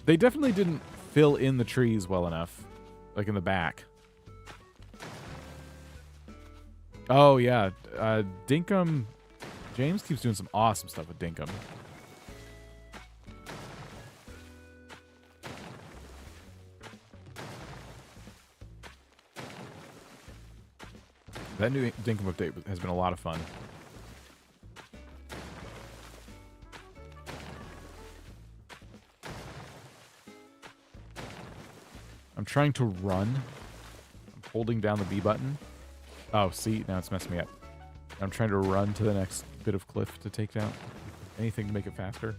They definitely didn't fill in the trees well enough. Like in the back. Oh, yeah. Dinkum... James keeps doing some awesome stuff with Dinkum. That new Dinkum update has been a lot of fun. I'm trying to run. I'm holding down the B button. Oh, see? Now it's messing me up. I'm trying to run to the next bit of cliff to take down. Anything to make it faster.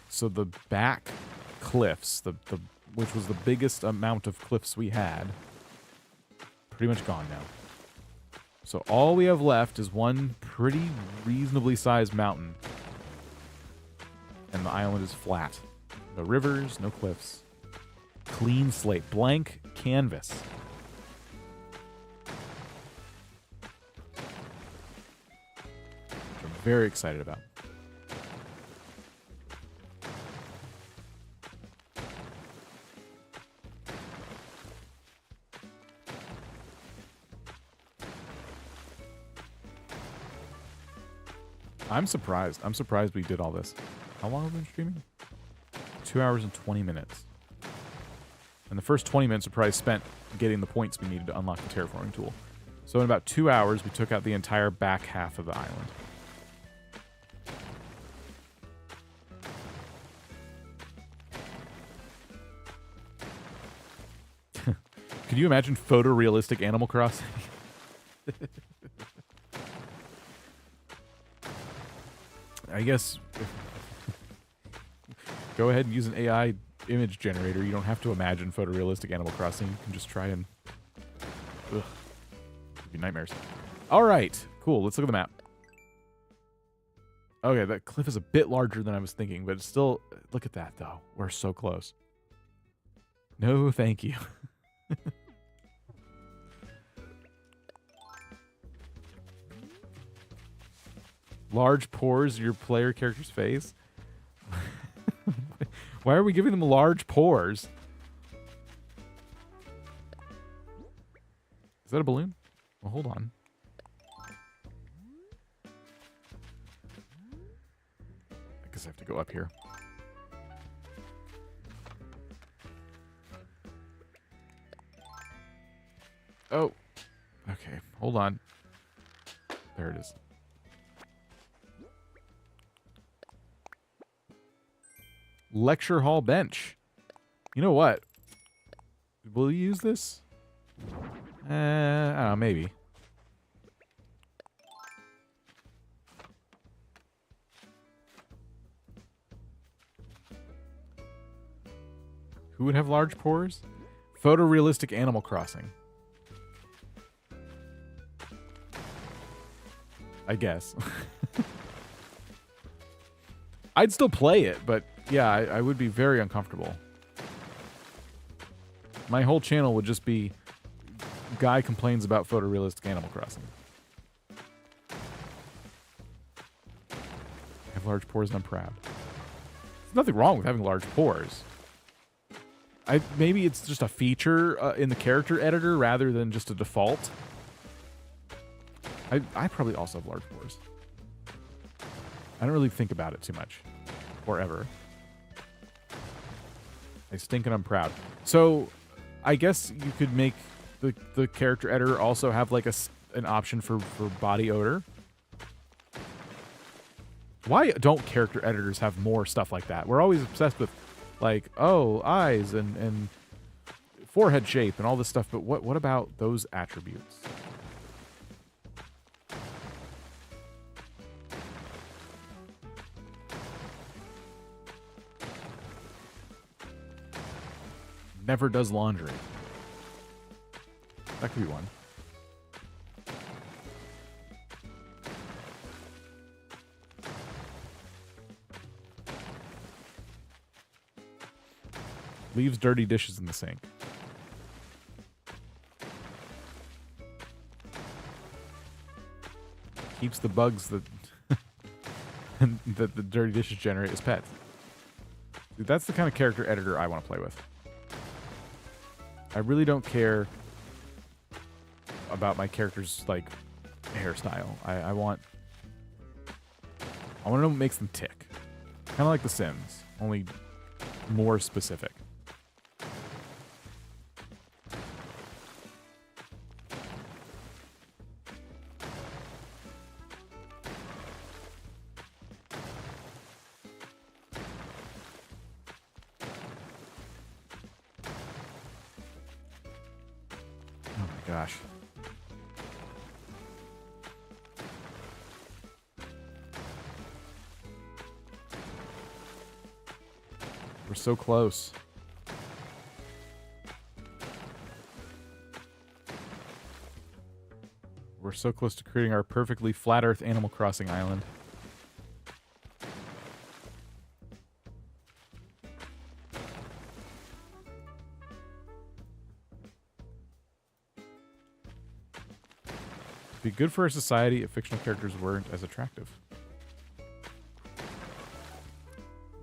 So the back cliffs, which was the biggest amount of cliffs we had, pretty much gone now. So all we have left is one pretty reasonably sized mountain. And the island is flat. No rivers, no cliffs. Clean slate, blank canvas. Which I'm very excited about. I'm surprised. I'm surprised we did all this. How long have we been streaming? 2 hours and 20 minutes. And the first 20 minutes are probably spent getting the points we needed to unlock the terraforming tool. So in about 2 hours, we took out the entire back half of the island. Could you imagine photorealistic Animal Crossing? I guess go ahead and use an AI image generator. You don't have to imagine photorealistic Animal Crossing. You can just try and... Ugh. It'd be nightmares. All right. Cool. Let's look at the map. Okay, that cliff is a bit larger than I was thinking, but it's still... Look at that, though. We're so close. No, thank you. Large pores your player character's face? Why are we giving them large pores? Is that a balloon? Well, hold on. I guess I have to go up here. Oh. Okay, hold on. There it is. Lecture hall bench. You know what? Will you use this? I don't know, maybe. Who would have large pores? Photorealistic Animal Crossing. I guess. I'd still play it, but yeah, I would be very uncomfortable. My whole channel would just be guy complains about photorealistic Animal Crossing. I have large pores and I'm proud. There's nothing wrong with having large pores. Maybe it's just a feature in the character editor rather than just a default. I probably also have large pores. I don't really think about it too much. Or ever. I stink and I'm proud. So, I guess you could make the character editor also have like an option for body odor. Why don't character editors have more stuff like that? We're always obsessed with like, oh, eyes and forehead shape and all this stuff, but what about those attributes? Never does laundry. That could be one. Leaves dirty dishes in the sink. Keeps the bugs that that the dirty dishes generate as pets. Dude, that's the kind of character editor I want to play with. I really don't care about my character's like hairstyle. I want to know what makes them tick. Kind of like The Sims, only more specific. Gosh. We're so close. We're so close to creating our perfectly flat Earth Animal Crossing island. Be good for our society if fictional characters weren't as attractive.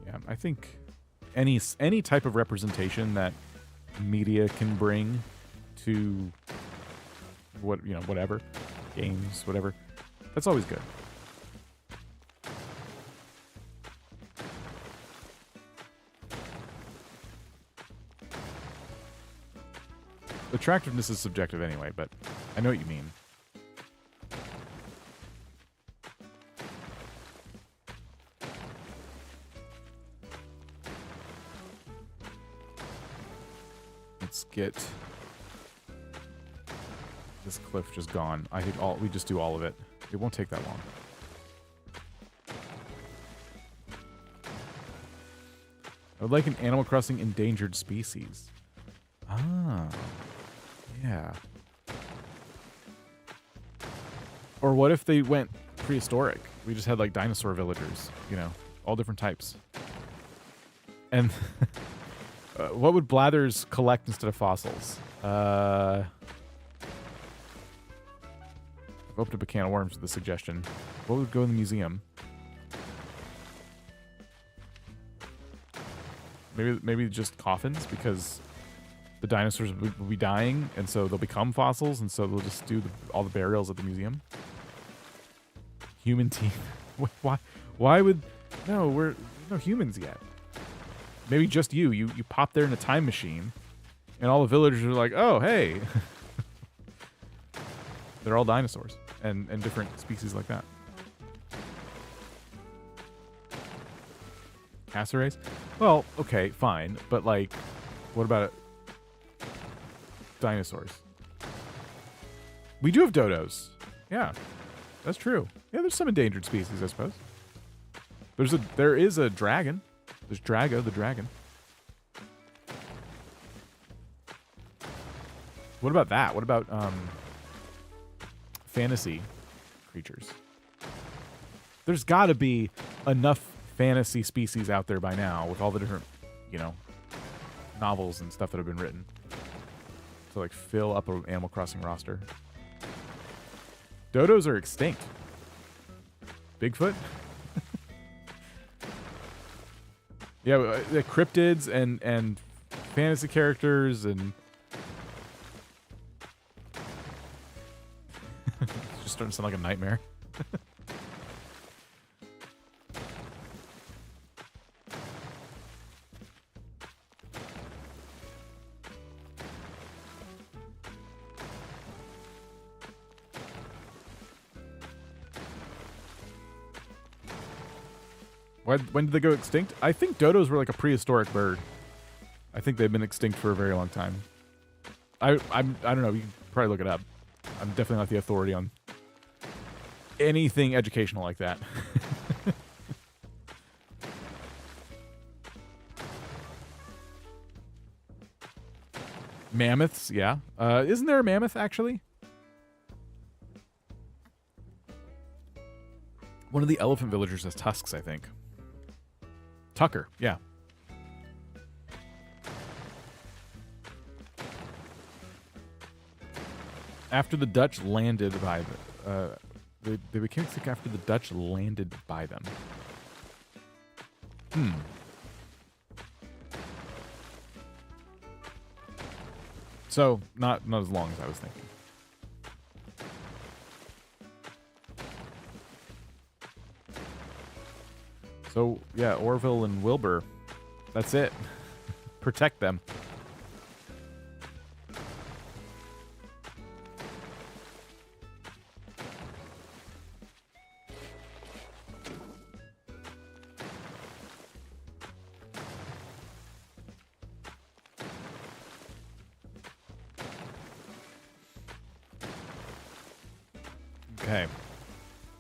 Yeah, I think any type of representation that media can bring to whatever, games, whatever, that's always good. attractiveness is subjective anyway, but I know what you mean. Let's get this cliff just gone. I think we just do all of it. It won't take that long. I would like an Animal Crossing endangered species. Ah, yeah. Or what if they went prehistoric? We just had like dinosaur villagers, you know, all different types. And what would Blathers collect instead of fossils? I've opened up a can of worms with the suggestion. What would go in the museum? Maybe just coffins, because the dinosaurs will be dying, and so they'll become fossils, and so they'll just do all the burials at the museum. Human teeth. Why would... No, we're no humans yet. Maybe just you. You pop there in a time machine, and all the villagers are like, oh, hey. They're all dinosaurs, and different species like that. Cassorays? Well, okay, fine. But, like, what about dinosaurs? We do have dodos. Yeah, that's true. Yeah, there's some endangered species, I suppose. There is a dragon. There's Drago, the dragon. What about that? What about, fantasy creatures? There's got to be enough fantasy species out there by now with all the different, you know, novels and stuff that have been written to like fill up an Animal Crossing roster. Dodos are extinct. Bigfoot? Yeah, the cryptids and fantasy characters and it's just starting to sound like a nightmare. When did they go extinct? I think dodos were like a prehistoric bird. I think they've been extinct for a very long time. I don't know. You can probably look it up. I'm definitely not the authority on anything educational like that. Mammoths, yeah. Isn't there a mammoth, actually? One of the elephant villagers has tusks, I think. Tucker, yeah. After the Dutch landed by they became sick after the Dutch landed by them. So not as long as I was thinking. So, yeah, Orville and Wilbur. That's it. Protect them. Okay.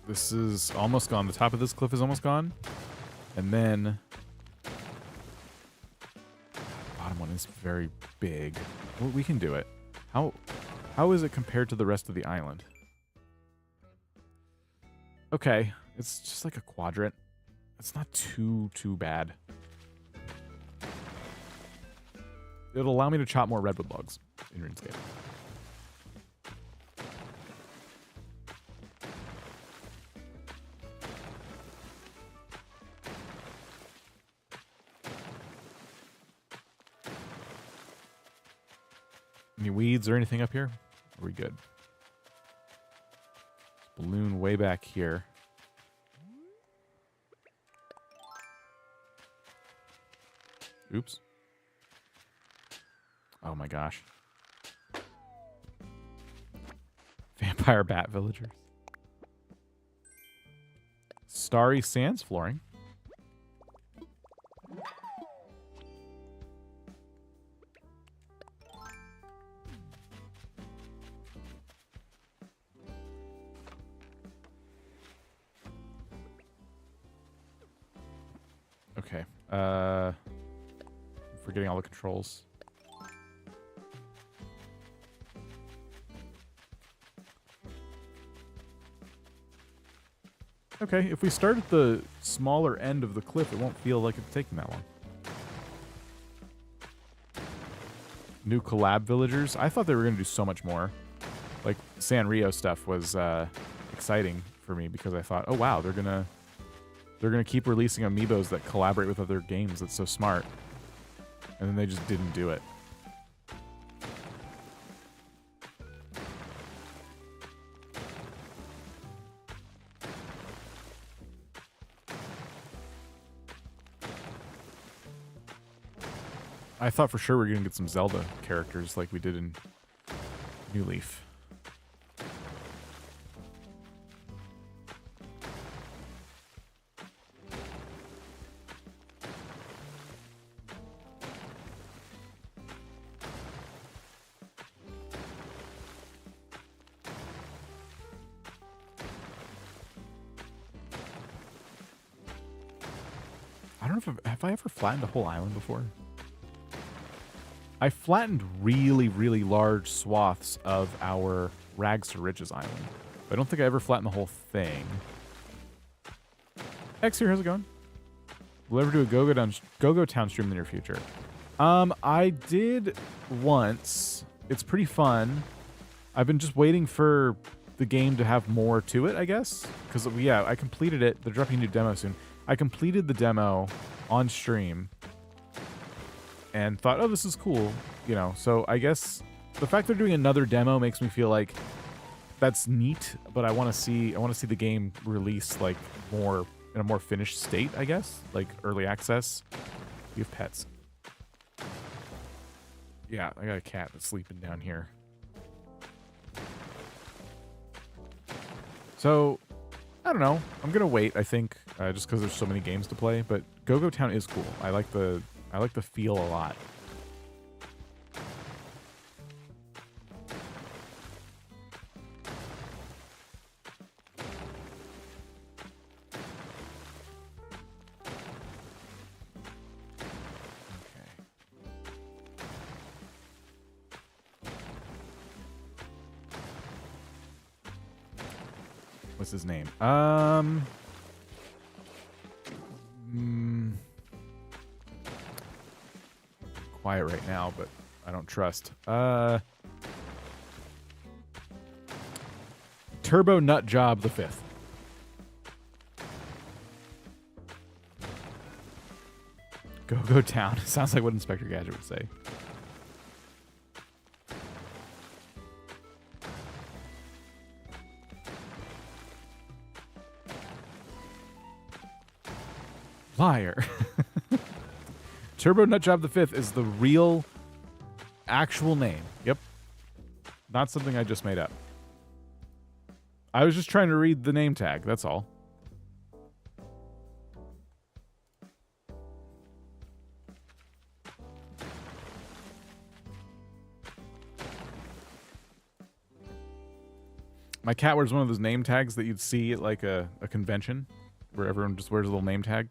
This is almost gone. The top of this cliff is almost gone. And then bottom one is very big. Well, we can do it. How is it compared to the rest of the island? Okay, it's just like a quadrant. It's not too bad. It'll allow me to chop more redwood logs in RuneScape. Any weeds or anything up here? Are we good? Balloon way back here. Oops. Oh my gosh. Vampire bat villagers. Starry Sands flooring. Okay. Forgetting all the controls. Okay, if we start at the smaller end of the cliff, it won't feel like it's taking that long. New collab villagers. I thought they were going to do so much more. Like, Sanrio stuff was exciting for me because I thought, oh wow, they're gonna keep releasing amiibos that collaborate with other games. That's so smart. And then they just didn't do it. I thought for sure we were going to get some Zelda characters like we did in New Leaf. I don't know if have I ever flattened a whole island before? I flattened really, really large swaths of our Rags to Riches island. But I don't think I ever flattened the whole thing. X here, how's it going? Will ever do a Go-Go Town stream in the near future? I did once. It's pretty fun. I've been just waiting for the game to have more to it, I guess. Because, yeah, I completed it. They're dropping a new demo soon. I completed the demo on stream and thought, oh, this is cool, you know. So I guess the fact they're doing another demo makes me feel like that's neat, but I want to see the game release like more in a more finished state, I guess, like early access. You have pets. Yeah, I got a cat that's sleeping down here. So I don't know. I'm gonna wait. I think just because there's so many games to play. But Go-Go Town is cool. I like the feel a lot. What's his name? Quiet right now, but I don't trust. Turbo Nut Job the 5th. Go-Go Town. Sounds like what Inspector Gadget would say. Liar. Turbo Nutjob the 5th is the real, actual name. Yep. Not something I just made up. I was just trying to read the name tag, that's all. My cat wears one of those name tags that you'd see at like a convention where everyone just wears a little name tag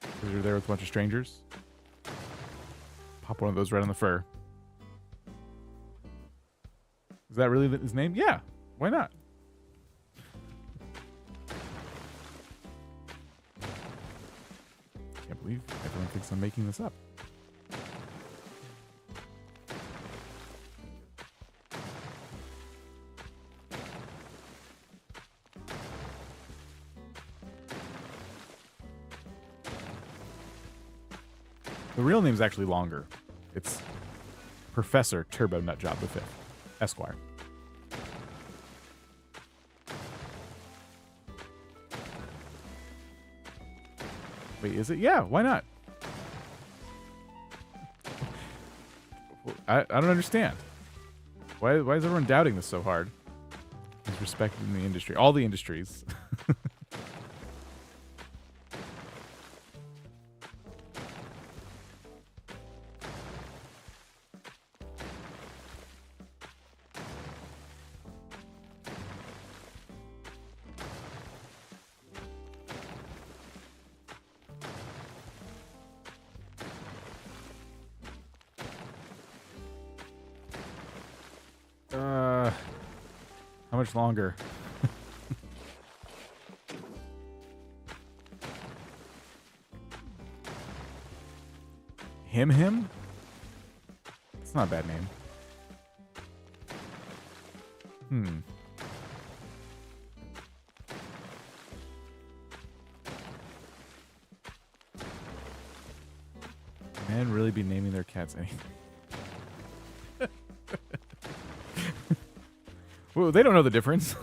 because you're there with a bunch of strangers. Pop one of those right on the fur. Is that really his name? Yeah. Why not? Can't believe everyone thinks I'm making this up. The real name's actually longer. It's Professor Turbo Nutjob the 5th, Esquire. Wait, is it? Yeah, why not? I don't understand. Why is everyone doubting this so hard? He's respected in the industry. All the industries. How much longer? Him? It's not a bad name. Men really be naming their cats anything. Well, they don't know the difference.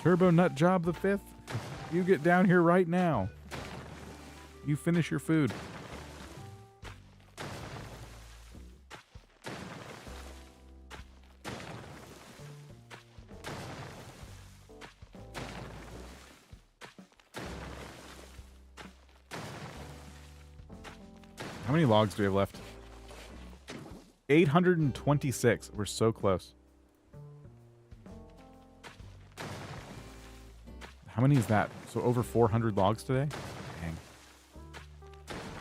Turbo Nut Job the 5th? You get down here right now. You finish your food. How many logs do we have left? 826. We're so close. How many is that? So over 400 logs today? Dang.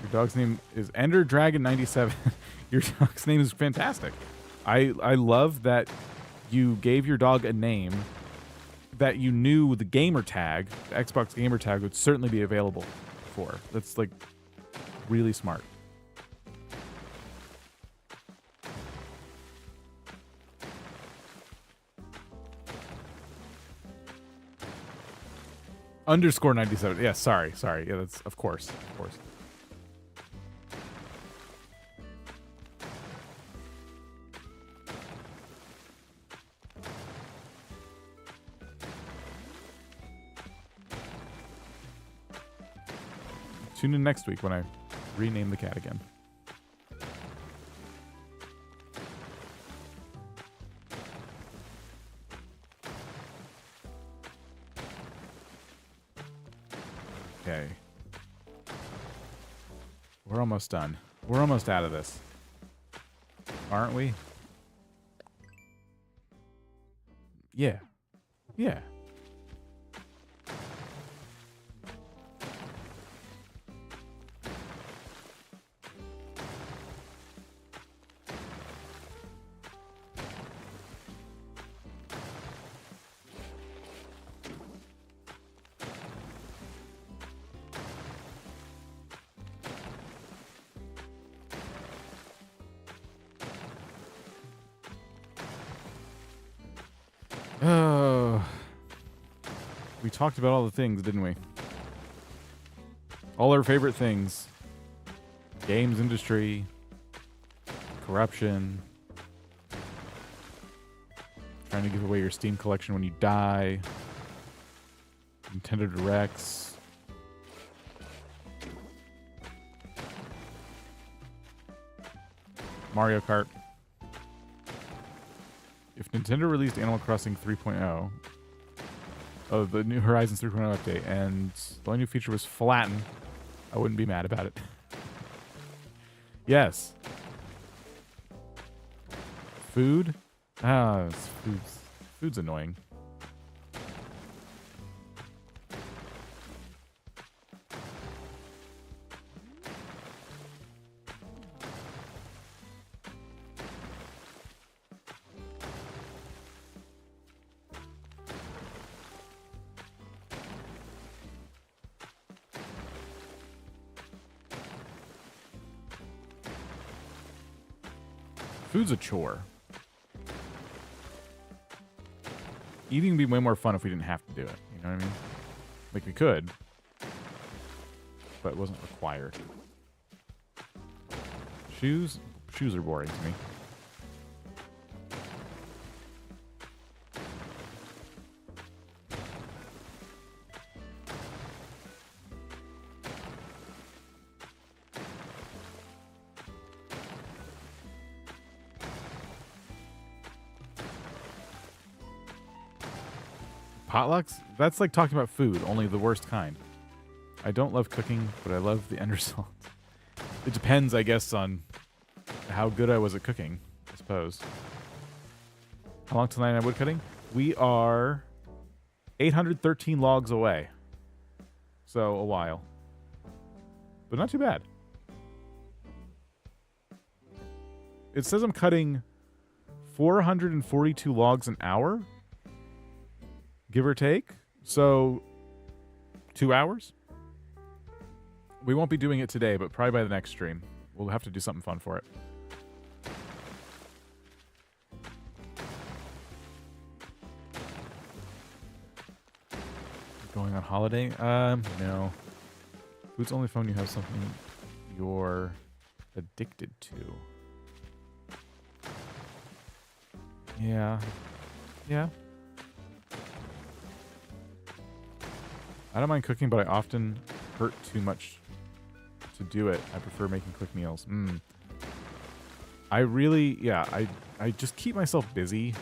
Your dog's name is Ender Dragon 97. Your dog's name is fantastic. I love that you gave your dog a name that you knew the gamer tag, the Xbox gamer tag, would certainly be available for. That's like really smart. Underscore 97. Yeah, sorry. Yeah, that's of course. Tune in next week when I rename the cat again. Okay. We're almost done. We're almost out of this. Aren't we? Yeah. Yeah. We talked about all the things, didn't we? All our favorite things. Games industry. Corruption. Trying to give away your Steam collection when you die. Nintendo Directs. Mario Kart. If Nintendo released Animal Crossing 3.0, oh, the new Horizons 3.0 update, and the only new feature was flatten, I wouldn't be mad about it. Yes. Food? Food's annoying. Food's a chore. Eating would be way more fun if we didn't have to do it. You know what I mean? Like, we could, but it wasn't required. Shoes? Shoes are boring to me. Potlucks? That's like talking about food, only the worst kind. I don't love cooking, but I love the end result. It depends, I guess, on how good I was at cooking, I suppose. How long till 99 wood cutting? We are 813 logs away. So, a while. But not too bad. It says I'm cutting 442 logs an hour, give or take. So, 2 hours? We won't be doing it today, but probably by the next stream. We'll have to do something fun for it. Going on holiday? No. Food's only phone you have something you're addicted to. Yeah. Yeah. I don't mind cooking, but I often hurt too much to do it. I prefer making quick meals. I really, yeah, I just keep myself busy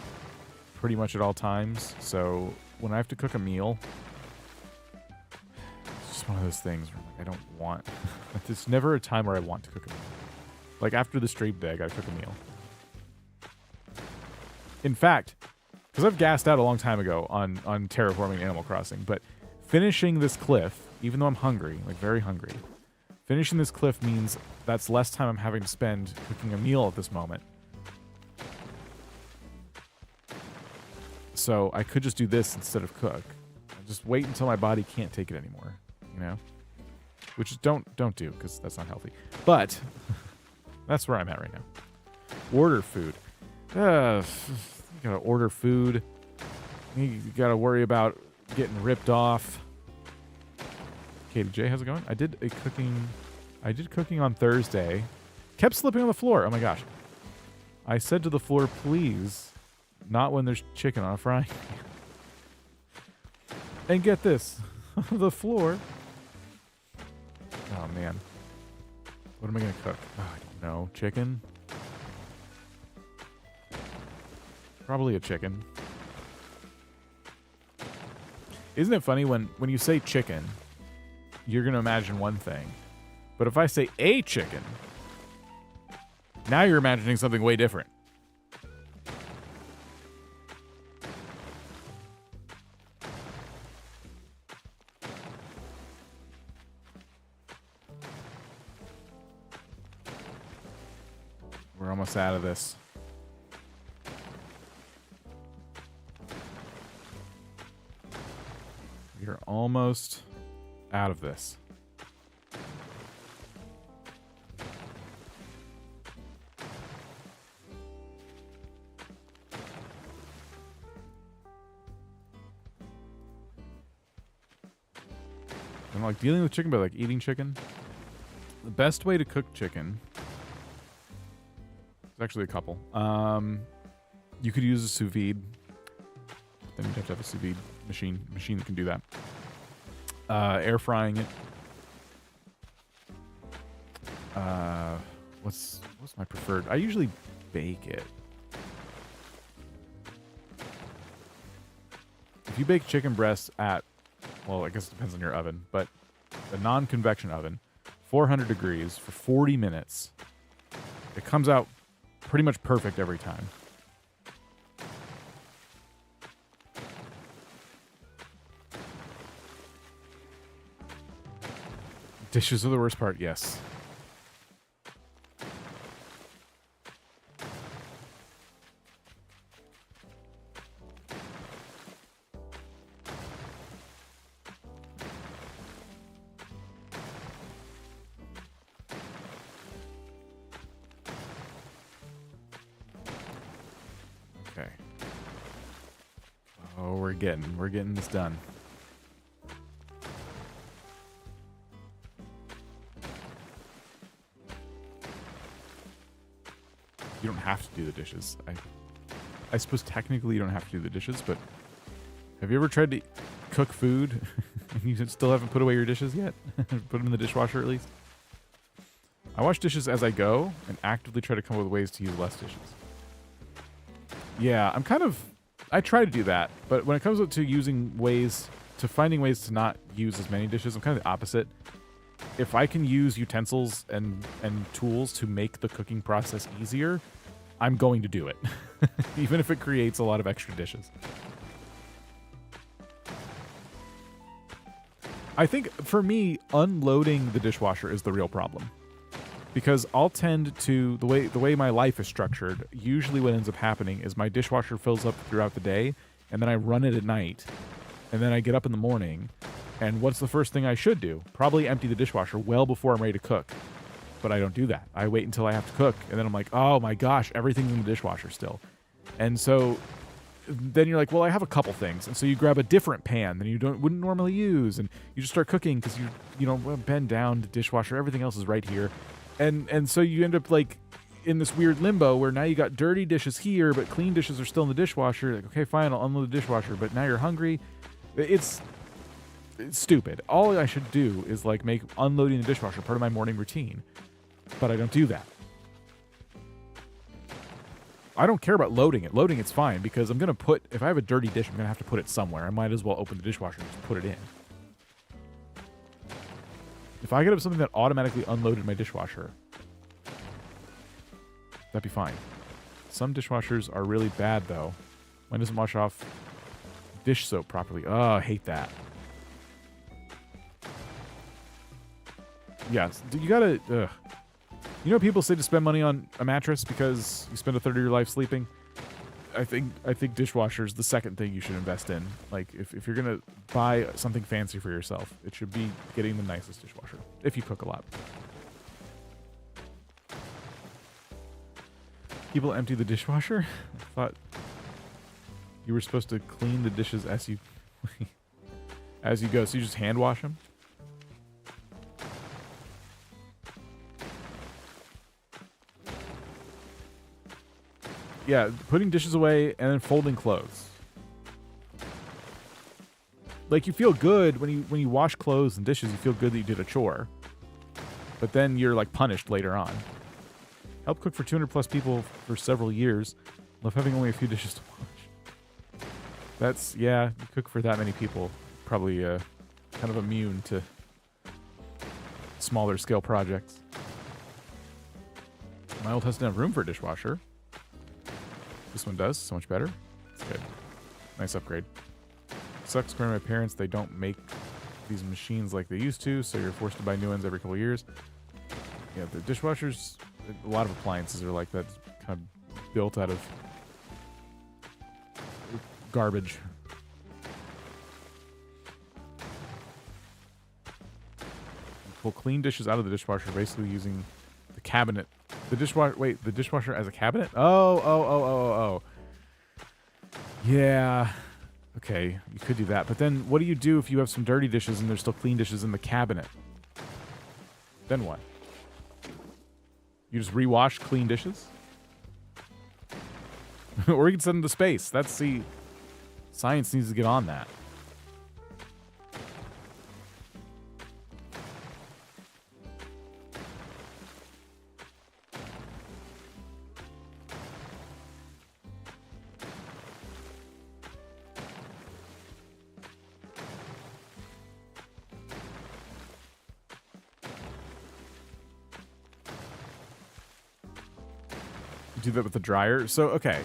pretty much at all times. So when I have to cook a meal, it's just one of those things where I don't want, there's never a time where I want to cook a meal. Like after the stream day, I gotta cook a meal. In fact, because I've gassed out a long time ago on terraforming Animal Crossing, but finishing this cliff, even though I'm hungry, like very hungry, finishing this cliff means that's less time I'm having to spend cooking a meal at this moment. So I could just do this instead of cook. Just wait until my body can't take it anymore, you know? Which is don't do, because that's not healthy. But that's where I'm at right now. Order food. You gotta order food. You gotta worry about getting ripped off. Katie J, how's it going? I did cooking on Thursday. Kept slipping on the floor. Oh my gosh. I said to the floor, please, not when there's chicken on a frying pan. And get this, the floor. Oh man. What am I gonna cook? Oh, I don't know. Chicken? Probably a chicken. Isn't it funny when you say chicken, you're going to imagine one thing. But if I say a chicken, now you're imagining something way different. We're almost out of this. You're almost out of this. I'm like dealing with chicken, but like eating chicken. The best way to cook chicken, there's actually a couple. You could use a sous vide. Then you'd have to have a sous vide machine that can do that. Air frying it. What's my preferred? I usually bake it. If you bake chicken breasts at, well, I guess it depends on your oven, but a non-convection oven, 400 degrees for 40 minutes, it comes out pretty much perfect every time. Dishes are the worst part, yes. Okay. Oh, we're getting this done. You don't have to do the dishes. I suppose technically you don't have to do the dishes, but have you ever tried to cook food and you still haven't put away your dishes yet? Put them in the dishwasher at least? I wash dishes as I go and actively try to come up with ways to use less dishes. Yeah, I'm kind of I try to do that, but when it comes to finding ways to not use as many dishes, I'm kind of the opposite. If I can use utensils and tools to make the cooking process easier, I'm going to do it, even if it creates a lot of extra dishes. I think for me, unloading the dishwasher is the real problem, because I'll tend to the way my life is structured. Usually, what ends up happening is my dishwasher fills up throughout the day, and then I run it at night, and then I get up in the morning, and what's the first thing I should do? Probably empty the dishwasher well before I'm ready to cook. But I don't do that. I wait until I have to cook, and then I'm like, oh my gosh, everything's in the dishwasher still. And so then you're like, well, I have a couple things. And so you grab a different pan than you wouldn't normally use, and you just start cooking because you know, bend down the dishwasher, everything else is right here. And so you end up like in this weird limbo where now you got dirty dishes here, but clean dishes are still in the dishwasher. Like, okay, fine, I'll unload the dishwasher, but now you're hungry. It's stupid. All I should do is like make unloading the dishwasher part of my morning routine, but I don't do that. I don't care about loading it. Loading it's fine because I'm gonna if I have a dirty dish, I'm gonna have to put it somewhere. I might as well open the dishwasher and just put it in. If I could have something that automatically unloaded my dishwasher, that'd be fine. Some dishwashers are really bad though. Mine doesn't wash off dish soap properly. Oh, I hate that. Yeah, you gotta... You know, people say to spend money on a mattress because you spend a third of your life sleeping. I think dishwasher's the second thing you should invest in. Like, if you're gonna buy something fancy for yourself, it should be getting the nicest dishwasher, if you cook a lot. People empty the dishwasher? I thought you were supposed to clean the dishes as you go, so you just hand wash them? Yeah, putting dishes away and then folding clothes. Like, you feel good when you wash clothes and dishes, you feel good that you did a chore. But then you're like punished later on. Helped cook for 200 plus people for several years. Love having only a few dishes to wash. That's, yeah, you cook for that many people. Probably kind of immune to smaller scale projects. My old house didn't have room for a dishwasher. This one does, so much better. It's good. Nice upgrade. Sucks for my parents, they don't make these machines like they used to, so you're forced to buy new ones every couple of years. Yeah, the dishwashers, a lot of appliances are like that, kind of built out of garbage. Pull clean dishes out of the dishwasher, basically using the cabinet. The dishwasher, wait, the dishwasher as a cabinet? Oh. Yeah. Okay, you could do that. But then what do you do if you have some dirty dishes and there's still clean dishes in the cabinet? Then what? You just rewash clean dishes? Or you can send them to space. That's the... Science needs to get on that. Do that with the dryer. So okay,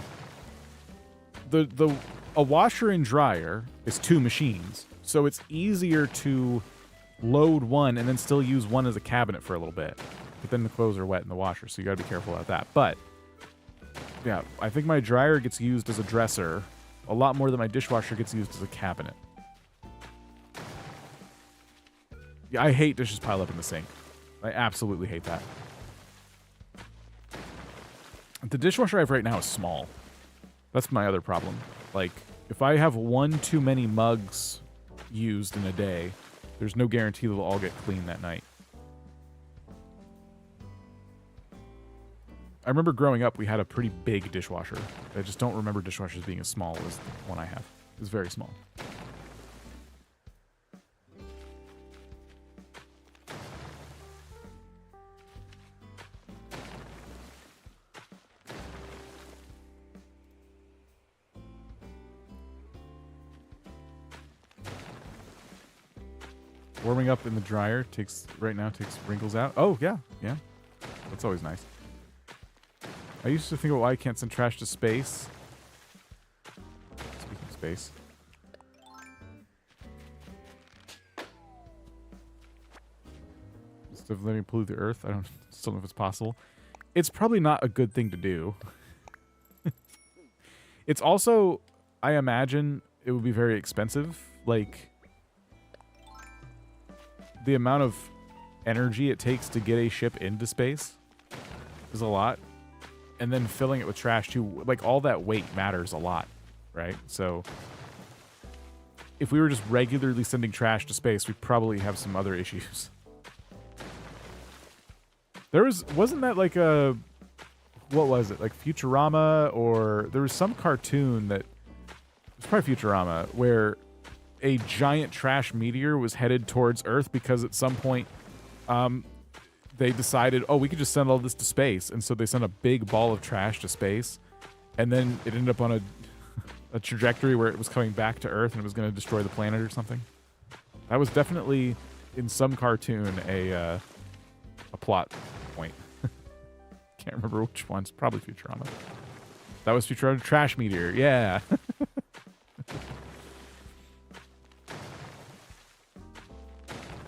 a washer and dryer is two machines, so it's easier to load one and then still use one as a cabinet for a little bit, but then the clothes are wet in the washer, so you got to be careful about that. But yeah, I think my dryer gets used as a dresser a lot more than my dishwasher gets used as a cabinet. Yeah, I hate dishes piled up in the sink. I absolutely hate that. The dishwasher I have right now is small. That's my other problem. Like, if I have one too many mugs used in a day, there's no guarantee they'll all get clean that night. I remember growing up, we had a pretty big dishwasher. I just don't remember dishwashers being as small as the one I have. It's very small. Warming up in the dryer takes wrinkles out. Oh, yeah. Yeah. That's always nice. I used to think about why I can't send trash to space. Speaking of space. Instead of letting it pollute the earth, I still don't know if it's possible. It's probably not a good thing to do. It's also, I imagine, it would be very expensive. Like, the amount of energy it takes to get a ship into space is a lot. And then filling it with trash too, like all that weight matters a lot, right? So if we were just regularly sending trash to space, we'd probably have some other issues. Wasn't that like a, what was it? Like Futurama, or there was some cartoon that, it was probably Futurama, where a giant trash meteor was headed towards Earth because at some point they decided, oh, we could just send all this to space. And so they sent a big ball of trash to space. And then it ended up on a trajectory where it was coming back to Earth and it was going to destroy the planet or something. That was definitely, in some cartoon, a plot point. Can't remember which one's. Probably Futurama. That was Futurama. Trash meteor. Yeah.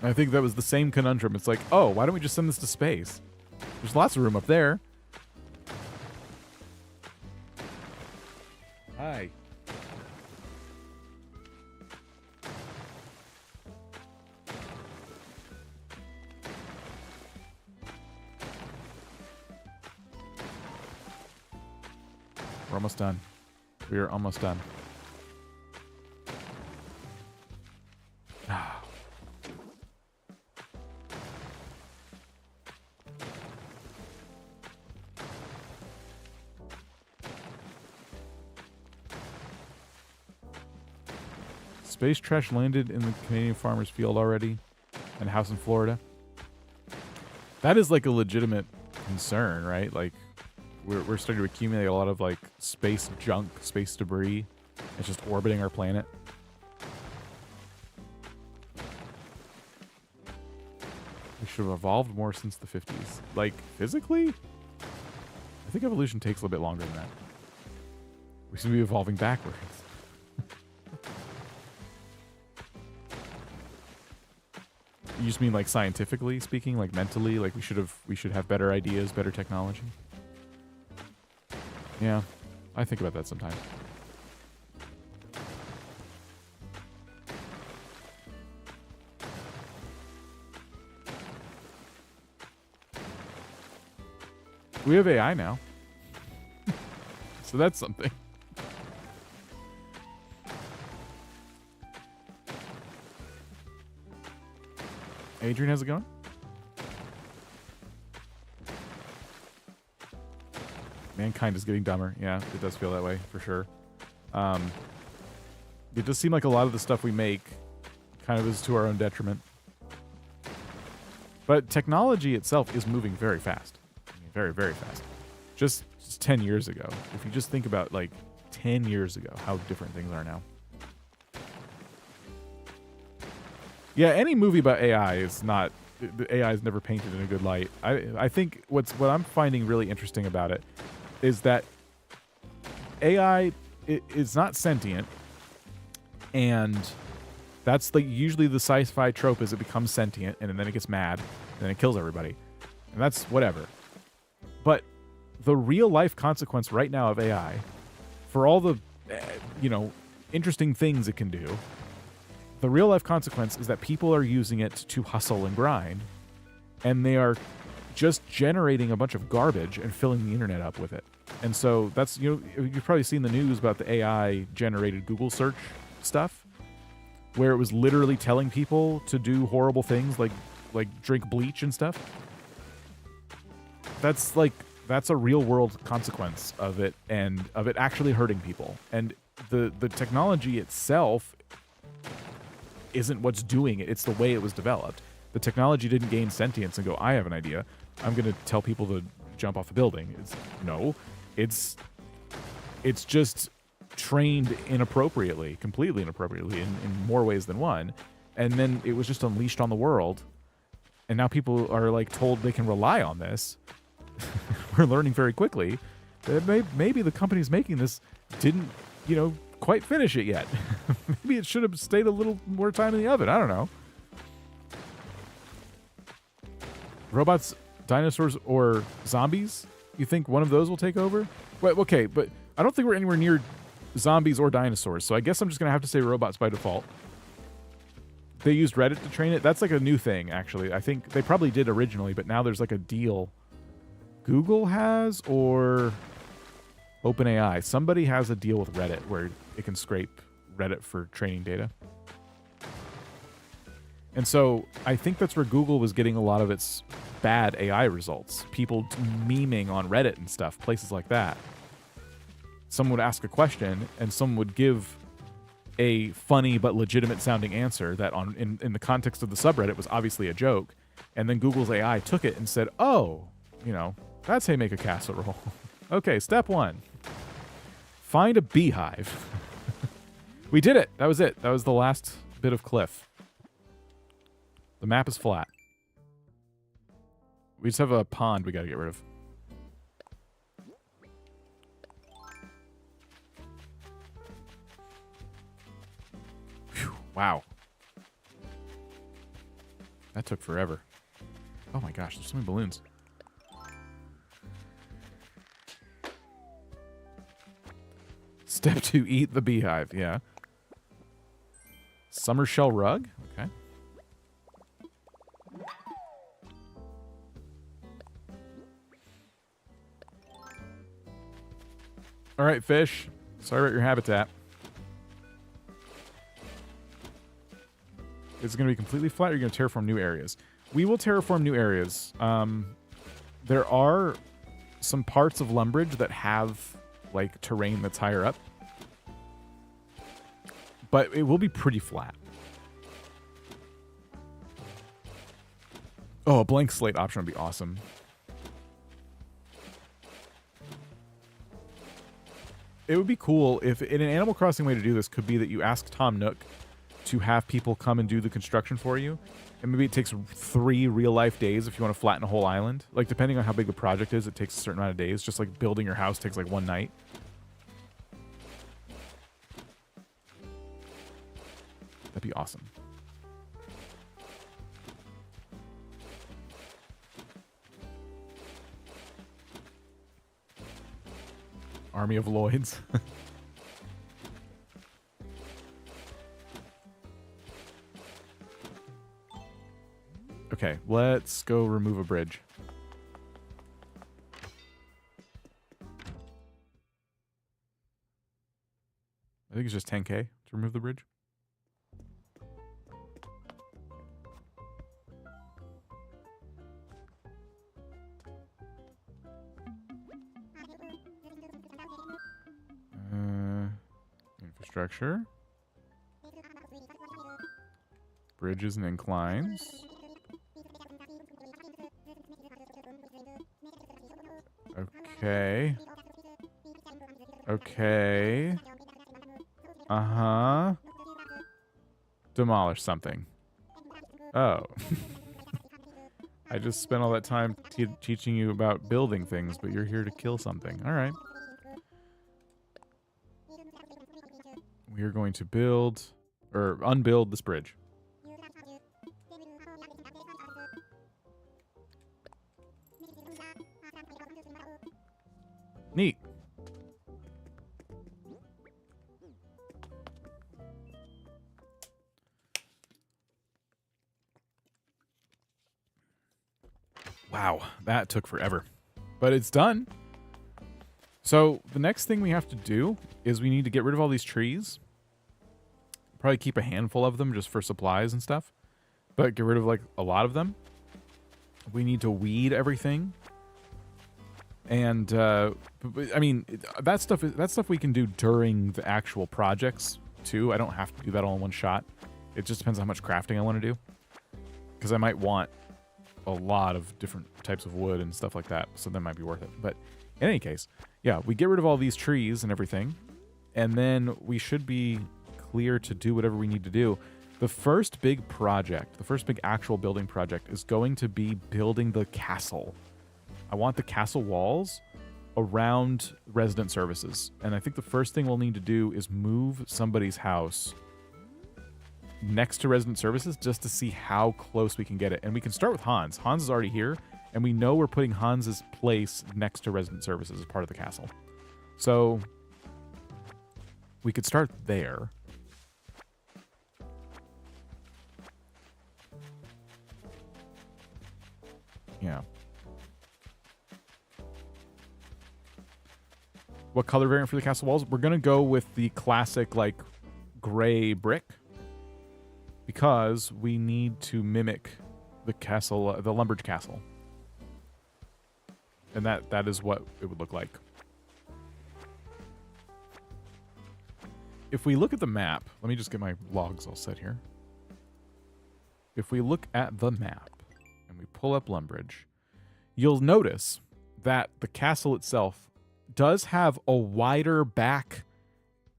I think that was the same conundrum. It's like, oh, why don't we just send this to space? There's lots of room up there. Hi. We're almost done. We are almost done. Space trash landed in the Canadian farmer's field already, and a house in Florida. That is like a legitimate concern, right? Like, we're starting to accumulate a lot of like space junk, space debris. It's just orbiting our planet. We should have evolved more since the 50s. Like, physically? I think evolution takes a little bit longer than that. We seem to be evolving backwards. You just mean like scientifically speaking, like mentally, like we should have better ideas, better technology? Yeah, I think about that sometimes. We have AI now. So that's something. Adrian, how's it going? Mankind is getting dumber. Yeah, it does feel that way, for sure. It does seem like a lot of the stuff we make kind of is to our own detriment. But technology itself is moving very fast. I mean, very, very fast. Just 10 years ago. If you just think about, like, 10 years ago, how different things are now. Yeah, any movie about AI is not... The AI is never painted in a good light. I think what I'm finding really interesting about it is that AI is not sentient, and that's like usually the sci-fi trope is it becomes sentient, and then it gets mad, and then it kills everybody. And that's whatever. But the real-life consequence right now of AI, for all the, interesting things it can do, the real-life consequence is that people are using it to hustle and grind, and they are just generating a bunch of garbage and filling the internet up with it. And so that's, you've probably seen the news about the AI-generated Google search stuff, where it was literally telling people to do horrible things like drink bleach and stuff. That's a real-world consequence of it, and of it actually hurting people. And the technology itself isn't what's doing it. It's the way it was developed. The technology didn't gain sentience and go, I have an idea. I'm going to tell people to jump off a building. It's just trained inappropriately, completely inappropriately in more ways than one. and then it was just unleashed on the world, and now people are like told they can rely on this. We're learning very quickly that maybe the companies making this didn't, you know, quite finish it yet. Maybe it should have stayed a little more time in the oven. I don't know. Robots, dinosaurs, or zombies? You think one of those will take over? Well, okay, but I don't think we're anywhere near zombies or dinosaurs, so I guess I'm just going to have to say robots by default. They used Reddit to train it. That's like a new thing, actually. I think they probably did originally, but now there's like a deal Google has or OpenAI. Somebody has a deal with Reddit where it can scrape Reddit for training data. And so I think that's where Google was getting a lot of its bad AI results. People memeing on Reddit and stuff, places like that. Someone would ask a question and someone would give a funny but legitimate sounding answer that in the context of the subreddit was obviously a joke. And then Google's AI took it and said, oh, you know, that's how you make a casserole. Okay, step 1. Find a beehive. We did it. That was it. That was the last bit of cliff. The map is flat. We just have a pond we got to get rid of. Whew, wow. That took forever. Oh my gosh, there's so many balloons. Step 2, eat the beehive. Yeah. Summer shell rug. Okay. All right, fish. Sorry about your habitat. Is it going to be completely flat, or are you going to terraform new areas? We will terraform new areas. There are some parts of Lumbridge that have like terrain that's higher up, but it will be pretty flat. Oh, a blank slate option would be awesome. It would be cool if in an Animal Crossing way to do this could be that you ask Tom Nook to have people come and do the construction for you. And maybe it takes 3 real-life days if you want to flatten a whole island. Like, depending on how big the project is, it takes a certain amount of days. Just like building your house takes like 1 night. That'd be awesome. Army of Lloyds. Okay, let's go remove a bridge. I think it's just 10K to remove the bridge. Infrastructure. Bridges and inclines. Okay. Okay. Uh-huh. Demolish something. Oh. I just spent all that time teaching you about building things, but you're here to kill something. All right. We are going to build, or unbuild this bridge. Neat. Wow, that took forever. But it's done. So the next thing we have to do is we need to get rid of all these trees. Probably keep a handful of them just for supplies and stuff. But get rid of like a lot of them. We need to weed everything. And I mean, that stuff we can do during the actual projects too. I don't have to do that all in one shot. It just depends on how much crafting I want to do. Because I might want a lot of different types of wood and stuff like that, so that might be worth it. But in any case, yeah, we get rid of all these trees and everything, and then we should be clear to do whatever we need to do. The first big project, the first big actual building project is going to be building the castle. I want the castle walls around resident services. And I think the first thing we'll need to do is move somebody's house next to resident services just to see how close we can get it. And we can start with Hans. Hans is already here, and we know we're putting Hans's place next to resident services as part of the castle. So we could start there. Yeah. What color variant for the castle walls? We're going to go with the classic, like, gray brick. Because we need to mimic the castle, the Lumbridge castle. And that is what it would look like. If we look at the map, let me just get my logs all set here. If we look at the map and we pull up Lumbridge, you'll notice that the castle itself does have a wider back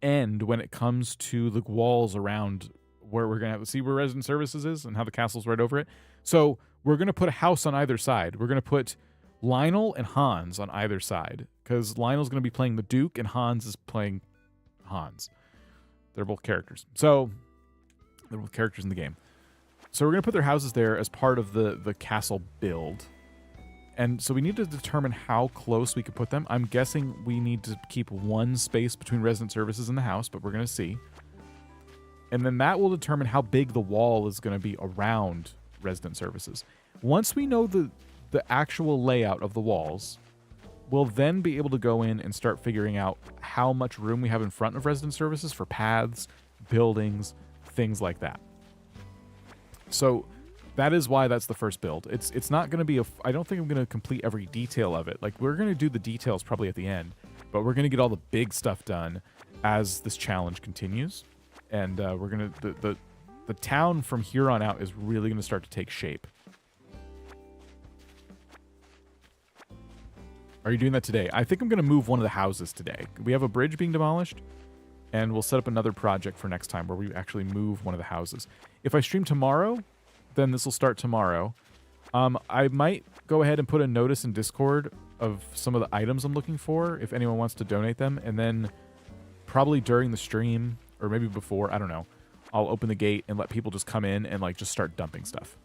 end when it comes to the walls around where we're going to see where resident services is and how the castle's right over it. So we're going to put a house on either side. We're going to put Lionel and Hans on either side because Lionel's going to be playing the Duke and Hans is playing Hans. They're both characters. So they're both characters in the game. So we're going to put their houses there as part of the castle build. And so we need to determine how close we could put them. I'm guessing we need to keep one space between resident services and the house, but we're going to see. And then that will determine how big the wall is going to be around resident services. Once we know the actual layout of the walls, we'll then be able to go in and start figuring out how much room we have in front of resident services for paths, buildings, things like that. So that is why that's the first build. It's not going to be I don't think I'm going to complete every detail of it. Like, we're going to do the details probably at the end, but we're going to get all the big stuff done as this challenge continues. And we're going to, the town from here on out is really going to start to take shape. Are you doing that today? I think I'm going to move one of the houses today. We have a bridge being demolished, and we'll set up another project for next time where we actually move one of the houses. If I stream tomorrow, then this will start tomorrow. I might go ahead and put a notice in Discord of some of the items I'm looking for if anyone wants to donate them. And then probably during the stream, or maybe before, I don't know, I'll open the gate and let people just come in and like just start dumping stuff.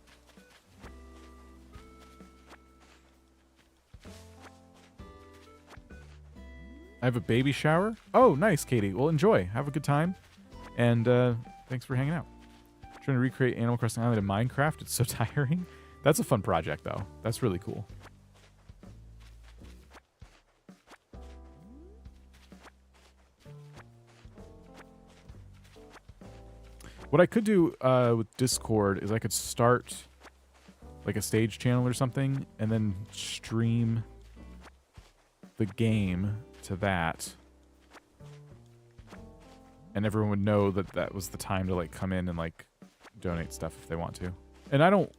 I have a baby shower. Oh, nice, Katie. Well, enjoy. Have a good time. And thanks for hanging out. Trying to recreate Animal Crossing Island in Minecraft. It's so tiring. That's a fun project, though. That's really cool. What I could do with Discord is I could start like a stage channel or something and then stream the game to that. And everyone would know that that was the time to like come in and like donate stuff if they want to. And I don't,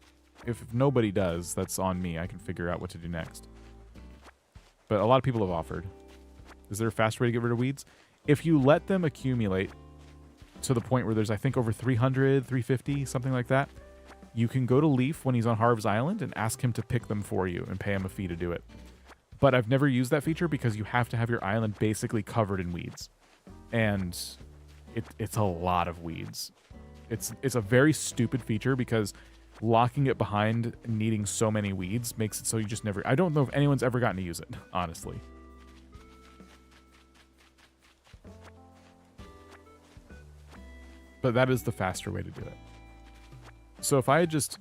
if nobody does, that's on me. I can figure out what to do next. But a lot of people have offered. Is there a faster way to get rid of weeds? If you let them accumulate to the point where there's, I think, over 300, 350, something like that, you can go to Leaf when he's on Harv's Island and ask him to pick them for you and pay him a fee to do it. But I've never used that feature because you have to have your island basically covered in weeds. And it's a lot of weeds. It's a very stupid feature because locking it behind needing so many weeds makes it so you just never... I don't know if anyone's ever gotten to use it, honestly. But that is the faster way to do it. So if I had just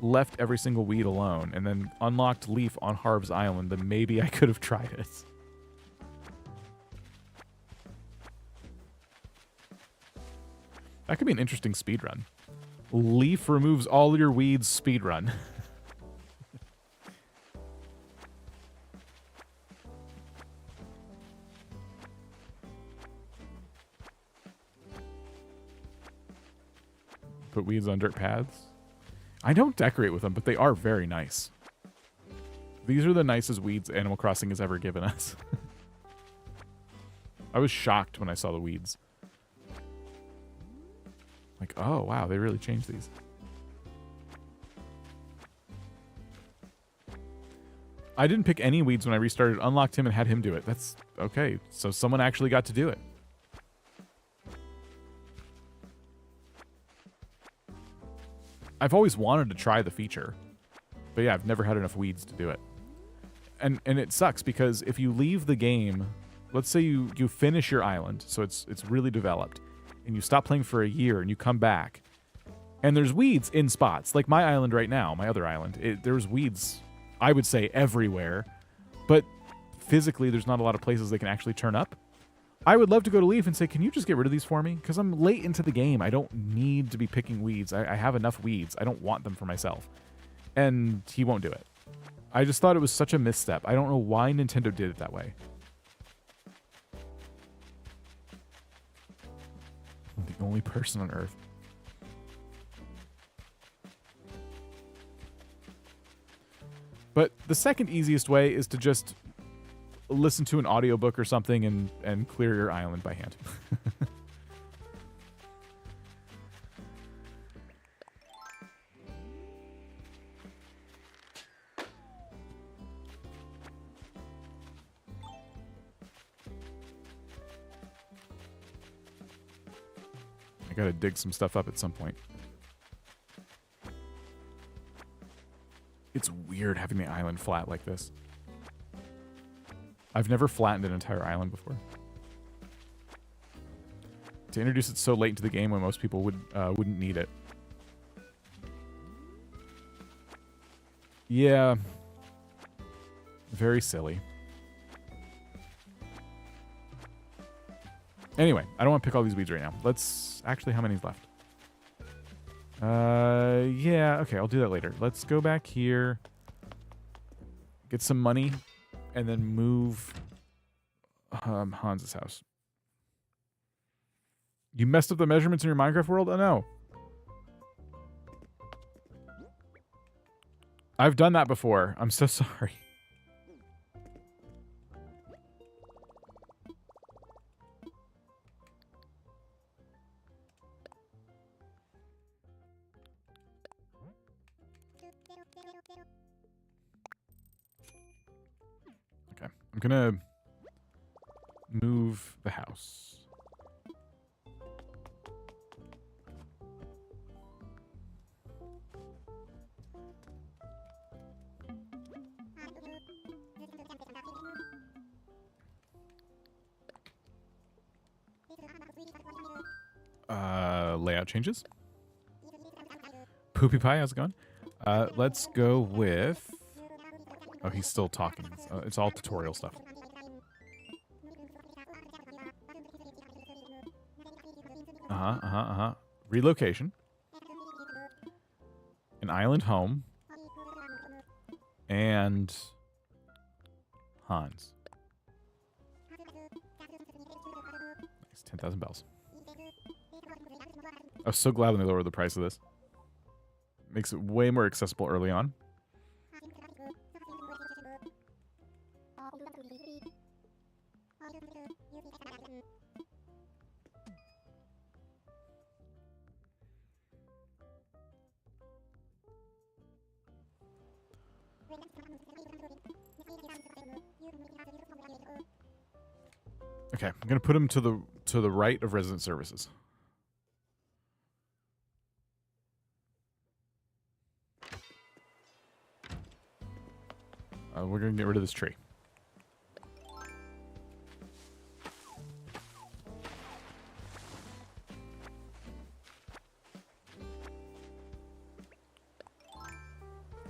left every single weed alone and then unlocked Leaf on Harv's Island, then maybe I could have tried it. That could be an interesting speedrun. Leaf removes all your weeds speedrun. Put weeds on dirt paths. I don't decorate with them, but they are very nice. These are the nicest weeds Animal Crossing has ever given us. I was shocked when I saw the weeds. Like, oh, wow, they really changed these. I didn't pick any weeds when I restarted, unlocked him, and had him do it. That's okay. So someone actually got to do it. I've always wanted to try the feature. But yeah, I've never had enough weeds to do it. And it sucks because if you leave the game, let's say you finish your island, so it's really developed, and you stop playing for a year and you come back, and there's weeds in spots. Like my island right now, my other island, there's weeds, I would say, everywhere. But physically, there's not a lot of places they can actually turn up. I would love to go to Leaf and say, can you just get rid of these for me? Because I'm late into the game. I don't need to be picking weeds. I have enough weeds. I don't want them for myself. And he won't do it. I just thought it was such a misstep. I don't know why Nintendo did it that way. I'm the only person on Earth. But the second easiest way is to just listen to an audiobook or something and clear your island by hand. I gotta dig some stuff up at some point. It's weird having the island flat like this. I've never flattened an entire island before. To introduce it so late into the game when most people wouldn't need it. Yeah. Very silly. Anyway, I don't want to pick all these weeds right now. Let's... Actually, how many's left? Yeah, okay, I'll do that later. Let's go back here. Get some money. And then move Hans's house. You messed up the measurements in your Minecraft world? Oh, no. I've done that before. I'm so sorry. Okay, I'm gonna move the house. Layout changes. Poopy Pie, how's it going? Let's go with... Oh, he's still talking. It's all tutorial stuff. Relocation. An island home. And... Hans. Nice, 10,000 bells. I was so glad when they lowered the price of this. Makes it way more accessible early on. Okay, I'm gonna put him to the right of resident services. We're gonna get rid of this tree.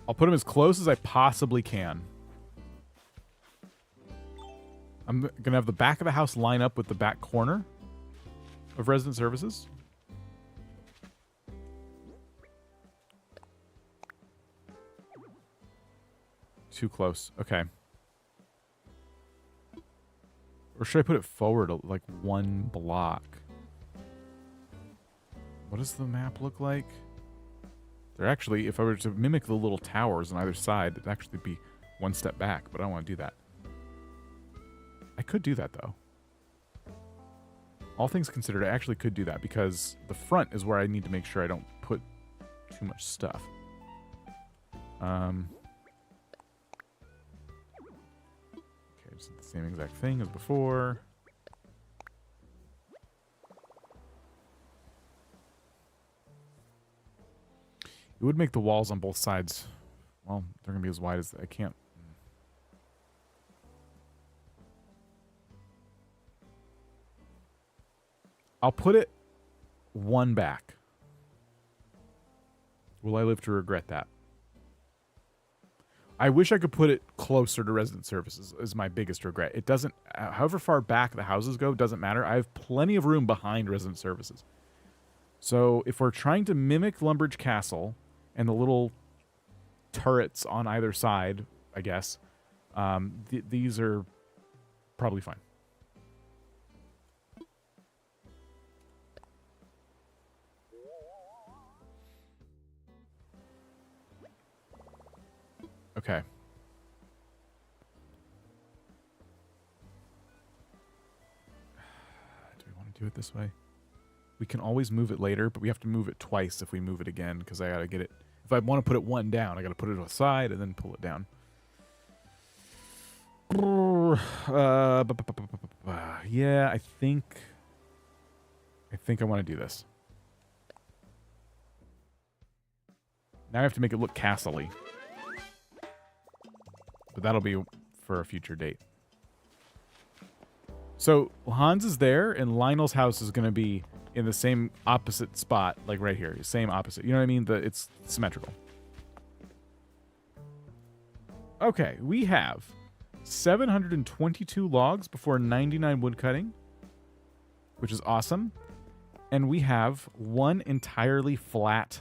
I'll put him as close as I possibly can. I'm gonna have the back of the house line up with the back corner of resident services. Too close. Okay. Or should I put it forward like one block? What does the map look like? They're actually, if I were to mimic the little towers on either side, it'd actually be one step back, but I don't want to do that. I could do that, though. All things considered, I actually could do that because the front is where I need to make sure I don't put too much stuff. Okay, just the same exact thing as before. It would make the walls on both sides, well, they're going to be as wide as I can't. I'll put it one back. Will I live to regret that? I wish I could put it closer to resident services is my biggest regret. It doesn't, however far back the houses go, doesn't matter. I have plenty of room behind resident services. So if we're trying to mimic Lumbridge Castle and the little turrets on either side, I guess, these are probably fine. Okay. Do we want to do it this way? We can always move it later, but we have to move it twice if we move it again, because I got to get it. If I want to put it one down, I got to put it to the side and then pull it down. Yeah, I think I want to do this. Now I have to make it look castle-y. But that'll be for a future date. So Hans is there, and Lionel's house is going to be in the same opposite spot, like right here. Same opposite. You know what I mean? It's symmetrical. Okay, we have 722 logs before 99 wood cutting, which is awesome. And we have one entirely flat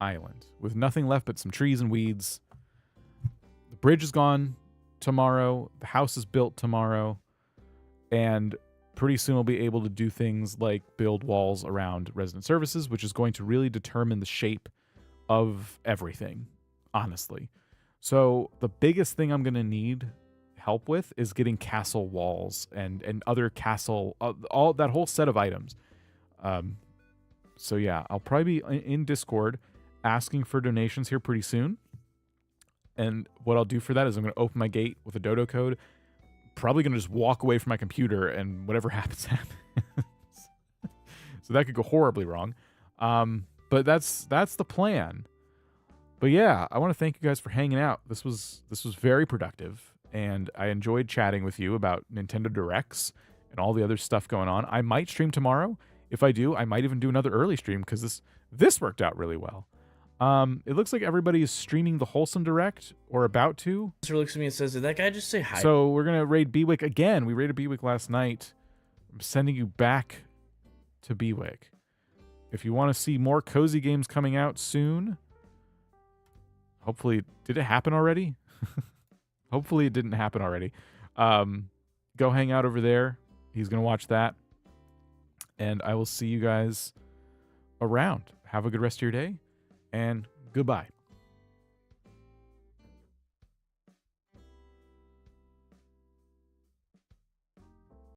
island with nothing left but some trees and weeds. The bridge is gone tomorrow. The house is built tomorrow. And pretty soon we'll be able to do things like build walls around resident services, which is going to really determine the shape of everything, honestly. So the biggest thing I'm going to need help with is getting castle walls and other castle, all that whole set of items. So yeah, I'll probably be in Discord asking for donations here pretty soon. And what I'll do for that is I'm going to open my gate with a dodo code. Probably going to just walk away from my computer and whatever happens, happens. So that could go horribly wrong. But that's the plan. But yeah, I want to thank you guys for hanging out. This was very productive, and I enjoyed chatting with you about Nintendo Directs and all the other stuff going on. I might stream tomorrow. If I do, I might even do another early stream because this worked out really well. It looks like everybody is streaming the Wholesome Direct or about to. Sir looks at me and says, "Did that guy just say hi?" So we're gonna raid Bewick again. We raided Bewick last night. I'm sending you back to Bewick. If you want to see more cozy games coming out soon, hopefully, did it happen already? Hopefully it didn't happen already. Go hang out over there. He's gonna watch that, and I will see you guys around. Have a good rest of your day. And goodbye.